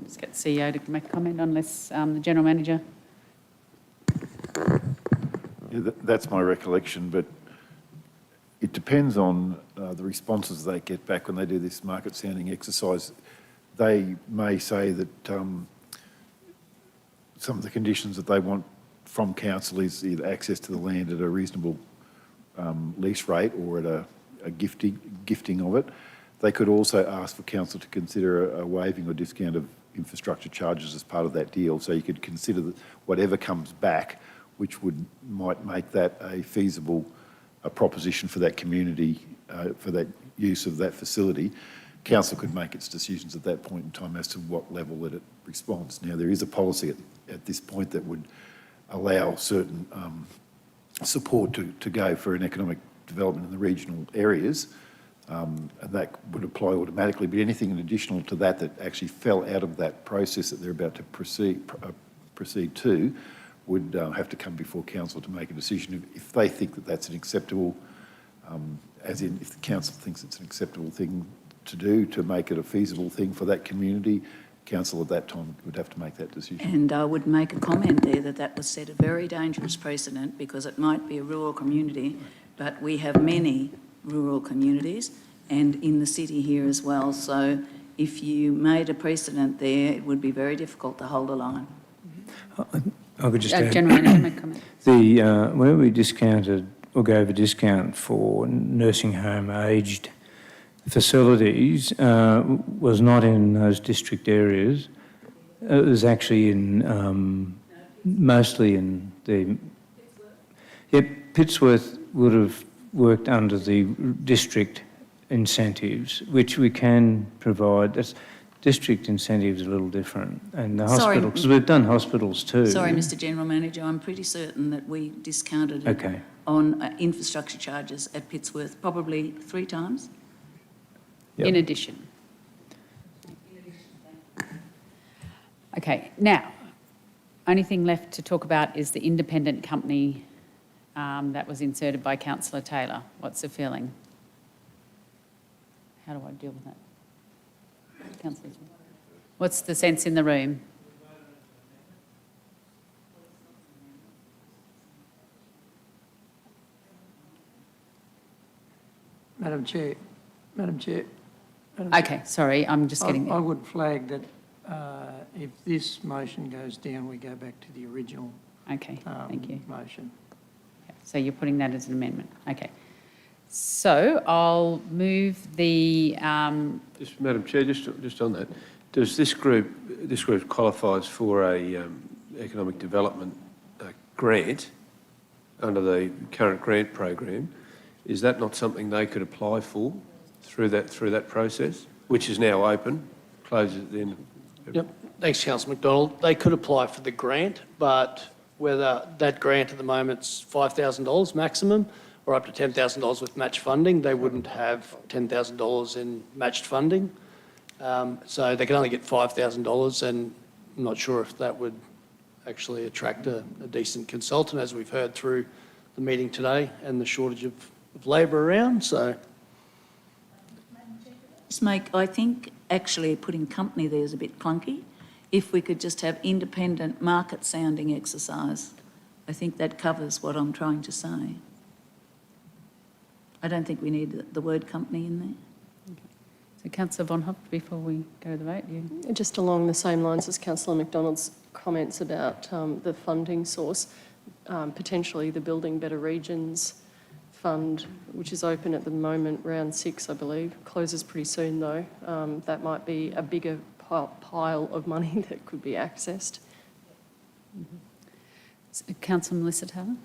Just get the CEO to make a comment unless the General Manager. Yeah, that's my recollection, but it depends on the responses they get back when they do this market sounding exercise. They may say that some of the conditions that they want from council is either access to the land at a reasonable lease rate or at a gifting of it. They could also ask for council to consider a waiving or discount of infrastructure charges as part of that deal. So you could consider that whatever comes back, which might make that a feasible proposition for that community, for that use of that facility. Council could make its decisions at that point in time as to what level that it responds. Now, there is a policy at this point that would allow certain support to go for an economic development in the regional areas, and that would apply automatically. But anything additional to that that actually fell out of that process that they're about to proceed to would have to come before council to make a decision. If they think that that's an acceptable, as in if the council thinks it's an acceptable thing to do to make it a feasible thing for that community, council at that time would have to make that decision. And I would make a comment there that that would set a very dangerous precedent, because it might be a rural community, but we have many rural communities and in the city here as well. So if you made a precedent there, it would be very difficult to hold a line. I could just add, General Manager, make a comment. where we discounted or gave a discount for nursing home aged facilities was not in those district areas. It was actually in mostly in the. Yep, Pittsworth would have worked under the district incentives, which we can provide. That's, district incentives are a little different, and the hospital, because we've done hospitals too. Sorry, Mr General Manager, I'm pretty certain that we discounted it on infrastructure charges at Pittsworth probably 3 times. In addition. Okay, now, only thing left to talk about is the independent company that was inserted by Councillor Taylor. What's the feeling? How do I deal with that? Councillors, what's the sense in the room? Madam Chair. Okay, sorry, I'm just getting there. I would flag that if this motion goes down, we go back to the original Okay, thank you. motion. So you're putting that as an amendment. Okay. So I'll move the... Just, Madam Chair, just on that, does this group qualifies for a economic development grant under the current grant program? Is that not something they could apply for through that process, which is now open, closes at the end of... Yep. Thanks, Councillor McDonald. They could apply for the grant, but whether that grant at the moment's $5,000 maximum or up to $10,000 with match funding, they wouldn't have $10,000 in matched funding. So they can only get $5,000, and I'm not sure if that would actually attract a decent consultant, as we've heard through the meeting today and the shortage of labour around. So, I think actually putting company there is a bit clunky. If we could just have independent market sounding exercise, I think that covers what I'm trying to say. I don't think we need the word company in there. Okay. So Councillor Von Hopt, before we go to the vote, you... Just along the same lines as Councillor McDonald's comments about the funding source, potentially the Building Better Regions Fund, which is open at the moment, round 6, I believe, closes pretty soon though. That might be a bigger pile of money that could be accessed. Councillor Melissa Taylor.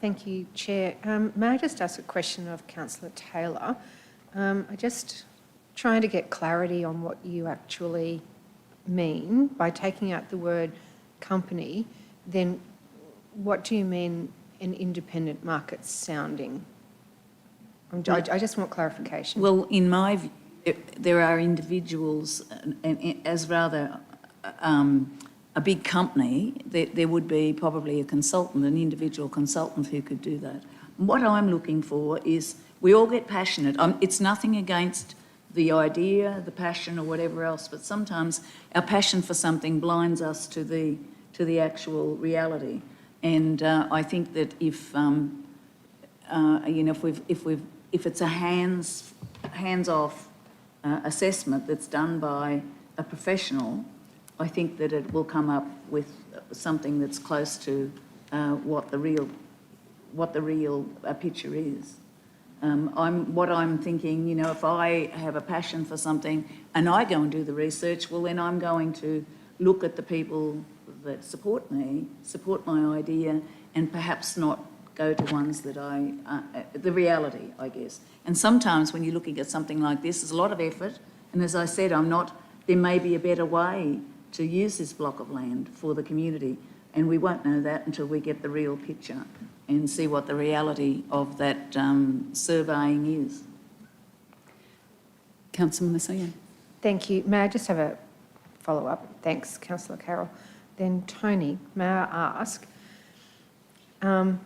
Thank you, Chair. May I just ask a question of Councillor Taylor? I just trying to get clarity on what you actually mean by taking out the word company. Then what do you mean an independent market sounding? I just want clarification. Well, in my view, there are individuals, and as rather a big company, there would be probably a consultant, an individual consultant who could do that. What I'm looking for is, we all get passionate. It's nothing against the idea, the passion, or whatever else. But sometimes our passion for something blinds us to the actual reality. And I think that if if it's a hands-off assessment that's done by a professional, I think that it will come up with something that's close to what the real picture is. I'm thinking, if I have a passion for something and I go and do the research, well, then I'm going to look at the people that support me, support my idea, and perhaps not go to ones that the reality, I guess. And sometimes when you're looking at something like this, there's a lot of effort. And as I said, there may be a better way to use this block of land for the community. And we won't know that until we get the real picture and see what the reality of that surveying is. Councillor Messier. Thank you. May I just have a follow-up? Thanks, Councillor Carroll. Then Tony, may I ask, and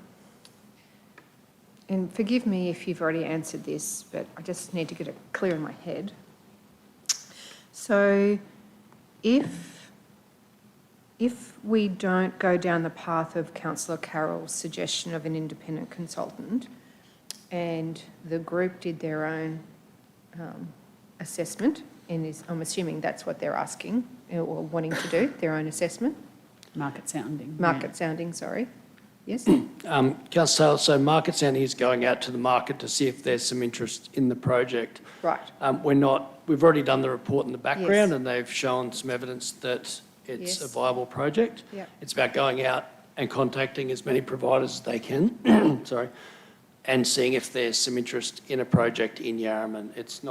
forgive me if you've already answered this, but I just need to get it clear in my head. So if we don't go down the path of Councillor Carroll's suggestion of an independent consultant and the group did their own assessment, and I'm assuming that's what they're asking or wanting to do, their own assessment? Market sounding. Market sounding, sorry. Yes? Councillor Taylor, so market sounding is going out to the market to see if there's some interest in the project. Right. We've already done the report in the background, Yes. and they've shown some evidence that it's Yes. a viable project. Yep. It's about going out and contacting as many providers as they can, sorry, and seeing if there's some interest in a project in Yarraman. It's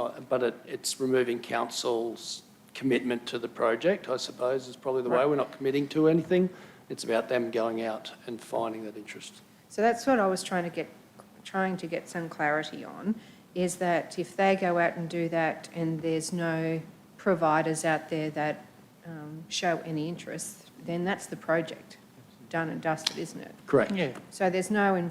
removing council's commitment to the project, I suppose, is probably the way. Right. We're not committing to anything. It's about them going out and finding that interest. So that's what I was trying to get some clarity on, is that if they go out and do that and there's no providers out there that show any interest, then that's the project done and dusted, isn't it? Correct. Yeah. So there's nothing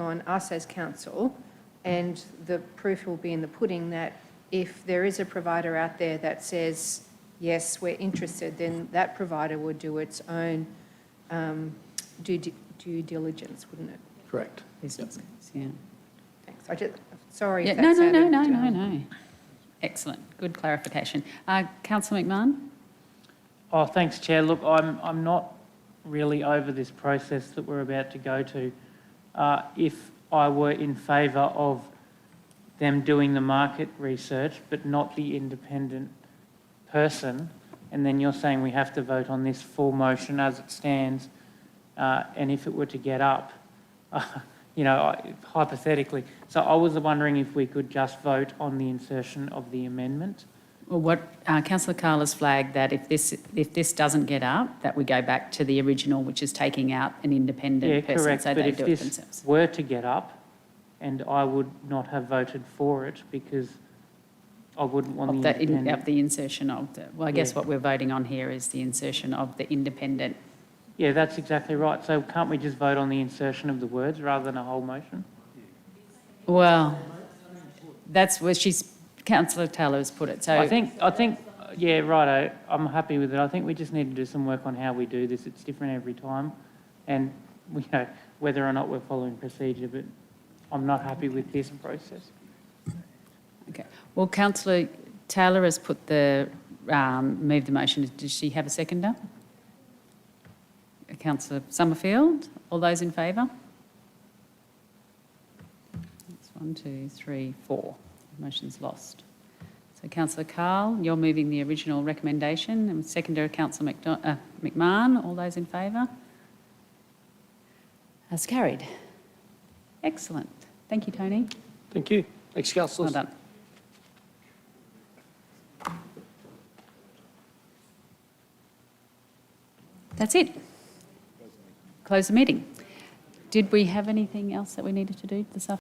on us as council, and the proof will be in the pudding that if there is a provider out there that says, yes, we're interested, then that provider would do its own due diligence, wouldn't it? Correct. Business case, yeah. Thanks. Sorry Yeah, if that sounded... no. Excellent, good clarification. Councillor McMahon? Oh, thanks, Chair. Look, I'm not really over this process that we're about to go to. If I were in favour of them doing the market research, but not the independent person, and then you're saying we have to vote on this full motion as it stands, and if it were to get up, hypothetically. So I was wondering if we could just vote on the insertion of the amendment. Well, what Councillor Carl has flagged that if this doesn't get up, that we go back to the original, which is taking out an independent person, correct. so But they if do it this themselves. were to get up, and I would not have voted for it because I wouldn't want the independent. Of the insertion of the, well, I guess Yeah. what we're voting on here is the insertion of the independent. Yeah, that's exactly right. So can't we just vote on the insertion of the words rather than a whole motion? Well, that's where Councillor Taylor has put it. So I think, yeah, righto, I'm happy with it. I think we just need to do some work on how we do this. It's different every time. And, whether or not we're following procedure, but I'm not happy with this process. Okay. Well, Councillor Taylor has put moved the motion. Does she have a seconder? Councillor Summerfield, all those in favour? That's 1, 2, 3, 4. Motion's lost. So Councillor Carl, you're moving the original recommendation, and seconder Councillor McMahon, all those in favour? As carried. Excellent. Thank you, Tony. Thank you. Thanks, councillors. Well done. That's it. Close the meeting. Did we have anything else that we needed to do this afternoon?